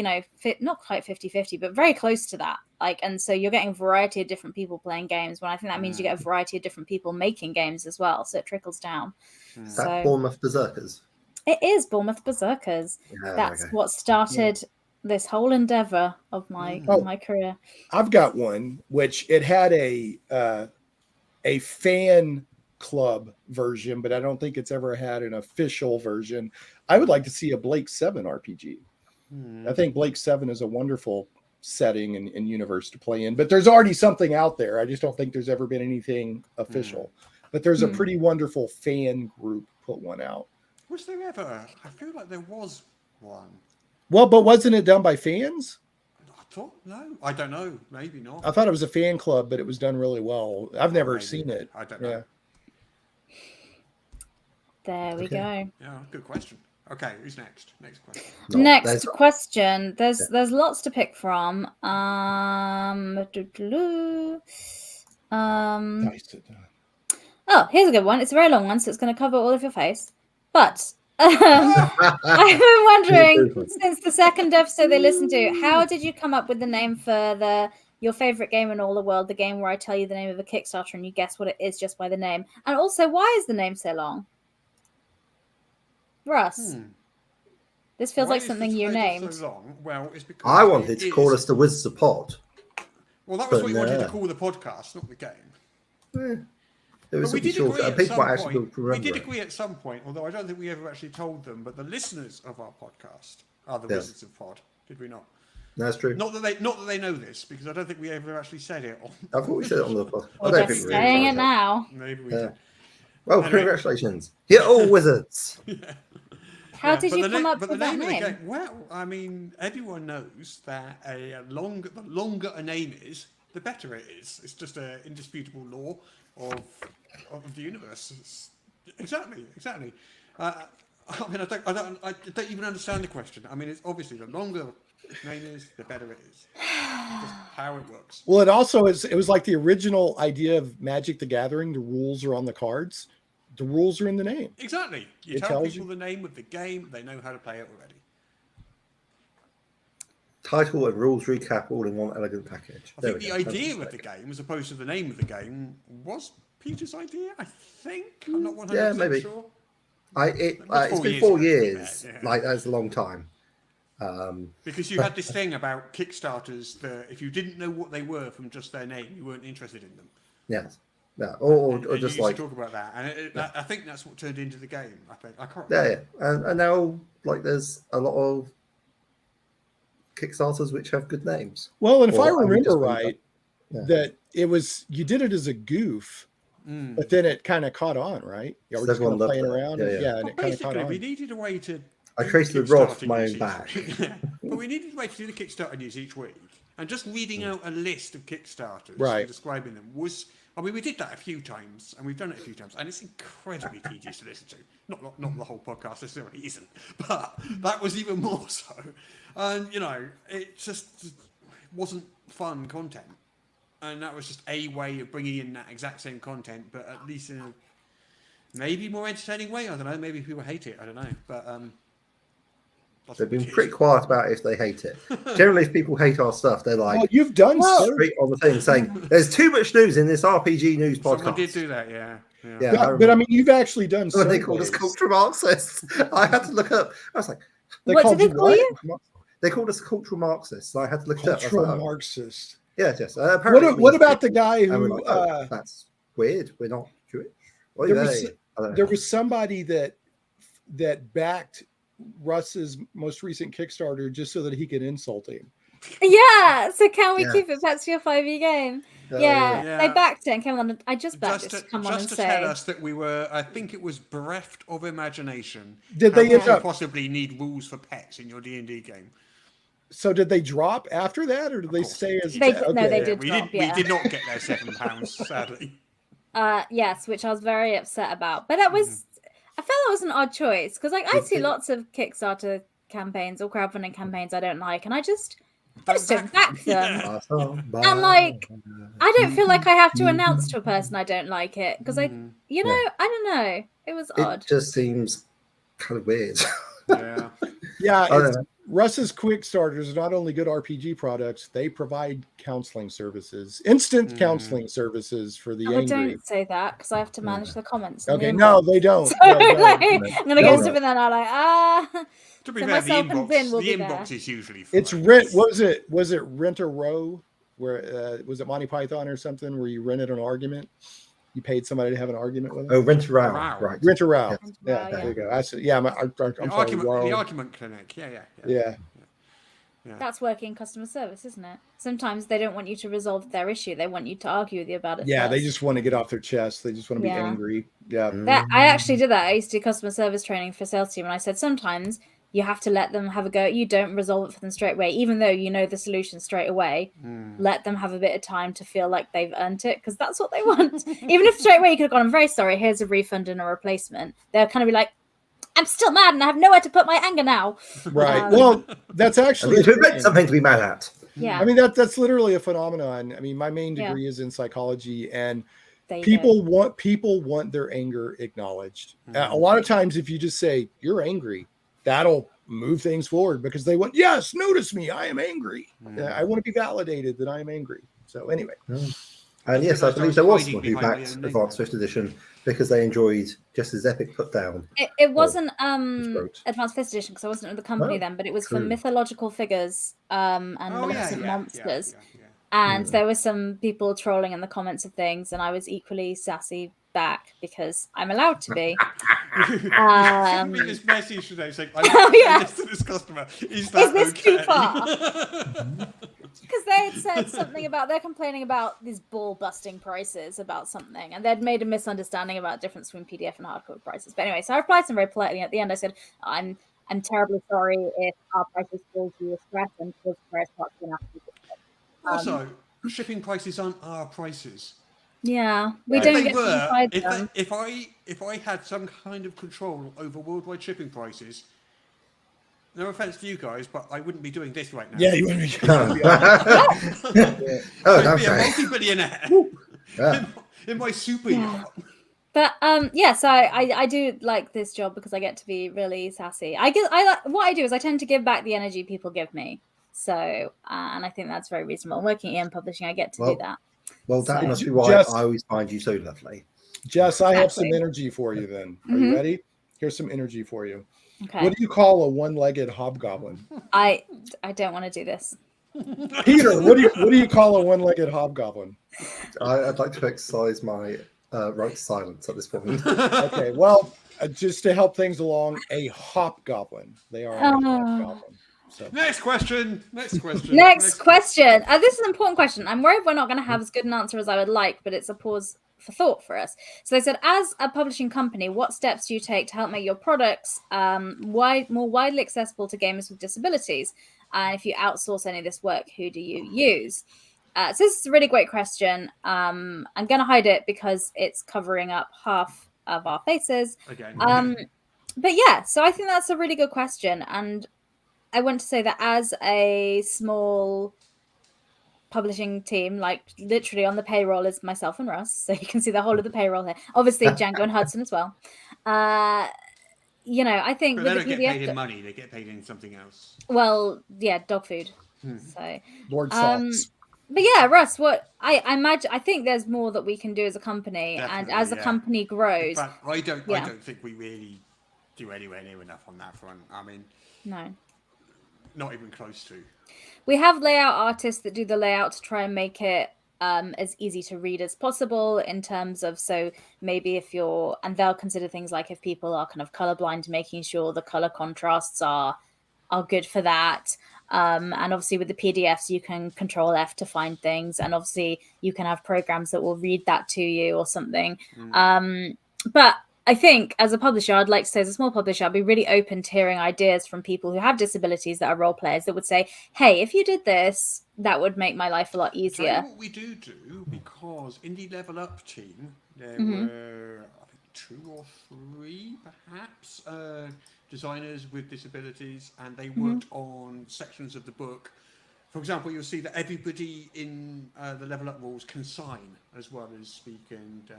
not quite 50-50, but very close to that. And so you're getting a variety of different people playing games, when I think that means you get a variety of different people making games as well. So it trickles down. Is that Bournemouth Berserkers? It is Bournemouth Berserkers. That's what started this whole endeavor of my career. I've got one, which it had a fan club version, but I don't think it's ever had an official version. I would like to see a Blake 7 RPG. I think Blake 7 is a wonderful setting and universe to play in, but there's already something out there. I just don't think there's ever been anything official. But there's a pretty wonderful fan group put one out. Was there ever? I feel like there was one. Well, but wasn't it done by fans? I thought no. I don't know. Maybe not. I thought it was a fan club, but it was done really well. I've never Maybe. seen it. I don't know. Yeah. There we go. Yeah, good question. Okay, who's next? Next question. Next question. There's lots to pick from. Oh, here's a good one. It's a very long one, so it's going to cover all of your face. But I've been wondering, since the second episode they listened to, how did you come up with the name for your favorite game in all the world, the game where I tell you the name of a Kickstarter and you guess what it is just by the name? And also, why is the name so long? Russ. This feels like something you named. So long? Well, it's because I wanted to call us the Wizards of Pod. Well, that was what you wanted to call the podcast, not the game. It was we did short. agree People might actually remember. We did agree at some point, although I don't think we ever actually told them. But the listeners of our podcast are the Wizards of Pod. Did we not? That's true. Not that they know this, because I don't think we ever actually said it. I thought we said it on the pod. We're just saying it now. Maybe we did. Well, anyway. Congratulations. You're all wizards. How did you come up with that name? Well, I mean, everyone knows that the longer a name is, the better it is. It's just an indisputable law of the universe. Exactly. I mean, I don't even understand the question. I mean, it's obviously the longer name is, the better it is. Just how it works. Well, it also is. It was like the original idea of Magic the Gathering. The rules are on the cards. The rules are in the name. Exactly. You tell people the name of the game, they know how to play it already. Title and rules recap all in one elegant package. I think the idea of the game, as opposed to the name of the game, was Peter's idea. I think. I'm not 100% sure. It's been 4 years. Like, that's a long time. Because you had this thing about Kickstarters that if you didn't know what they were from just their name, you weren't interested in them. Yes. Yeah. Or and just you like talk about that, and I think that's what turned into the game. I think I can't. Yeah. And now like there's a lot of Kickstarters which have good names. Well, and if I remember right, that it was you did it as a goof, but then it kind of caught on, right? Yeah, we're just kind of playing around. And it kind of caught on. We needed a way to. I created the rod for my own back. But we needed a way to do the Kickstarter news each week, and just reading out a list of Kickstarters and describing them was. I mean, we did that a few times, and we've done it a few times, and it's incredibly tedious to listen to. Not the whole podcast necessarily isn't, but that was even more so. And it just wasn't fun content, and that was just a way of bringing in that exact same content, but at least in a maybe more entertaining way. I don't know. Maybe people hate it. I don't know, but they've been pretty quiet about if they hate it. Generally, if people hate our stuff, they're like, "Well, you've done straight on the thing saying there's too much news in this RPG news podcast." Someone did do that, yeah. But I mean, you've actually done. When they called us cultural Marxists, I had to look up. I was like, "What did they call you?" They called us cultural Marxists. So I had to look it up. Cultural Marxist. Yes. What about the guy who? Like, that's weird. We're not Jewish. There was somebody that backed Russ's most recent Kickstarter just so that he could insult him. Yeah. So can we keep it back to your 5e game? They backed it and came on. I just backed it to come on and say. Just to tell us that we were, I think it was bereft of imagination. Did they possibly need rules for pets in your D&D game? So did they drop after that, or did they stay as? No, they did drop. We did not get their £7, sadly. Yes, which I was very upset about. But that was, I felt that was an odd choice because I see lots of Kickstarter campaigns or crowdfunding campaigns I don't like, and I just don't back them. And like, I don't feel like I have to announce to a person I don't like it because I don't know. It was odd. It just seems kind of weird. Russ's Quickstarters are not only good RPG products, they provide counseling services, instant counseling services for the angry. Don't say that because I have to manage the comments. Okay, no, they don't. So, I'm going to get something that I'm like, To be fair, the inbox is usually fine. It's rent. Was it Rent a Row? Where was it Monty Python or something where you rented an argument? You paid somebody to have an argument with them? Oh, Rent a Row. Right. Rent a Row. Yeah, there you go. I'm sorry, the argument clinic. Yeah. That's working customer service, isn't it? Sometimes they don't want you to resolve their issue. They want you to argue with you about it. Yeah, first. they just want to get off their chest. They just want to be angry. Yeah. I actually did that. I used to do customer service training for sales team, and I said sometimes you have to let them have a go. You don't resolve it for them straight away, even though you know the solution straight away. Let them have a bit of time to feel like they've earned it, because that's what they want. Even if straight away you could have gone, I'm very sorry, here's a refund and a replacement. They'll kind of be like, I'm still mad and I have nowhere to put my anger now. Right. Well, that's actually something to be mad at. Yeah. I mean, that's literally a phenomenon. I mean, my main degree is in psychology, and people want their anger acknowledged. A lot of times, if you just say you're angry, that'll move things forward, because they want, yes, notice me, I am angry. I want to be validated that I am angry. So anyway. And yes, I believe there was someone who backed Advanced Fifth Edition because they enjoyed just as epic put down. It wasn't Advanced Fifth Edition, because I wasn't with the company then, but it was for mythological figures and maleficent monsters. And there were some people trolling in the comments of things, and I was equally sassy back because I'm allowed to be. Send me this message today saying, I to this customer. Is this too far? Because they had said something about, they're complaining about these ball-busting prices about something, and they'd made a misunderstanding about the difference between PDF and hardcover prices. But anyway, so I replied to them very politely. At the end, I said, I'm terribly sorry if our prices cause you a stress, and cause price parts going to have to be also, shipping prices aren't our prices. Yeah, we don't get to decide them. If I had some kind of control over worldwide shipping prices, no offense to you guys, but I wouldn't be doing this right now. Yeah, you wouldn't be. I'd be a multi-billionaire in my super yacht. But so I do like this job because I get to be really sassy. I guess what I do is I tend to give back the energy people give me. So and I think that's very reasonable. Working in publishing, I get to do that. Well, that must be why I always find you so lovely. Jess, I have some energy for you then. Are you ready? Here's some energy for you. Okay. What do you call a one-legged hobgoblin? I don't want to do this. Peter, what do you call a one-legged hobgoblin? I'd like to exercise my right to silence at this point. Okay, well, just to help things along, a hobgoblin. They are a hobgoblin. So. Next question. Next question. This is an important question. I'm worried we're not going to have as good an answer as I would like, but it's a pause for thought for us. So they said, as a publishing company, what steps do you take to help make your products more widely accessible to gamers with disabilities? And if you outsource any of this work, who do you use? So this is a really great question. I'm going to hide it because it's covering up half of our faces. But yeah, so I think that's a really good question. And I want to say that as a small publishing team, like literally on the payroll is myself and Russ, so you can see the whole of the payroll here. Obviously Django and Hudson as well. I think but with they the don't PDF, get paid in money; they get paid in something else. Well, yeah, dog food. So Lord Salts. But yeah, Russ, what I imagine, I think there's more that we can do as a company. Definitely, and as the company grows. In fact, I don't think we really do anywhere near enough on that front. I mean, no. Not even close to. We have layout artists that do the layout to try and make it as easy to read as possible in terms of, so maybe if you're, and they'll consider things like if people are kind of colorblind, making sure the color contrasts are good for that. And obviously with the PDFs, you can Control F to find things. And obviously you can have programs that will read that to you or something. But I think as a publisher, I'd like to say as a small publisher, I'd be really open to hearing ideas from people who have disabilities that are role players that would say, hey, if you did this, that would make my life a lot easier. Tell you what we do, because in the Level Up team, there were, I think, 2 or 3, perhaps, designers with disabilities, and they worked on sections of the book. For example, you'll see that everybody in the Level Up rules can sign as well as speak and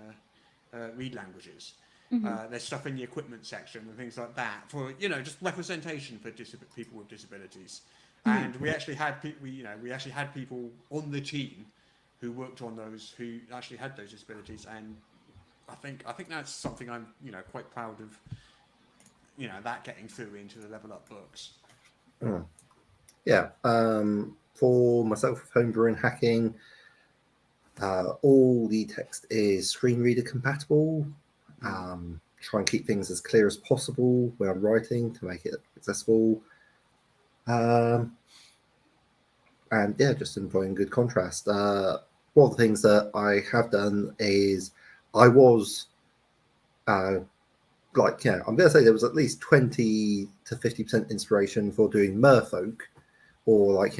read languages. There's stuff in the equipment section and things like that for just representation for people with disabilities. And we actually had people on the team who worked on those who actually had those disabilities, and I think that's something I'm quite proud of. That getting through into the Level Up books. Yeah. For myself, homebrew and hacking, all the text is screen reader compatible. Try and keep things as clear as possible when I'm writing to make it accessible. And yeah, just employing good contrast. One of the things that I have done is I was like, yeah, I'm going to say there was at least 20 to 50% inspiration for doing Merfolk, or like,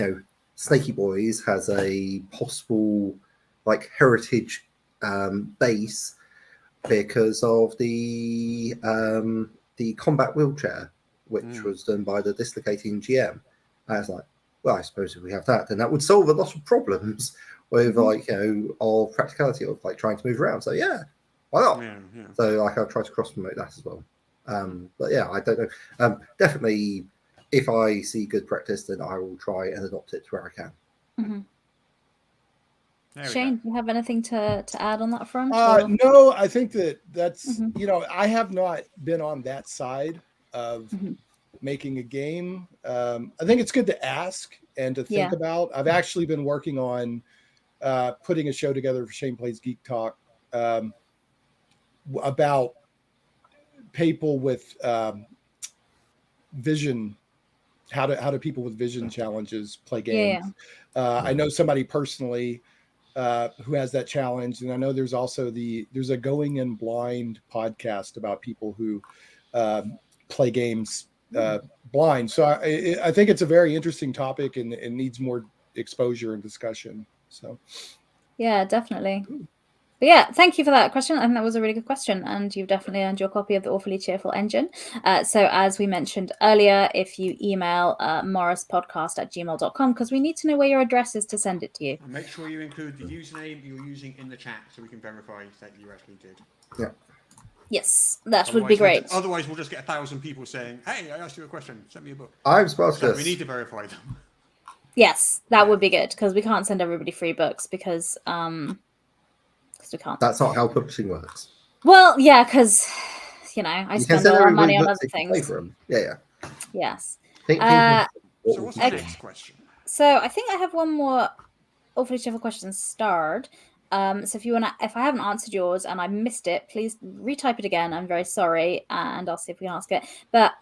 Snaky Boys has a possible like heritage base because of the combat wheelchair, which was done by the dislocating GM. I was like, well, I suppose if we have that, then that would solve a lot of problems with like, of practicality of like trying to move around. So yeah, why not? Yeah. So like I'll try to cross promote that as well. But yeah, I don't know. Definitely, if I see good practice, then I will try and adopt it where I can. Shane, do you have anything to add on that front? No, I think that's I have not been on that side of making a game. I think it's good to ask and to think about. I've actually been working on putting a show together for Shane Plays Geek Talk about people with vision. How do people with vision challenges play games? I know somebody personally who has that challenge, and I know there's also there's a Going In Blind podcast about people who play games blind. So I think it's a very interesting topic and it needs more exposure and discussion. So yeah, definitely. But yeah, thank you for that question. I think that was a really good question, and you've definitely earned your copy of the Awfully Cheerful Engine. So as we mentioned earlier, if you email morruspodcast@gmail.com, because we need to know where your address is to send it to you. And make sure you include the username you're using in the chat so we can verify that you actually did. Yeah. Yes, that would be great. Otherwise, we'll just get 1,000 people saying, "Hey, I asked you a question. Send me a book." I'm Spartacus. So we need to verify them. Yes, that would be good, because we can't send everybody free books because we can't. That's not how publishing works. Well, yeah, because I spend a lot of money on other things. Yeah. Yes. So what's the next question? So I think I have one more Awfully Cheerful question starred. So if I haven't answered yours and I missed it, please retype it again. I'm very sorry, and I'll see if we can ask it. But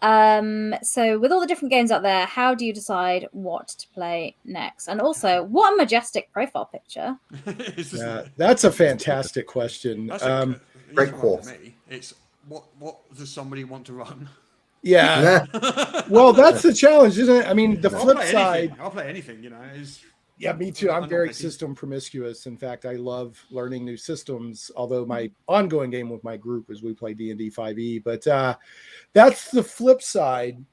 so with all the different games out there, how do you decide what to play next? And also, what a majestic profile picture! That's a fantastic question. Great call. It's what does somebody want to run? Yeah. Well, that's the challenge, isn't it? I mean, the flip side. I'll play anything. Yeah, me too. I'm very system promiscuous. In fact, I love learning new systems, although my ongoing game with my group is we play D&D 5e. But that's the flip side.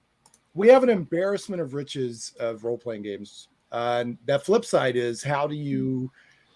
We have an embarrassment of riches of role-playing games. And that flip side is, how do you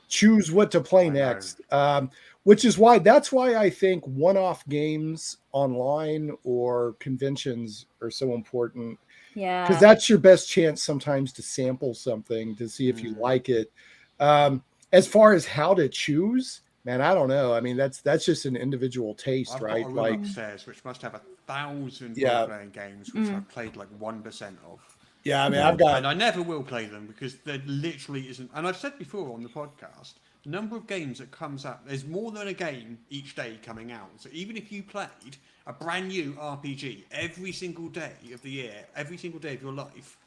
choose what to play next? That's why I think one-off games online or conventions are so important. Yeah, because that's your best chance sometimes to sample something to see if you like it. As far as how to choose, man, I don't know. I mean, that's just an individual taste, I've right? got a room upstairs which must have 1,000 role-playing games, which I've played like 1% of. Yeah, I mean, and I never will play them because there literally isn't. And I've said before on the podcast, the number of games that comes up, there's more than a game each day coming out. So even if you played a brand new RPG every single day of the year, every single day of your life,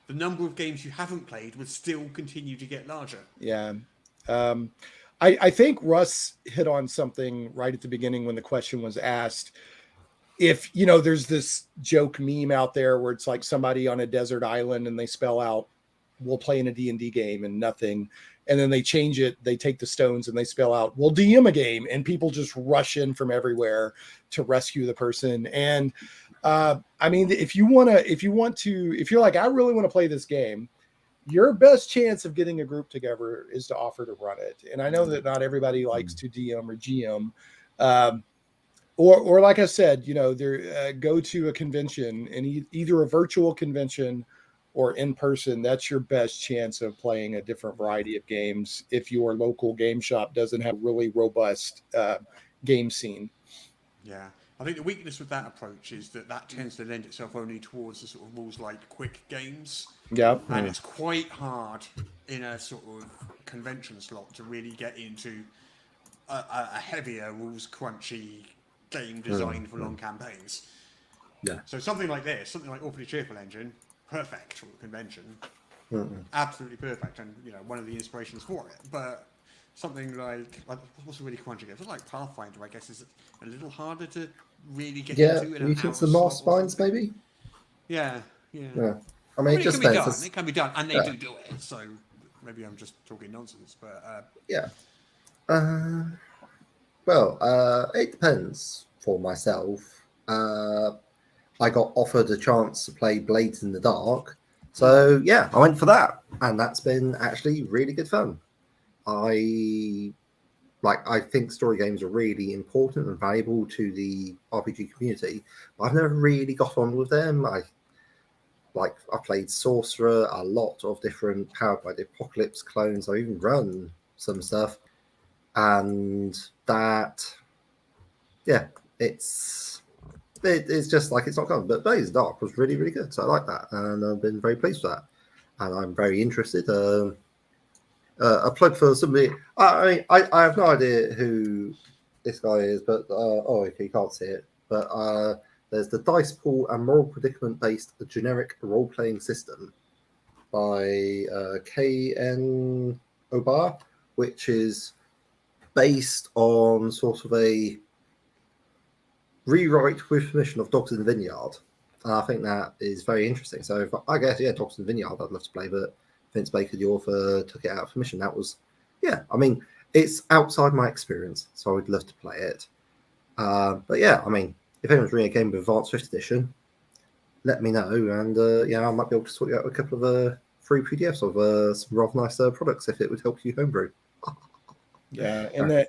the number of games you haven't played would still continue to get larger. Yeah. I think Russ hit on something right at the beginning when the question was asked. If, there's this joke meme out there where it's like somebody on a desert island and they spell out, we'll play in a D&D game and nothing. And then they change it. They take the stones and they spell out, we'll DM a game. And people just rush in from everywhere to rescue the person. And I mean, if you're like, I really want to play this game, your best chance of getting a group together is to offer to run it. And I know that not everybody likes to DM or GM. Or like I said, go to a convention, and either a virtual convention or in person. That's your best chance of playing a different variety of games if your local game shop doesn't have a really robust game scene. Yeah. I think the weakness with that approach is that tends to lend itself only towards the sort of rules like quick games. Yeah. And it's quite hard in a sort of convention slot to really get into a heavier rules crunchy game designed for long campaigns. Yeah. So something like this, something like Awfully Cheerful Engine, perfect for a convention. Absolutely perfect, and one of the inspirations for it. But something like what's a really crunchy game? Something like Pathfinder, I guess, is a little harder to really get Yeah, into in an Mutants hour and slot or Masterminds, something. maybe. Yeah. Yeah, I mean, It just can be depends. done. It can be done, and they Yeah. do it. So maybe I'm just talking nonsense, but Yeah. It depends for myself. I got offered a chance to play Blades in the Dark. So, yeah, I went for that. And that's been actually really good fun. I think story games are really important and valuable to the RPG community. But I've never really got on with them. I played Sorcerer, a lot of different Powered by the Apocalypse clones. I even run some stuff. And that, yeah, it's just like it's not gone. But Blaze Dark was really, really good. So I like that. And I've been very pleased with that. And I'm very interested. A plug for somebody. I have no idea who this guy is, but okay, you can't see it. But there's the Dice Pool and Moral Predicament based generic role playing system by K.N. Obar, which is based on sort of a rewrite with permission of Dogs in the Vineyard. And I think that is very interesting. So I guess, yeah, Dogs in the Vineyard I'd love to play, but Vince Baker, the author, took it out of permission. That was, yeah, I mean, it's outside my experience, so I would love to play it. But yeah, I mean, if anyone's reading a game with Advanced 5th Edition, let me know, and I might be able to sort you out a couple of free PDFs of some rather nice products if it would help you homebrew. Yeah, and that,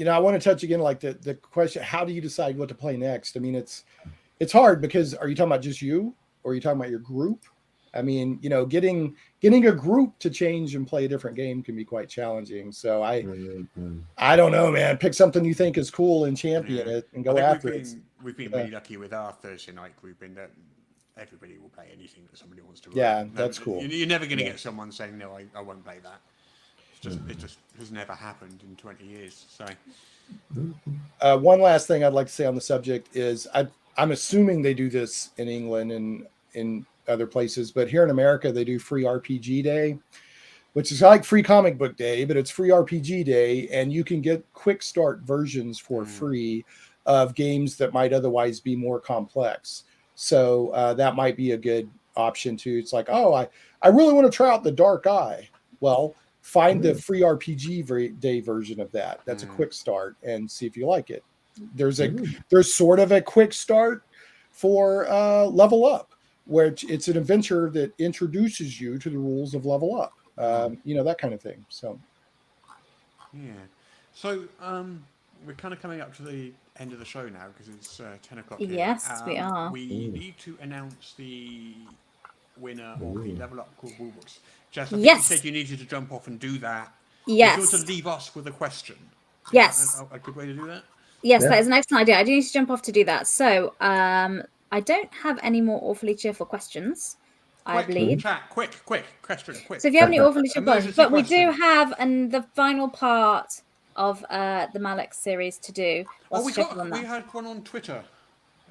I want to touch again, like the question: how do you decide what to play next? I mean, it's hard because are you talking about just you, or are you talking about your group? I mean, getting a group to change and play a different game can be quite challenging. So I don't know, man. Pick something you think is cool and champion it and go after it. We've been really lucky with our Thursday night group in that everybody will play anything that somebody wants to run. Yeah, that's cool. You're never going to get someone saying, no, I won't play that. It just has never happened in 20 years. So, one last thing I'd like to say on the subject is I'm assuming they do this in England and in other places, but here in America they do Free RPG Day, which is like Free Comic Book Day, but it's Free RPG Day, and you can get quick start versions for free of games that might otherwise be more complex. So that might be a good option too. It's like, oh, I really want to try out the Dark Eye. Well, find the Free RPG Day version of that. That's a quick start, and see if you like it. There's sort of a quick start for Level Up, where it's an adventure that introduces you to the rules of Level Up. That kind of thing. So, yeah. So we're kind of coming up to the end of the show now because it's 10 o'clock here. Yes, we are. We need to announce the winner of the Level Up Cool Rule Books. Jess, I think you said you needed to jump off and do that. Yes. You want to leave us with a question. Yes. A good way to do that? Yes, that is an excellent idea. I do need to jump off to do that. So I don't have any more awfully cheerful questions, I believe. Chat, quick, question, quick. So if you have any awfully cheerful questions, but we do have the final part of the Malek series to do. We had one on Twitter.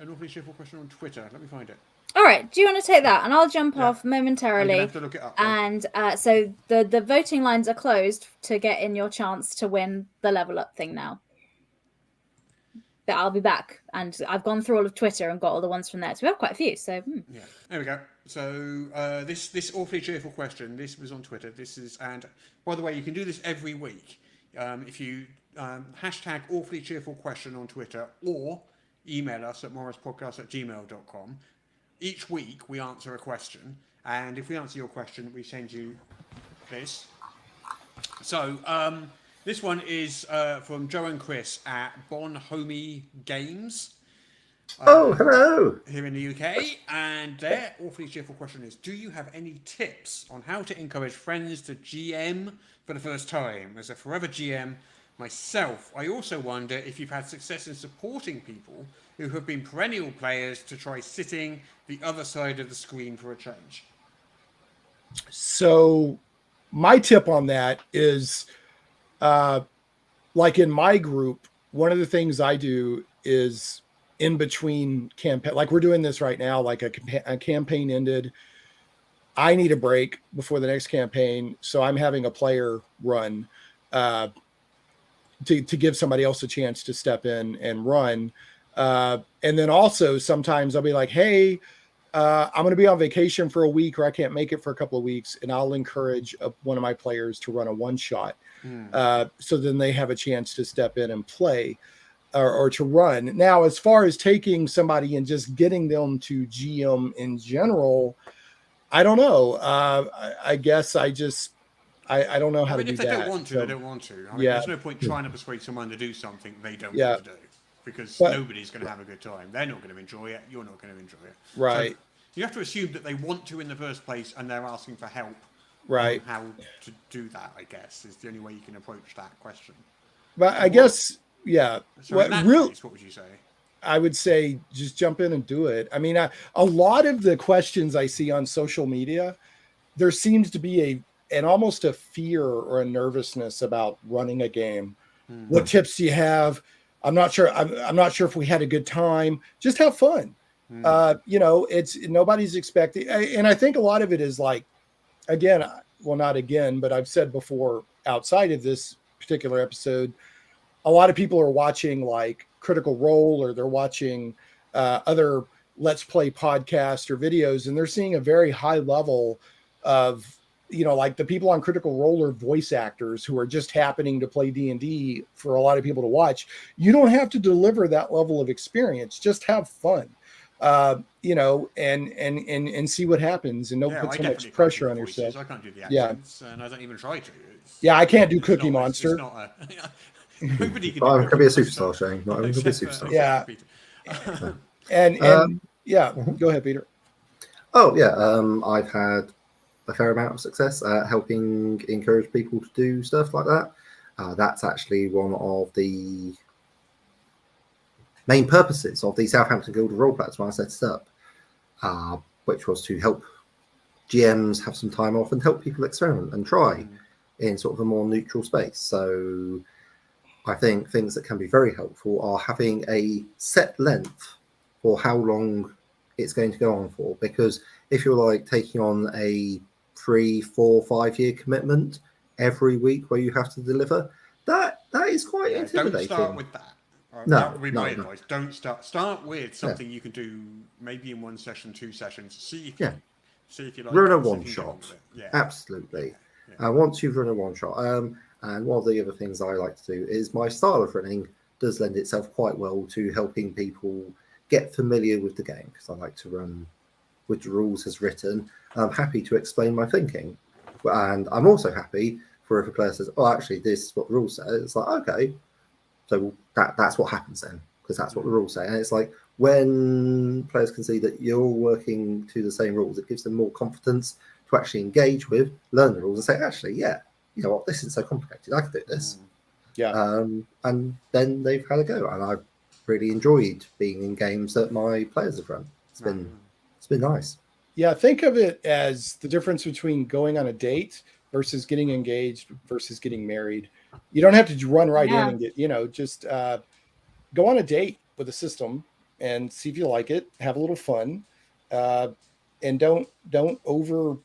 An awfully cheerful question on Twitter. Let me find it. All right, do you want to take that? And I'll jump off momentarily. I'm gonna have to look it up, and so the voting lines are closed to get in your chance to win the Level Up thing now. But I'll be back, and I've gone through all of Twitter and got all the ones from there. So we have quite a few. So yeah, there we go. So this awfully cheerful question. This was on Twitter. And by the way, you can do this every week if you hashtag awfully cheerful question on Twitter or email us at morruspodcast@gmail.com. Each week we answer a question, and if we answer your question, we send you this. So this one is from Joe and Chris at Bonhomie Games. Hello! Here in the UK, and their awfully cheerful question is: do you have any tips on how to encourage friends to GM for the first time? As a forever GM myself, I also wonder if you've had success in supporting people who have been perennial players to try sitting the other side of the screen for a change. So my tip on that is, like in my group, one of the things I do is in between campaign, like we're doing this right now, like a campaign ended. I need a break before the next campaign. So I'm having a player run to give somebody else a chance to step in and run. And then also sometimes I'll be like, hey, I'm going to be on vacation for a week, or I can't make it for a couple of weeks, and I'll encourage one of my players to run a one shot. So then they have a chance to step in and play or to run. Now, as far as taking somebody and just getting them to GM in general, I don't know. I guess I don't know how to do that. If they don't want to, they don't want to. I mean, there's no point trying to persuade someone to do something they don't want to do, because nobody's going to have a good time. They're not going to enjoy it. You're not going to enjoy it. Right. So you have to assume that they want to in the first place, and they're asking for help. Right. How to do that, I guess, is the only way you can approach that question. But I guess, yeah. So in that case, what would you say? I would say just jump in and do it. I mean, a lot of the questions I see on social media, there seems to be an almost a fear or a nervousness about running a game. What tips do you have? I'm not sure. I'm not sure if we had a good time. Just have fun. It's nobody's expecting. And I think a lot of it is like, again, well, not again, but I've said before outside of this particular episode, a lot of people are watching like Critical Role, or they're watching other Let's Play podcasts or videos, and they're seeing a very high level of, like the people on Critical Role are voice actors who are just happening to play D&D for a lot of people to watch. You don't have to deliver that level of experience. Just have fun, and see what happens, and don't put so much pressure on yourself. I can't do the accents, and I don't even try to. I can't do Cookie Monster. Nobody can. Not everyone can be a superstar, Shane. Not everyone can be a superstar. Yeah. Go ahead, Peter. Oh yeah, I've had a fair amount of success helping encourage people to do stuff like that. That's actually one of the main purposes of the Southampton Guild of Roleplayers when I set it up, which was to help GMs have some time off and help people experiment and try in sort of a more neutral space. So I think things that can be very helpful are having a set length for how long it's going to go on for. Because if you're like taking on a 3, 4, 5 year commitment every week where you have to deliver, that is quite intimidating. Don't start with that. No, that would be my advice. Don't start with something you can do maybe in 1 session, 2 sessions. See if you like run it, a one shot. Absolutely. Yeah. Once you've run a one shot, and one of the other things I like to do is my style of running does lend itself quite well to helping people get familiar with the game, because I like to run with the rules as written. I'm happy to explain my thinking, and I'm also happy for if a player says, "Oh, actually, this is what the rules say." It's like, okay, so that's what happens then, because that's what the rules say. And it's like when players can see that you're working to the same rules, it gives them more confidence to actually engage with, learn the rules, and say, actually, yeah, you know what, this isn't so complicated. I can do this. And then they've had a go, and I've really enjoyed being in games that my players have run. It's been nice. Yeah, think of it as the difference between going on a date versus getting engaged versus getting married. You don't have to run right in and get, just go on a date with a system and see if you like it, have a little fun, and don't overburden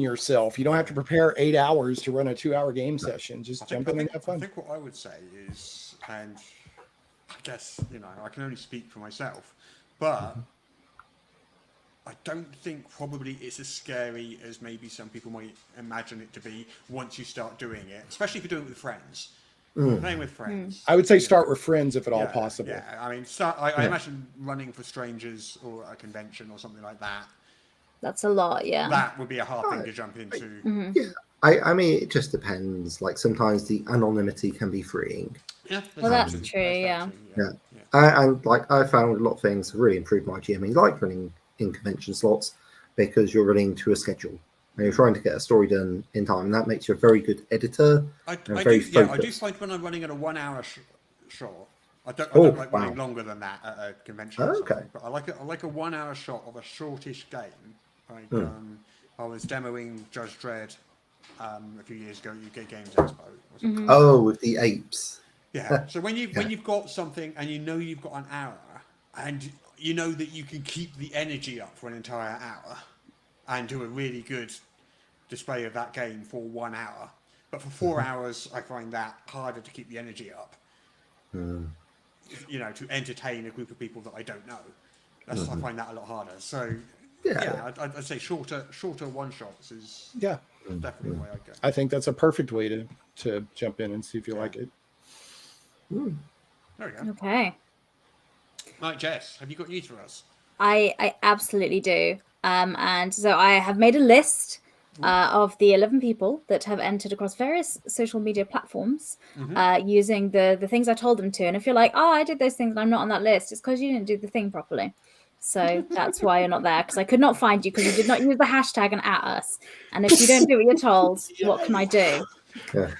yourself. You don't have to prepare 8 hours to run a 2-hour game session. Just jump in and have fun. I think what I would say is, and I guess, I can only speak for myself, but I don't think probably it's as scary as maybe some people might imagine it to be once you start doing it, especially if you're doing it with friends. Playing with friends. I would say start with friends if at all possible. Yeah, I mean, I imagine running for strangers or a convention or something like that. That's a lot, yeah. That would be a hard thing to jump into. Yeah, I mean, it just depends. Like sometimes the anonymity can be freeing. Yeah, well, that's true. Yeah. And like I found a lot of things have really improved my GMing, like running in convention slots, because you're running to a schedule and you're trying to get a story done in time, and that makes you a very good editor. I do find when I'm running at a 1 hour shot, I don't like running longer than that at a convention. But I like a 1 hour shot of a shortish game. Like I was demoing Judge Dredd a few years ago at UK Games Expo. Oh, with the apes. Yeah. So when you've got something and you've got an hour, and you know that you can keep the energy up for an entire hour and do a really good display of that game for 1 hour, But for 4 hours, I find that harder to keep the energy up. You know, to entertain a group of people that I don't know. I find that a lot harder. So, I'd say shorter one-shots is definitely the way I'd go. I think that's a perfect way to jump in and see if you like it. There we go. Okay. Right, Jess, have you got news for us? I absolutely do. And so I have made a list of the 11 people that have entered across various social media platforms using the things I told them to. And if you're like, oh, I did those things and I'm not on that list, it's because you didn't do the thing properly. So that's why you're not there, because I could not find you because you did not use the hashtag and at us. And if you don't do what you're told, what can I do? Yeah.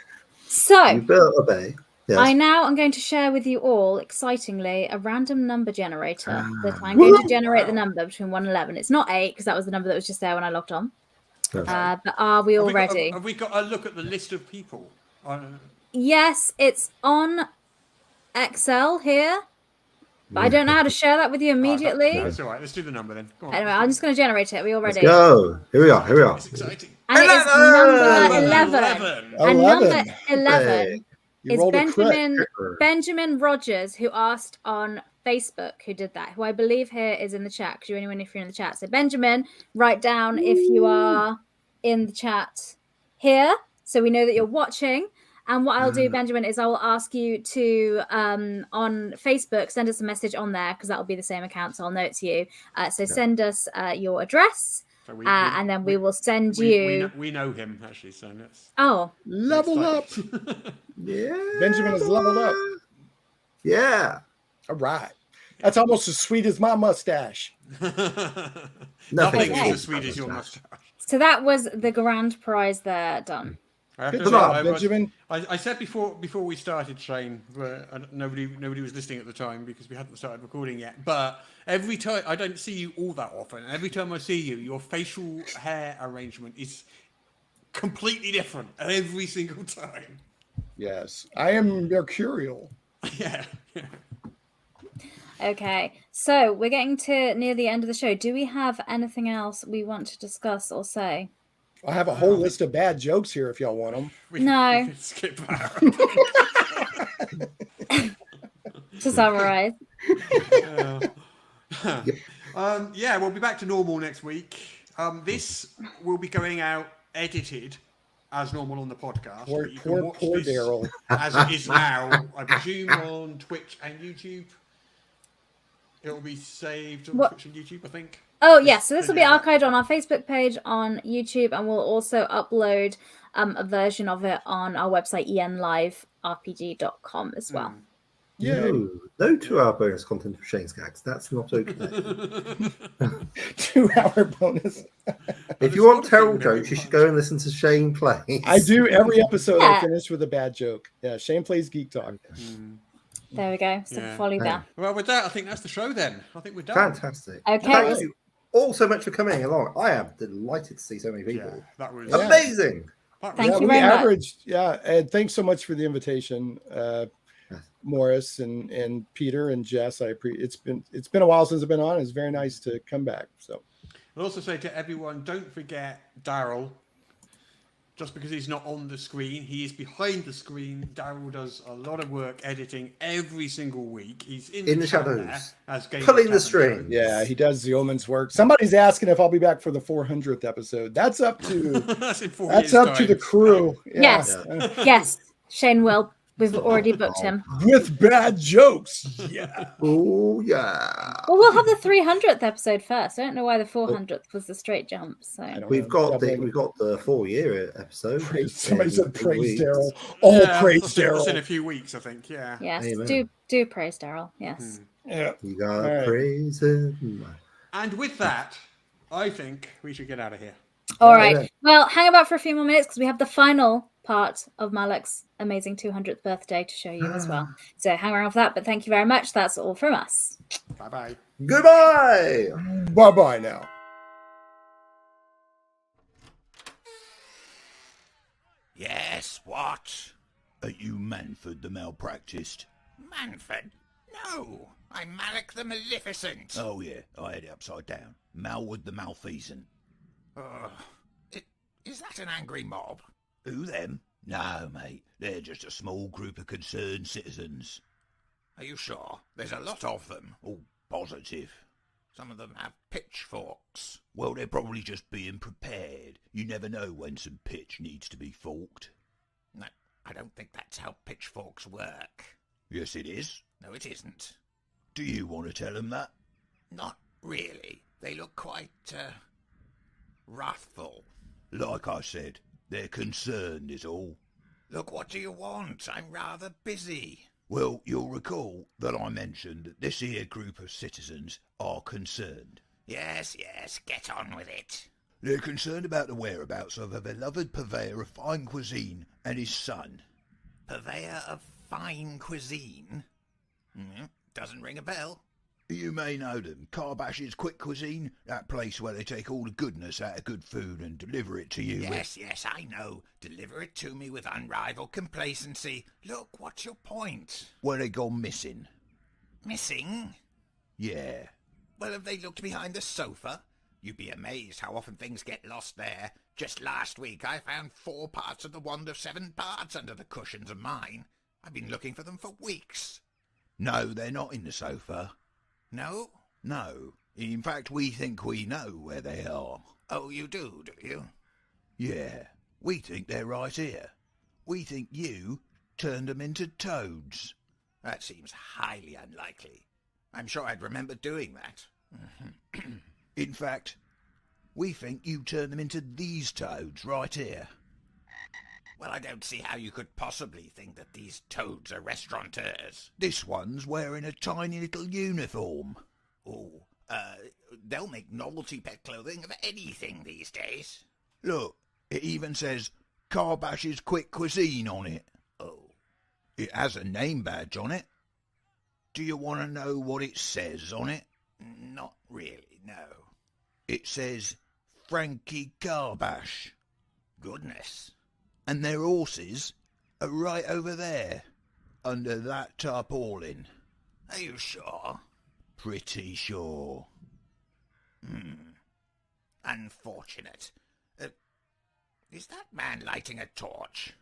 So You better obey. Yes. I now am going to share with you all, excitingly, a random number generator that I'm going to generate the number between 1 and 11. It's not 8, because that was the number that was just there when I logged on. But are we all ready? Have we got a look at the list of people? Yes, it's on Excel here. But I don't know how to share that with you immediately. That's all right. Let's do the number then. Go on. Anyway, I'm just going to generate it. Are we all ready? Let's go. Here we are. It's exciting. And it is number 11. And number 11 is Benjamin Rogers, who asked on Facebook, who did that, who I believe here is in the chat, because you're anyone if you're in the chat. So Benjamin, write down if you are in the chat here, so we know that you're watching. And what I'll do, Benjamin, is I will ask you to, on Facebook, send us a message on there, because that will be the same account, so I'll know it's you. So send us your address, so and then we will send you... We know him, actually, so let's... Oh. Level up! Yeah. Benjamin has leveled up. Yeah. All right. That's almost as sweet as my mustache. Nothing is as sweet as your mustache. So that was the grand prize there, done. Good job, Benjamin. I said before we started, Shane, nobody was listening at the time because we hadn't started recording yet. But every time, I don't see you all that often. Every time I see you, your facial hair arrangement is completely different every single time. Yes, I am mercurial. Yeah. Okay, so we're getting to near the end of the show. Do we have anything else we want to discuss or say? I have a whole list of bad jokes here if y'all want them. No. We can skip that. To summarize. We'll be back to normal next week. This will be going out edited as normal on the podcast. Poor Daryl. As it is now, I presume, on Twitch and YouTube. It'll be saved on Twitch and YouTube, I think. Oh, yes. So this will be archived on our Facebook page, on YouTube, and we'll also upload a version of it on our website, enliverpg.com as well. Yeah. No 2-hour bonus content for Shane's gags. That's not okay. 2-hour bonus. If you want terrible jokes, you should go and listen to Shane play. I do every episode. I finish with a bad joke. Yeah, Shane plays Geek Talk. There we go. So follow that. Well, with that, I think that's the show then. I think we're done. Fantastic. Okay. Thank you all so much for coming along. I am delighted to see so many people. Yeah, that was amazing. Thank you very much. And thanks so much for the invitation, Morrus and Peter and Jess. It's been a while since I've been on. It's very nice to come back. So I'll also say to everyone, don't forget Daryl. Just because he's not on the screen, he is behind the screen. Daryl does a lot of work editing every single week. He's in the shadows, pulling the string. Yeah, he does the yeoman's work. Somebody's asking if I'll be back for the 400th episode. That's up to that's up to the crew. Yeah. Yes, Shane will. We've already booked him with bad jokes. Yeah. Oh yeah. Well, we'll have the 300th episode first. I don't know why the 400th was the straight jump. So we've got the 4-year episode. Somebody said praise Daryl. Praise Daryl. In a few weeks, I think. Yeah. Yes. Amen. Do praise Daryl. Yes. Yeah. You gotta praise him. And with that, I think we should get out of here. All right. Well, hang about for a few more minutes because we have the final part of Malek's amazing 200th birthday to show you as well. So hang around for that. But thank you very much. That's all from us. Bye-bye. Goodbye. Bye-bye now. Yes, what? Are you Manford the Malpracticed? Manford? No, I'm Malek the Maleficent. Oh, yeah, I had it upside down. Malwood the Malfeasant. Is that an angry mob? Who them? No, mate, they're just a small group of concerned citizens. Are you sure? There's a lot of them. All positive. Some of them have pitchforks. Well, they're probably just being prepared. You never know when some pitch needs to be forked. No, I don't think that's how pitchforks work. Yes, it is. No, it isn't. Do you want to tell them that? Not really. They look quite, wrathful. Like I said, they're concerned is all. Look, what do you want? I'm rather busy. Well, you'll recall that I mentioned that this here group of citizens are concerned. Yes, get on with it. They're concerned about the whereabouts of a beloved purveyor of fine cuisine and his son. Purveyor of fine cuisine? Doesn't ring a bell. You may know them. Carbash's Quick Cuisine, that place where they take all the goodness out of good food and deliver it to you. Yes, I know. Deliver it to me with unrivaled complacency. Look, what's your point? Well, they gone missing. Missing? Yeah. Well, have they looked behind the sofa? You'd be amazed how often things get lost there. Just last week I found 4 parts of the wand of 7 parts under the cushions of mine. I've been looking for them for weeks. No, they're not in the sofa. No? No. In fact, we think we know where they are. Oh, you do you? Yeah. We think they're right here. We think you turned them into toads. That seems highly unlikely. I'm sure I'd remember doing that. In fact, we think you turned them into these toads right here. Well, I don't see how you could possibly think that these toads are restaurateurs. This one's wearing a tiny little uniform. Oh, they'll make novelty pet clothing of anything these days. Look, it even says Carbash's Quick Cuisine on it. Oh. It has a name badge on it. Do you want to know what it says on it? Not really, no. It says Frankie Carbash. Goodness. And their horses are right over there, under that tarpaulin. Are you sure? Pretty sure. Unfortunate. Is that man lighting a torch?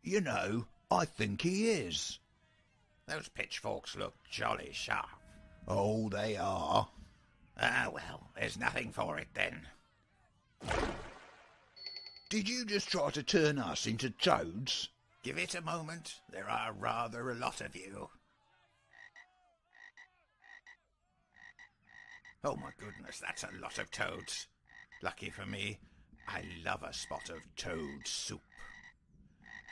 You know, I think he is. Those pitchforks look jolly sharp. Oh, they are. Ah, well, there's nothing for it then. Did you just try to turn us into toads? Give it a moment. There are rather a lot of you. Oh my goodness, that's a lot of toads. Lucky for me, I love a spot of toad soup.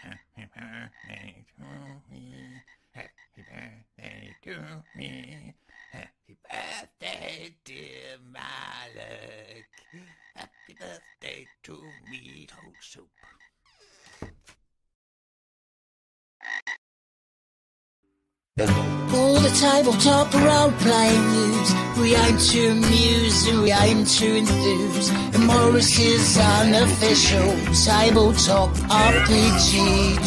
Happy birthday to me. Happy birthday to me. Happy birthday, dear Malik. Happy birthday to me, toad soup. All the tabletop role-playing news. We aim to amuse and we aim to enthuse. And Morrus's Unofficial Tabletop RPG.